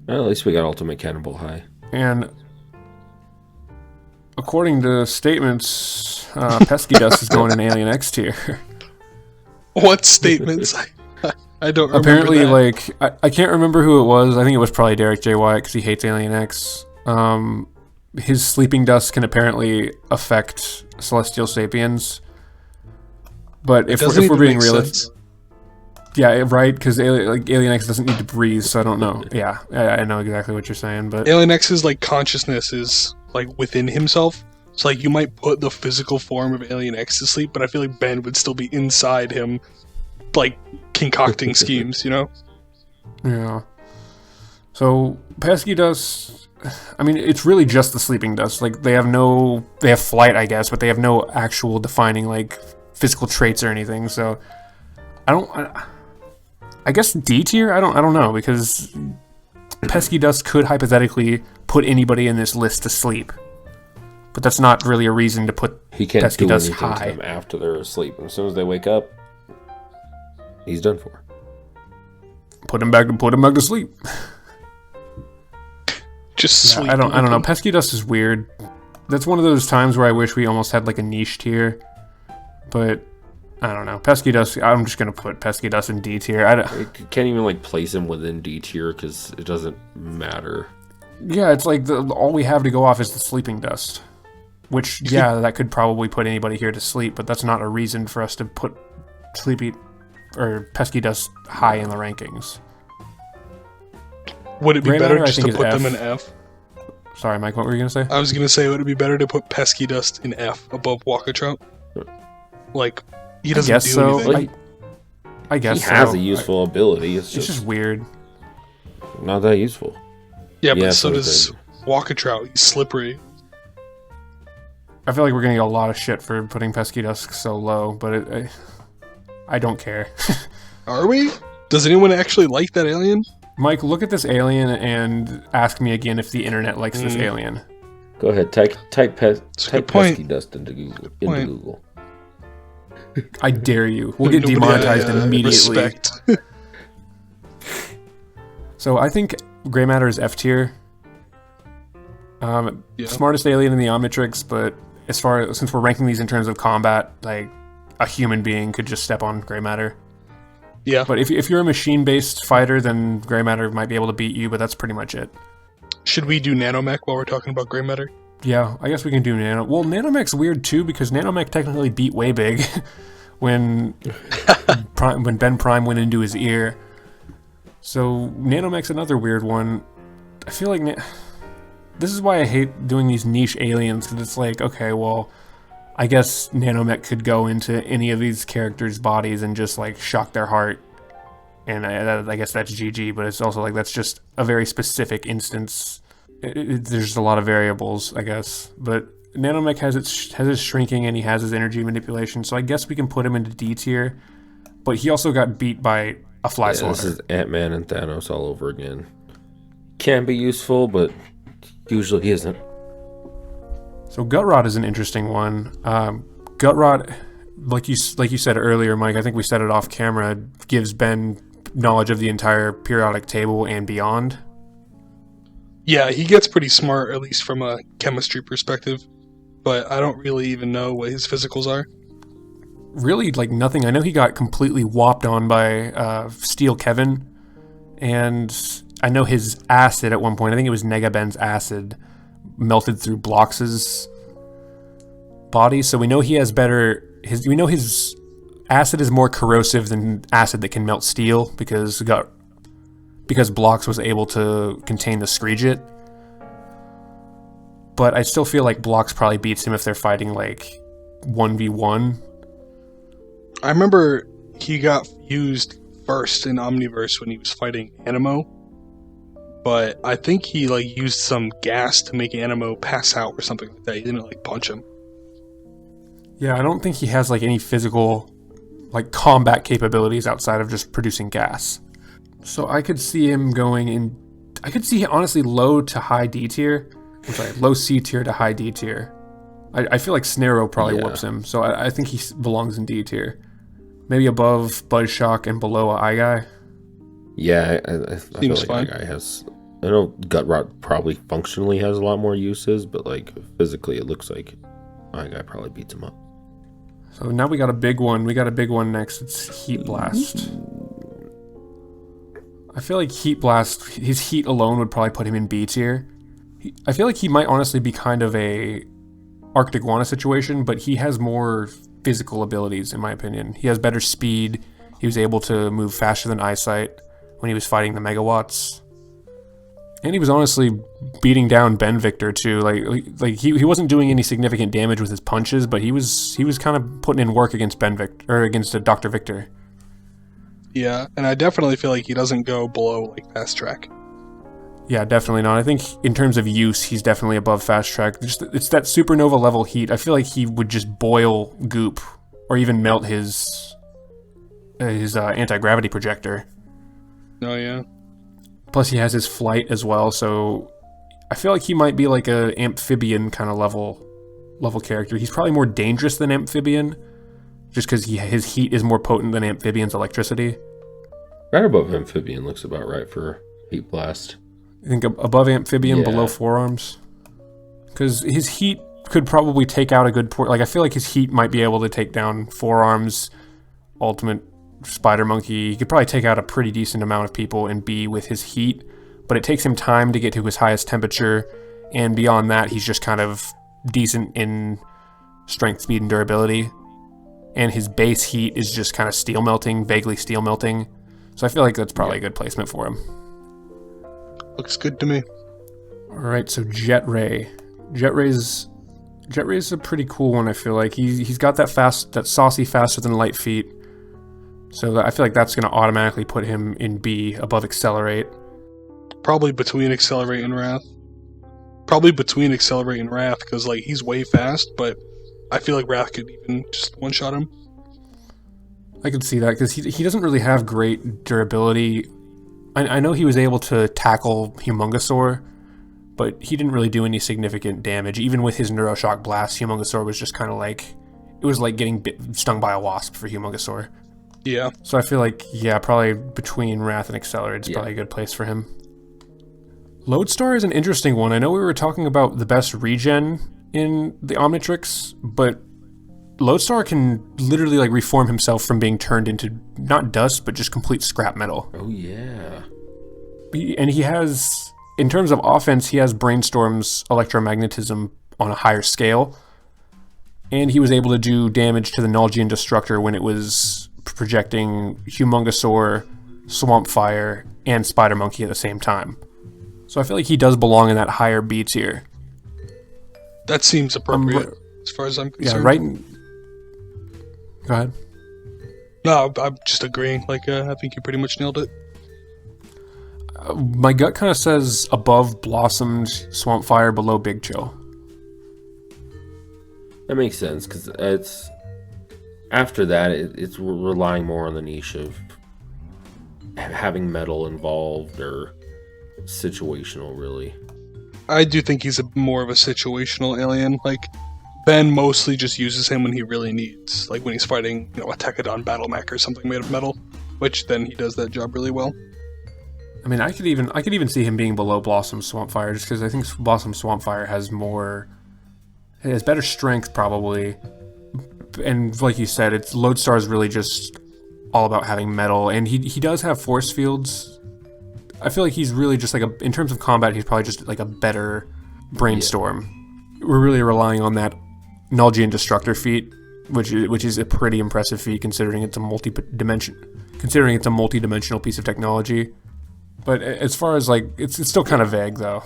Well, at least we got Ultimate Cannonball high. And according to statements, Pesky Dust is going in Alien X tier. What statements? I don't remember. Apparently, that. like, I can't remember who it was. I think it was probably Derek J. Wyatt because he hates Alien X. His sleeping dust can apparently affect celestial sapiens. But if we're being realistic, yeah, right, because Alien X doesn't need to breathe, so I don't know. Yeah, I know exactly what you're saying, but Alien X's like consciousness is like within himself. So like you might put the physical form of Alien X to sleep, but I feel like Ben would still be inside him, like concocting schemes, you know? Yeah. So Pesky Dust, I mean, it's really just the sleeping dust. Like they have flight, I guess, but they have no actual defining like physical traits or anything. So I guess D tier. I don't know, because Pesky Dust could hypothetically put anybody in this list to sleep, but that's not really a reason to put He can't Pesky do Dust anything high. to them after they're asleep. As soon as they wake up, he's done for. Put him back to sleep. Just Yeah, sleep. I don't know. Pesky Dust is weird. That's one of those times where I wish we almost had like a niche tier, but I don't know. Pesky Dust, I'm just gonna put Pesky Dust in D tier. You can't even like place him within D tier because it doesn't matter. Yeah, it's like all we have to go off is the sleeping dust, which yeah, that could probably put anybody here to sleep, but that's not a reason for us to put Sleepy or Pesky Dust high in the rankings. Would it be Gray better Matter, I just think, to is put F. them in F? Sorry, Mike, what were you gonna say? I was gonna say, would it be better to put Pesky Dust in F above Walker Trout? Like, he doesn't guess do so. anything. I guess He has so. a useful ability. It's It's just weird. not that useful. Yeah, Yeah, but so so does Walker Trout. He's slippery. I feel like we're gonna get a lot of shit for putting Pesky Dust so low, but I don't care. Are we? Does anyone actually like that alien? Mike, look at this alien and ask me again if the internet likes this alien. Go ahead, type That's a good point. Pesky Dust into Google. point. Google. I dare you. We'll get Nobody, demonetized immediately. Respect. So I think Gray Matter is F tier. Yeah. Smartest alien in the Omnitrix, but since we're ranking these in terms of combat, like a human being could just step on Gray Matter. Yeah. But if you're a machine-based fighter, then Gray Matter might be able to beat you, but that's pretty much it. Should we do Nanomech while we're talking about Gray Matter? Yeah, I guess we can do Nano. Well, Nanomech's weird too, because Nanomech technically beat Waybig when when Ben Prime went into his ear. So Nanomech's another weird one. I feel like this is why I hate doing these niche aliens, because it's like, okay, well, I guess Nanomech could go into any of these characters' bodies and just like shock their heart, and I guess that's GG. But it's also like that's just a very specific instance. There's a lot of variables, I guess. But Nanomech has his shrinking and he has his energy manipulation, so I guess we can put him into D tier. But he also got beat by a fly Yeah, swatter. this is Ant-Man and Thanos all over again. Can be useful, but usually isn't. So Gutrot is an interesting one. Gutrot, like you said earlier, Mike, I think we said it off camera, gives Ben knowledge of the entire periodic table and beyond. Yeah, he gets pretty smart, at least from a chemistry perspective. But I don't really even know what his physicals are. Really, like nothing. I know he got completely whopped on by Steel Kevin, and I know his acid at one point, I think it was Negaben's acid, melted through Blox's body, so we know he has better. We know his acid is more corrosive than acid that can melt steel because Blox was able to contain the Screegit. but I still feel like Blocks probably beats him if they're fighting like 1v1. I remember he got used first in Omniverse when he was fighting Animo, but I think he like used some gas to make Animo pass out or something like that. He didn't like punch him. Yeah, I don't think he has like any physical like combat capabilities outside of just producing gas. So I could see him going in. I could see honestly low to high D tier. I'm sorry, low C tier to high D tier. I feel like Snarrow probably whoops him, so I think he belongs in D tier. Maybe above Buzzshock and below Eye Guy. Yeah, I feel like Eye Guy has... I know Gut Rot probably functionally has a lot more uses, but like physically it looks like Eye Guy probably beats him up. So now we got a big one. We got a big one next. It's Heat Blast. I feel like Heat Blast, his heat alone would probably put him in B tier. I feel like he might honestly be kind of a Arctic Iguana situation, but he has more physical abilities, in my opinion. He has better speed. He was able to move faster than Eyesight when he was fighting the Megawatts. And he was honestly beating down Ben Victor too. Like he wasn't doing any significant damage with his punches, but he was kind of putting in work against Ben Victor, or against Dr. Victor. Yeah, and I definitely feel like he doesn't go below like Fast Track. Yeah, definitely not. I think in terms of use, he's definitely above Fast Track. It's that supernova level heat. I feel like he would just boil Goop, or even melt his anti-gravity projector. Oh yeah. Plus he has his flight as well, so I feel like he might be like a amphibian kind of level character. He's probably more dangerous than amphibian, just because his heat is more potent than amphibian's electricity. Right above amphibian looks about right for Heat Blast. I think above amphibian, below forearms, because his heat could probably take out a good port. Like I feel like his heat might be able to take down forearms, ultimate spider monkey. He could probably take out a pretty decent amount of people in B with his heat, but it takes him time to get to his highest temperature, and beyond that, he's just kind of decent in strength, speed, and durability. And his base heat is just kind of steel melting, vaguely steel melting. So I feel like that's probably a good placement for him. Looks good to me. Alright, so Jet Ray. Jet Ray's a pretty cool one, I feel like. He's got that saucy faster than light feet. So I feel like that's going to automatically put him in B above Accelerate. Probably between Accelerate and Wrath. Probably between Accelerate and Wrath, because like he's way fast, but I feel like Wrath could even just one-shot him. I could see that, because he doesn't really have great durability. I know he was able to tackle Humongosaur, but he didn't really do any significant damage. Even with his Neuroshock Blast, Humongosaur was just kind of like... It was like getting stung by a wasp for Humongosaur. Yeah. So I feel like, yeah, probably between Wrath and Accelerate is probably a good place for him. Lodestar is an interesting one. I know we were talking about the best regen in the Omnitrix, but Lodestar can literally like reform himself from being turned into not dust, but just complete scrap metal. Oh yeah. And he has, in terms of offense, he has Brainstorm's electromagnetism on a higher scale. And he was able to do damage to the Nulgian Destructor when it was projecting Humongosaur, Swamp Fire, and Spider Monkey at the same time. So I feel like he does belong in that higher B tier. That seems appropriate, as far as I'm concerned. Yeah, right. Go ahead. No, I'm just agreeing. Like, I think you pretty much nailed it. My gut kind of says above Blossomed, Swamp Fire, below Big Chill. That makes sense, because it's... After that, it's relying more on the niche of having metal involved, or situational, really. I do think he's more of a situational alien. Like, Ben mostly just uses him when he really needs. Like, when he's fighting, a Tekadon Battle Mech or something made of metal. Which, then he does that job really well. I mean, I could even see him being below Blossom Swampfire, just because I think Blossom Swampfire has better strength, probably. And like you said, Lodestar is really just all about having metal, and he does have force fields. I feel like he's really just like in terms of combat, he's probably just like a better Brainstorm. Yeah. We're really relying on that Nulgian Destructor feat, which is a pretty impressive feat considering it's a multi-dimensional piece of technology. But as far as like, it's still kind of vague though.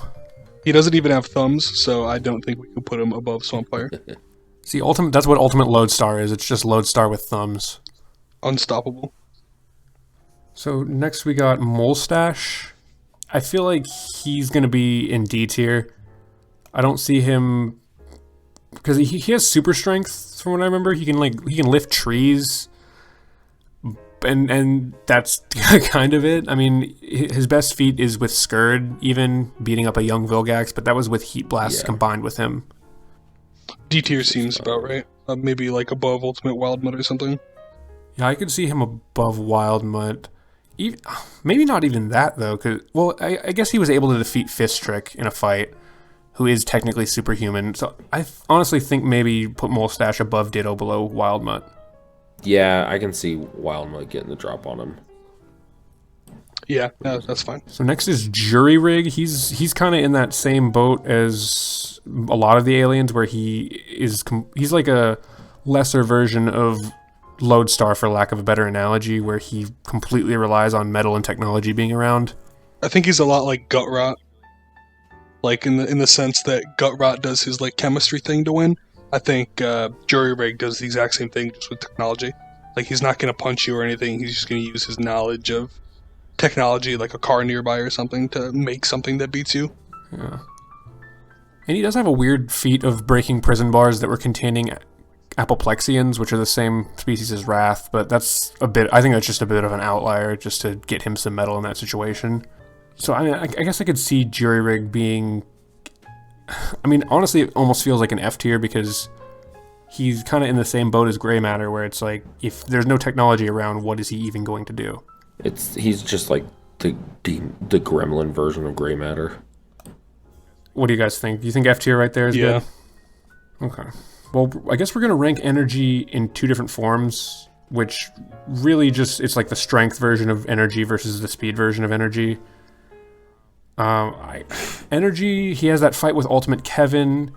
He doesn't even have thumbs, so I don't think we can put him above Swampfire. See, that's what Ultimate Lodestar is. It's just Lodestar with thumbs. Unstoppable. So next we got Molestache. I feel like he's going to be in D tier. I don't see him... Because he has super strength, from what I remember. He can lift trees. And that's kind of it. I mean, his best feat is with Skurd, even beating up a young Vilgax, but that was with Heat Blast combined with him. D tier seems about right. Maybe like above Ultimate Wild Mud or something. Yeah, I could see him above Wild Mud. Maybe not even that, though. I guess he was able to defeat Fistrick in a fight, who is technically superhuman. So I honestly think maybe put Molestache above Ditto, below Wild Mud. Yeah, I can see Wild Mud getting the drop on him. Yeah, that's fine. So next is Jury Rig. He's kind of in that same boat as a lot of the aliens, where he's like a lesser version of Lodestar, for lack of a better analogy, where he completely relies on metal and technology being around. I think he's a lot like Gut Rot. Like in the sense that Gut Rot does his like chemistry thing to win. I think Jury Rig does the exact same thing, just with technology. Like, he's not going to punch you or anything, he's just going to use his knowledge of technology, like a car nearby or something, to make something that beats you. Yeah. And he does have a weird feat of breaking prison bars that were containing Apoplexians, which are the same species as Wrath, but I think that's just a bit of an outlier, just to get him some metal in that situation. So, I mean, I guess I could see Jury Rig being... I mean, honestly, it almost feels like an F tier, because he's kind of in the same boat as Grey Matter, where it's like, if there's no technology around, what is he even going to do? He's just like the gremlin version of Grey Matter. What do you guys think? Do you think F tier right there is good? Okay. Well, I guess we're going to rank energy in two different forms, which really just, it's like the strength version of energy versus the speed version of energy. Energy, he has that fight with Ultimate Kevin.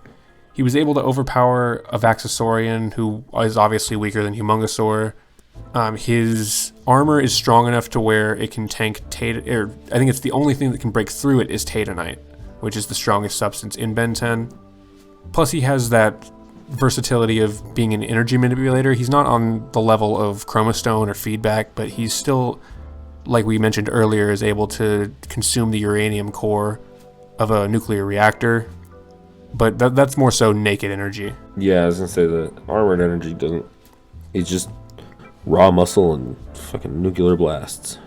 He was able to overpower a Vaxasaurian, who is obviously weaker than Humongosaur. His armor is strong enough to where it can tank I think it's the only thing that can break through it is Tatanite, which is the strongest substance in Ben 10. Plus, he has that versatility of being an energy manipulator. He's not on the level of Chromastone or Feedback, but he's still, like we mentioned earlier, is able to consume the uranium core of a nuclear reactor. But that's more so naked energy. Yeah, I was gonna say the armored energy doesn't... He's just raw muscle and fucking nuclear blasts.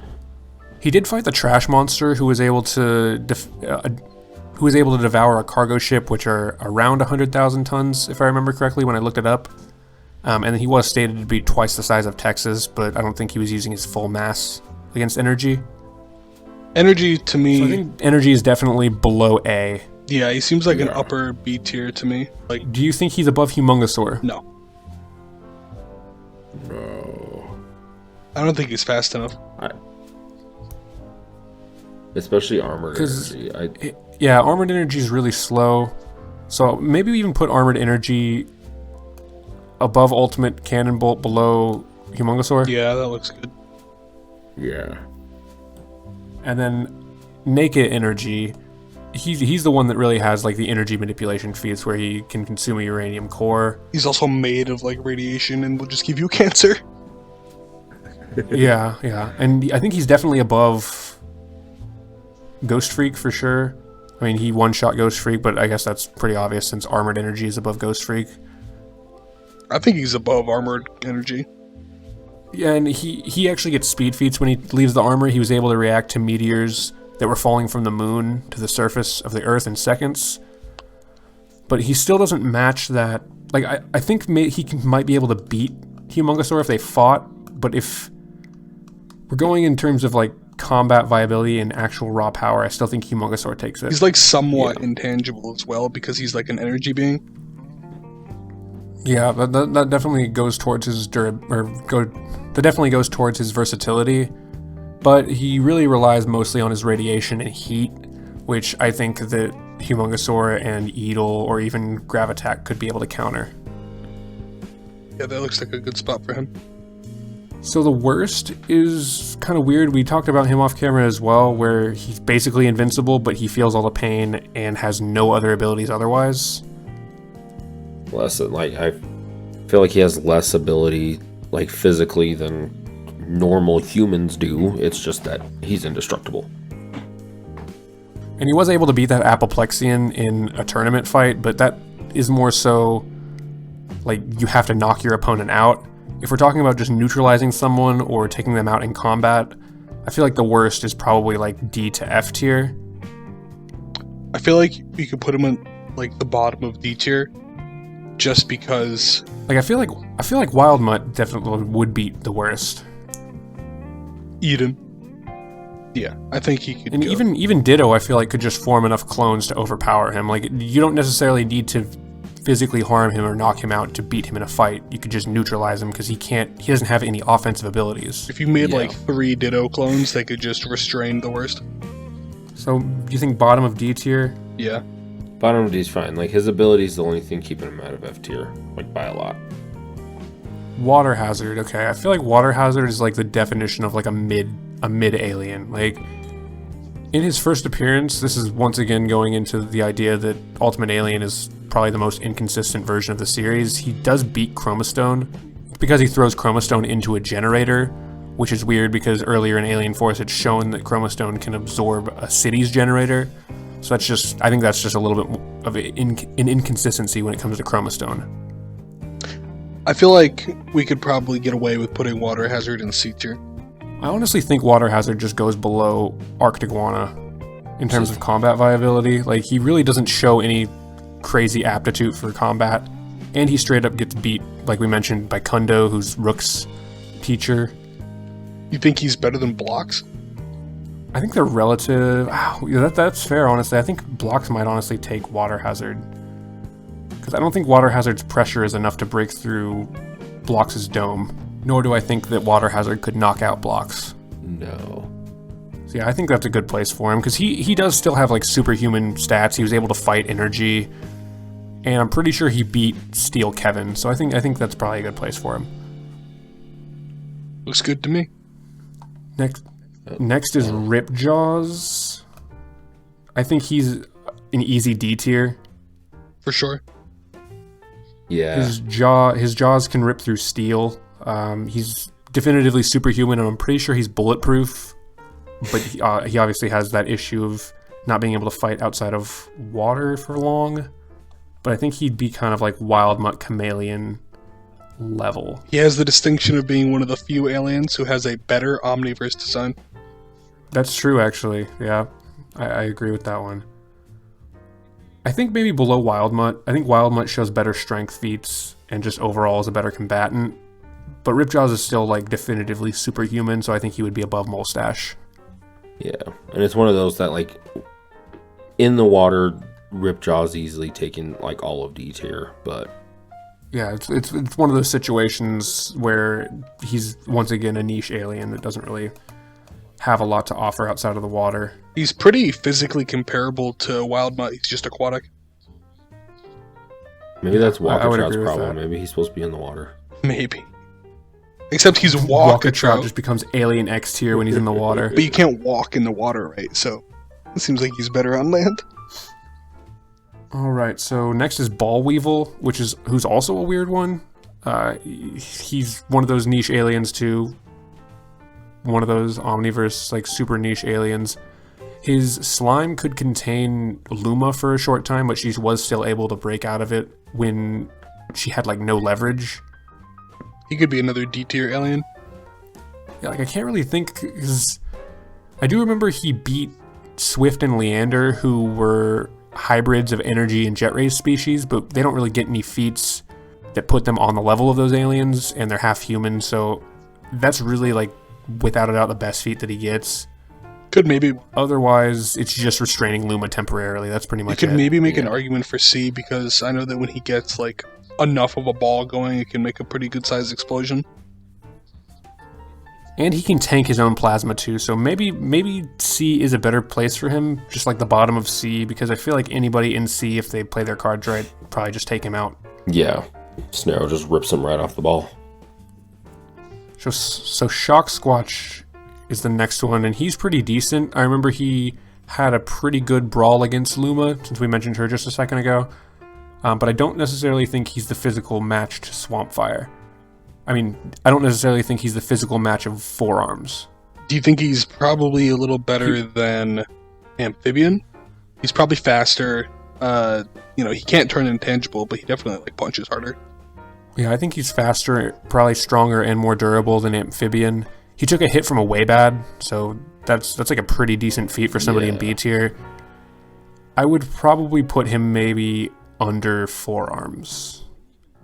He did fight the trash monster, who was able to devour a cargo ship, which are around 100,000 tons, if I remember correctly when I looked it up. And he was stated to be twice the size of Texas, but I don't think he was using his full mass against energy. Energy, to me... So I think energy is definitely below A. Yeah, he seems like an upper B tier to me. Like, do you think he's above Humongosaur? No. No. I don't think he's fast enough. Especially armored energy. Yeah, armored energy is really slow. So maybe we even put armored energy above Ultimate Cannonbolt, below Humongosaur. Yeah, that looks good. Yeah. And then naked energy, he's the one that really has like the energy manipulation feats, where he can consume a uranium core. He's also made of like radiation and will just give you cancer. yeah. And I think he's definitely above Ghost Freak for sure. I mean, he one-shot Ghost Freak, but I guess that's pretty obvious since armored energy is above Ghost Freak. I think he's above armored energy. Yeah, and he actually gets speed feats when he leaves the armor. He was able to react to meteors that were falling from the moon to the surface of the Earth in seconds. But he still doesn't match that. Like, I think might be able to beat Humongosaur if they fought, but if we're going in terms of like combat viability and actual raw power, I still think Humongosaur takes it. He's like somewhat intangible as well, because he's like an energy being. Yeah, that definitely goes towards his that definitely goes towards his versatility, but he really relies mostly on his radiation and heat, which I think that Humongosaur and Eedle or even Gravitack could be able to counter. Yeah, that looks like a good spot for him. So the worst is kind of weird. We talked about him off camera as well, where he's basically invincible, but he feels all the pain and has no other abilities otherwise. I feel like he has less ability, like physically, than normal humans do. It's just that he's indestructible. And he was able to beat that Apoplexian in a tournament fight, but that is more so like you have to knock your opponent out. If we're talking about just neutralizing someone or taking them out in combat, I feel like the worst is probably like D to F tier. I feel like you could put him in like the bottom of D tier, just because. Like I feel like Wild Mutt definitely would beat the worst. Eden. Yeah, I think he could. And go. even Ditto, I feel like could just form enough clones to overpower him. Like you don't necessarily need to physically harm him or knock him out to beat him in a fight. You could just neutralize him because he doesn't have any offensive abilities. If you made like 3 Ditto clones, they could just restrain the worst. So do you think bottom of D tier? Yeah. Bottom of D is fine. Like his ability is the only thing keeping him out of F tier, like by a lot. Water Hazard. Okay, I feel like Water Hazard is like the definition of like a mid alien. Like in his first appearance, this is once again going into the idea that Ultimate Alien is probably the most inconsistent version of the series. He does beat Chromastone because he throws Chromastone into a generator, which is weird because earlier in Alien Force it's shown that Chromastone can absorb a city's generator. So I think that's just a little bit of an inconsistency when it comes to Chromastone. I feel like we could probably get away with putting Water Hazard in C tier. I honestly think Water Hazard just goes below Arctiguana in terms of combat viability. Like, he really doesn't show any crazy aptitude for combat, and he straight up gets beat, like we mentioned, by Kundo, who's Rook's teacher. You think he's better than Blocks? I think they're relative. That's fair, honestly. I think Blocks might honestly take Water Hazard, because I don't think Water Hazard's pressure is enough to break through Blocks' dome. Nor do I think that Water Hazard could knock out Blocks. No. So yeah, I think that's a good place for him, because he does still have like superhuman stats. He was able to fight energy, and I'm pretty sure he beat Steel Kevin. So I think that's probably a good place for him. Looks good to me. Next is Ripjaws. I think he's an easy D tier. For sure. Yeah. His jaws can rip through steel. He's definitively superhuman, and I'm pretty sure he's bulletproof. But he obviously has that issue of not being able to fight outside of water for long. But I think he'd be kind of like Wild Mutt Chameleon level. He has the distinction of being one of the few aliens who has a better Omniverse design. That's true, actually. Yeah, I agree with that one. I think maybe below Wild Mutt. I think Wild Mutt shows better strength feats and just overall is a better combatant. But Ripjaws is still like definitively superhuman, so I think he would be above Molstache. Yeah, and it's one of those that like in the water, Ripjaws easily taking like all of D tier, but yeah, it's one of those situations where he's once again a niche alien that doesn't really have a lot to offer outside of the water. He's pretty physically comparable to Wild Mutt. He's just aquatic. Maybe that's I would Walkatrot's agree with problem. that. Maybe he's supposed to be in the water. Maybe. Except he's Walkatrot Walkatrot. just becomes alien X tier when he's in the water. But you can't walk in the water, right? So it seems like he's better on land. Alright, so next is Ballweevil, who's also a weird one. He's one of those niche aliens too. One of those Omniverse, like, super niche aliens. His slime could contain Luma for a short time, but she was still able to break out of it when she had, like, no leverage. He could be another D tier alien. Yeah, like, I can't really think, because I do remember he beat Swift and Leander, who were hybrids of energy and jet rays species, but they don't really get any feats that put them on the level of those aliens, and they're half human, so that's really, like, without a doubt the best feat that he gets. Could maybe... Otherwise, it's just restraining Luma temporarily. That's pretty much it. You could maybe make an argument for C, because I know that when he gets, like, enough of a ball going, it can make a pretty good sized explosion. And he can tank his own plasma too, so maybe C is a better place for him, just like the bottom of C, because I feel like anybody in C, if they play their cards right, probably just take him out. Yeah. Snarrow just rips him right off the ball. So Shock Squatch is the next one, and he's pretty decent. I remember he had a pretty good brawl against Luma, since we mentioned her just a second ago. But I don't necessarily think he's the physical match to Swampfire. I mean, I don't necessarily think he's the physical match of Forearms. Do you think he's probably a little better than Amphibian? He's probably faster. He can't turn intangible, but he definitely punches harder. Yeah, I think he's faster, probably stronger, and more durable than Amphibian. He took a hit from a way bad, so that's like a pretty decent feat for somebody in B tier. I would probably put him maybe under Forearms.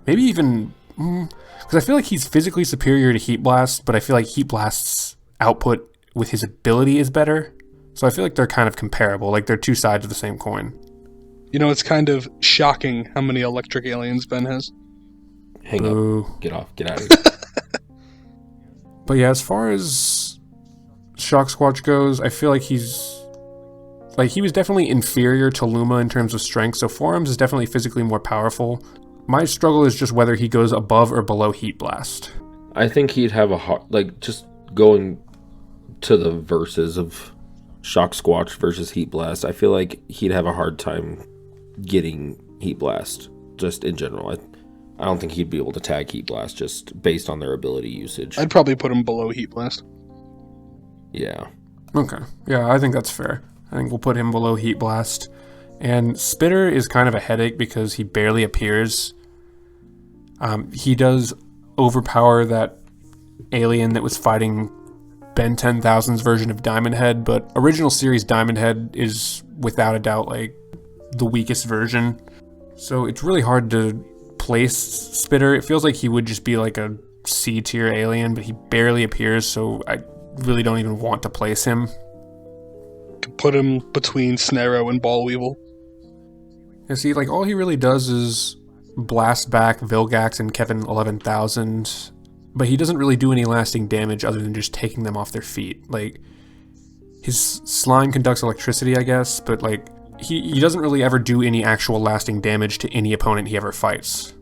Maybe even... Because I feel like he's physically superior to Heat Blast, but I feel like Heat Blast's output with his ability is better. So I feel like they're kind of comparable, like they're two sides of the same coin. It's kind of shocking how many electric aliens Ben has. Hang Boo. up. Get off. Get out of here. But yeah, as far as Shock Squatch goes, I feel like he was definitely inferior to Luma in terms of strength, so Forearms is definitely physically more powerful. My struggle is just whether he goes above or below Heat Blast. I think he'd have a hard... just going to the verses of Shock Squatch versus Heat Blast, I feel like he'd have a hard time getting Heat Blast, just in general. I don't think he'd be able to tag Heat Blast just based on their ability usage. I'd probably put him below Heat Blast. Yeah. Okay. Yeah, I think that's fair. I think we'll put him below Heat Blast. And Spitter is kind of a headache because he barely appears. He does overpower that alien that was fighting Ben 10,000's version of Diamondhead, but original series Diamondhead is without a doubt like the weakest version. So it's really hard to place Spitter. It feels like he would just be like a C tier alien, but he barely appears, so I really don't even want to place him. Could put him between Snarrow and Ball Weevil. Yeah, see, like all he really does is blast back Vilgax and Kevin 11,000, but he doesn't really do any lasting damage other than just taking them off their feet. Like, his slime conducts electricity, I guess, but like he doesn't really ever do any actual lasting damage to any opponent he ever fights.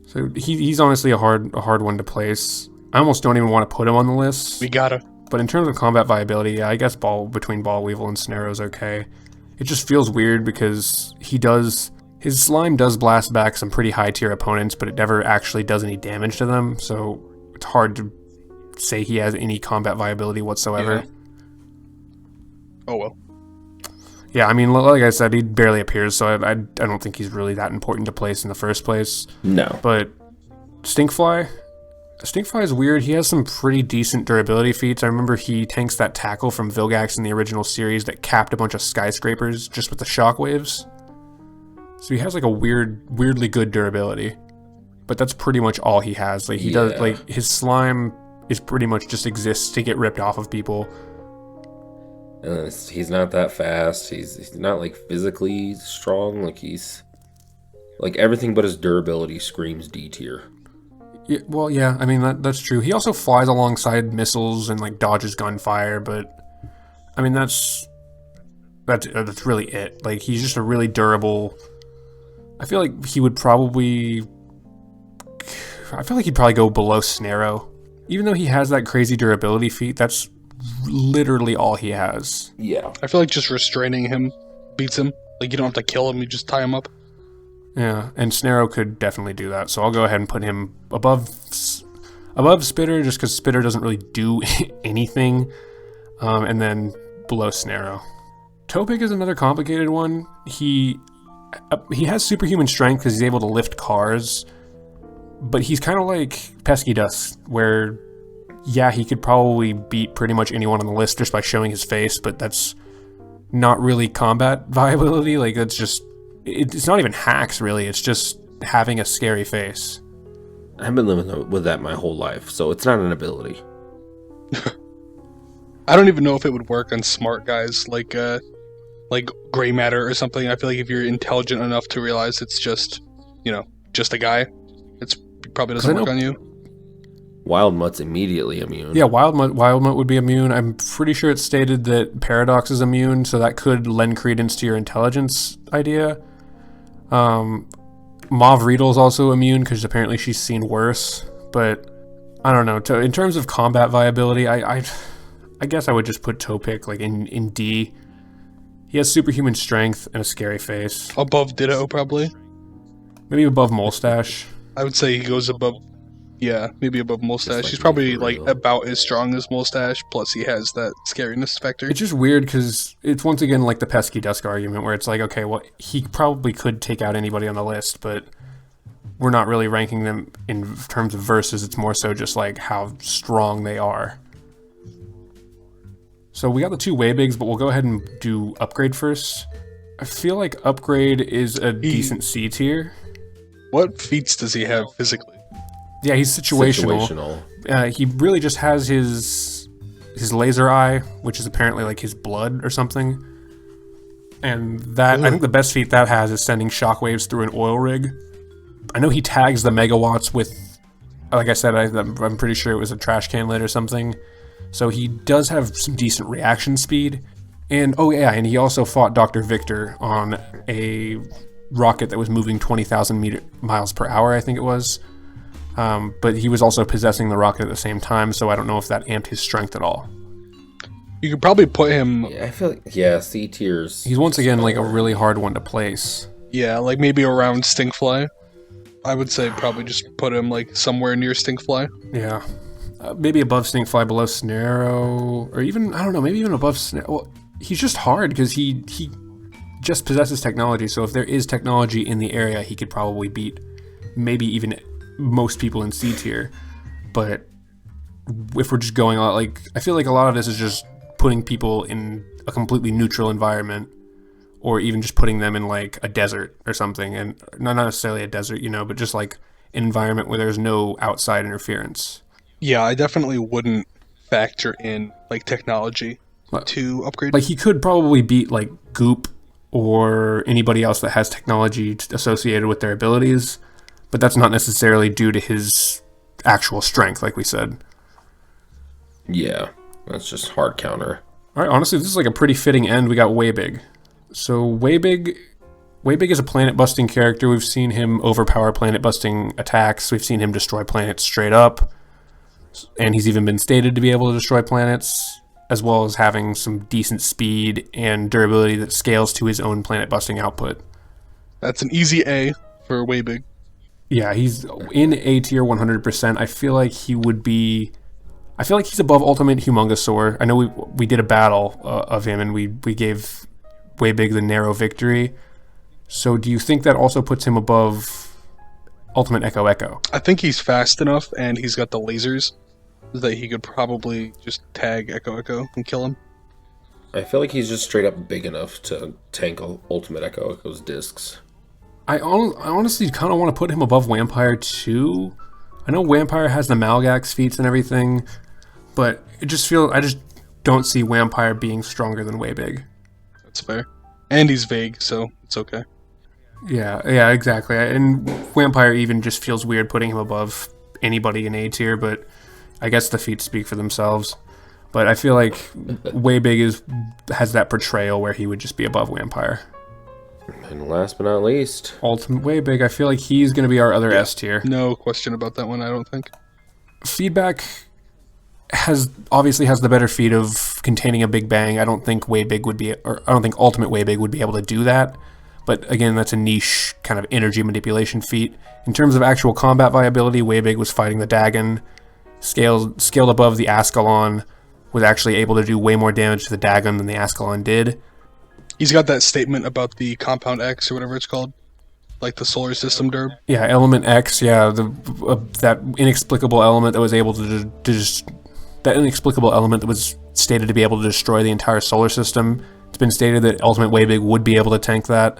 So he's honestly a hard one to place. I almost don't even want to put him on the list. We gotta. But in terms of combat viability, yeah, I guess between Ball Weevil and Snarrow is okay. It just feels weird because his slime does blast back some pretty high tier opponents, but it never actually does any damage to them, so it's hard to say he has any combat viability whatsoever. Yeah. Oh well. Yeah, I mean, like I said, he barely appears, so I don't think he's really that important to place in the first place. No. But Stinkfly is weird. He has some pretty decent durability feats. I remember he tanks that tackle from Vilgax in the original series that capped a bunch of skyscrapers just with the shockwaves. So he has like a weirdly good durability. But that's pretty much all he has. Like does like his slime is pretty much just exists to get ripped off of people. He's not that fast. He's not like physically strong. Like he's like everything but his durability screams D tier. Yeah, well, yeah, I mean that's true. He also flies alongside missiles and like dodges gunfire, but I mean that's really it. Like he's just a really durable. I feel like he'd probably go below Snarrow, even though he has that crazy durability feat. That's literally all he has. Yeah. I feel like just restraining him beats him. Like, you don't have to kill him, you just tie him up. Yeah, and Snarrow could definitely do that, so I'll go ahead and put him above Spitter, just because Spitter doesn't really do anything, and then below Snarrow. Topic is another complicated one. He has superhuman strength because he's able to lift cars, but he's kind of like Pesky Dust, where yeah, he could probably beat pretty much anyone on the list just by showing his face, but that's not really combat viability. Like, that's just... It's not even hacks, really. It's just having a scary face. I've been living with that my whole life, so it's not an ability. I don't even know if it would work on smart guys like Gray Matter or something. I feel like if you're intelligent enough to realize it's just, just a guy, it probably doesn't work on you. Wild Mutt's immediately immune. Yeah, Wild Mutt would be immune. I'm pretty sure it's stated that Paradox is immune, so that could lend credence to your intelligence idea. Mauve Riedel is also immune because apparently she's seen worse, but I don't know. In terms of combat viability, I guess I would just put Topic like in D. He has superhuman strength and a scary face. Above Ditto, probably. Maybe above Mustache. I would say he goes above. Yeah, maybe above Mustache. Like He's probably for like real. about as strong as Mustache. Plus, he has that scariness factor. It's just weird because it's once again like the pesky Dusk argument where it's like, okay, well, he probably could take out anybody on the list, but we're not really ranking them in terms of versus. It's more so just like how strong they are. So we got the 2 way bigs, but we'll go ahead and do Upgrade first. I feel like Upgrade is a decent C tier. What feats does he have physically? Yeah, he's situational. He really just has his laser eye, which is apparently like his blood or something. And that I think the best feat that has is sending shockwaves through an oil rig. I know he tags the megawatts with, like I said, I'm pretty sure it was a trash can lid or something. So he does have some decent reaction speed. And oh yeah, and he also fought Dr. Victor on a rocket that was moving 20,000 miles per hour, I think it was. But he was also possessing the rocket at the same time, so I don't know if that amped his strength at all. You could probably put him. Yeah, I feel like C tiers. He's once again like a really hard one to place. Yeah, like maybe around Stinkfly. I would say probably just put him like somewhere near Stinkfly. Yeah. Maybe above Stinkfly, below Snarrow, or even, I don't know, maybe even above Snarrow. Well, he's just hard because he just possesses technology, so if there is technology in the area, he could probably beat maybe even most people in C tier. But if we're just going on, like, I feel like a lot of this is just putting people in a completely neutral environment, or even just putting them in like a desert or something, and not necessarily a desert, you know, but just like an environment where there's no outside interference. Yeah, I definitely wouldn't factor in like technology to upgrade. Like he could probably beat like Goop or anybody else that has technology associated with their abilities, but that's not necessarily due to his actual strength, like we said. Yeah, that's just hard counter. All right, honestly, this is like a pretty fitting end. We got Waybig. So Waybig is a planet-busting character. We've seen him overpower planet-busting attacks. We've seen him destroy planets straight up. And he's even been stated to be able to destroy planets, as well as having some decent speed and durability that scales to his own planet-busting output. That's an easy A for Waybig. Yeah, he's in A tier 100%. I feel like he would be... I feel like he's above Ultimate Humongousaur. I know we did a battle of him, and we gave Waybig the narrow victory. So do you think that also puts him above Ultimate Echo Echo? I think he's fast enough, and he's got the lasers, that he could probably just tag Echo Echo and kill him. I feel like he's just straight up big enough to tank Ultimate Echo Echo's discs. I honestly kind of want to put him above Vampire too. I know Vampire has the Malgax feats and everything, but I just don't see Vampire being stronger than Waybig. That's fair. And he's vague, so it's okay. Yeah, exactly. And Vampire even just feels weird putting him above anybody in A tier, but I guess the feats speak for themselves. But I feel like Waybig has that portrayal where he would just be above Vampire. And last but not least, Ultimate Waybig, I feel like he's going to be our other S tier. No question about that one, I don't think. Feedback obviously has the better feat of containing a Big Bang. I don't think Ultimate Waybig would be able to do that. But again, that's a niche kind of energy manipulation feat. In terms of actual combat viability, Waybig was fighting the Dagon, scaled above the Ascalon, was actually able to do way more damage to the Dagon than the Ascalon did. He's got that statement about the Compound X or whatever it's called, like the solar system derb. Yeah, Element X, yeah, that inexplicable element that was able to that inexplicable element that was stated to be able to destroy the entire solar system. It's been stated that Ultimate Waybig would be able to tank that.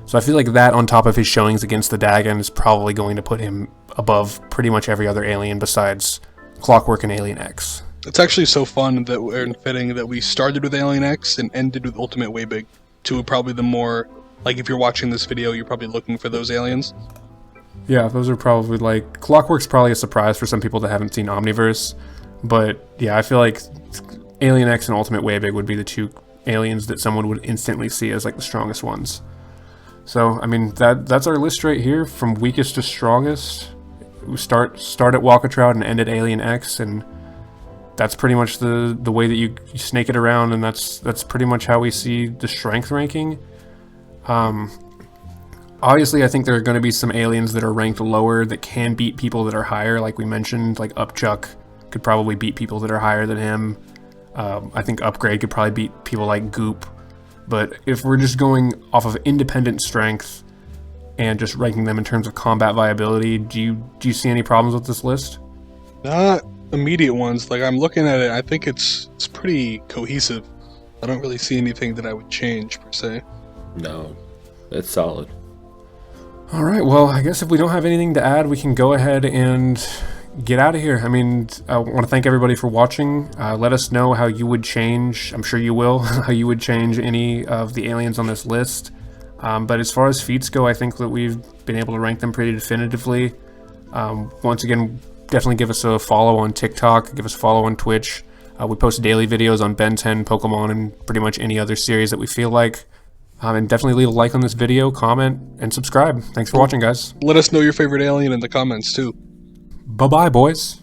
So I feel like that on top of his showings against the Dagon is probably going to put him above pretty much every other alien besides Clockwork and Alien X. It's actually so fun that we're fitting that we started with Alien X and ended with Ultimate Waybig. To probably the more, like if you're watching this video, you're probably looking for those aliens. Yeah, those are probably like, Clockwork's probably a surprise for some people that haven't seen Omniverse. But yeah, I feel like Alien X and Ultimate Waybig would be the two aliens that someone would instantly see as like the strongest ones. So, I mean, that's our list right here from weakest to strongest. We start at Walkatrout and end at Alien X, and that's pretty much the way that you snake it around, and that's pretty much how we see the strength ranking. Obviously, I think there are going to be some aliens that are ranked lower that can beat people that are higher, like we mentioned, like Upchuck could probably beat people that are higher than him. I think Upgrade could probably beat people like Goop. But if we're just going off of independent strength and just ranking them in terms of combat viability, do you see any problems with this list? Not immediate ones. Like, I'm looking at it, I think it's pretty cohesive. I don't really see anything that I would change per se. No, that's solid. All right, well, I guess if we don't have anything to add, we can go ahead and get out of here. I mean, I want to thank everybody for watching. Let us know how you would change, I'm sure you will, how you would change any of the aliens on this list. But as far as feats go, I think that we've been able to rank them pretty definitively. Once again, definitely give us a follow on TikTok, give us a follow on Twitch. We post daily videos on Ben 10, Pokemon, and pretty much any other series that we feel like. And definitely leave a like on this video, comment, and subscribe. Thanks for watching, guys. Let us know your favorite alien in the comments, too. Bye-bye, boys.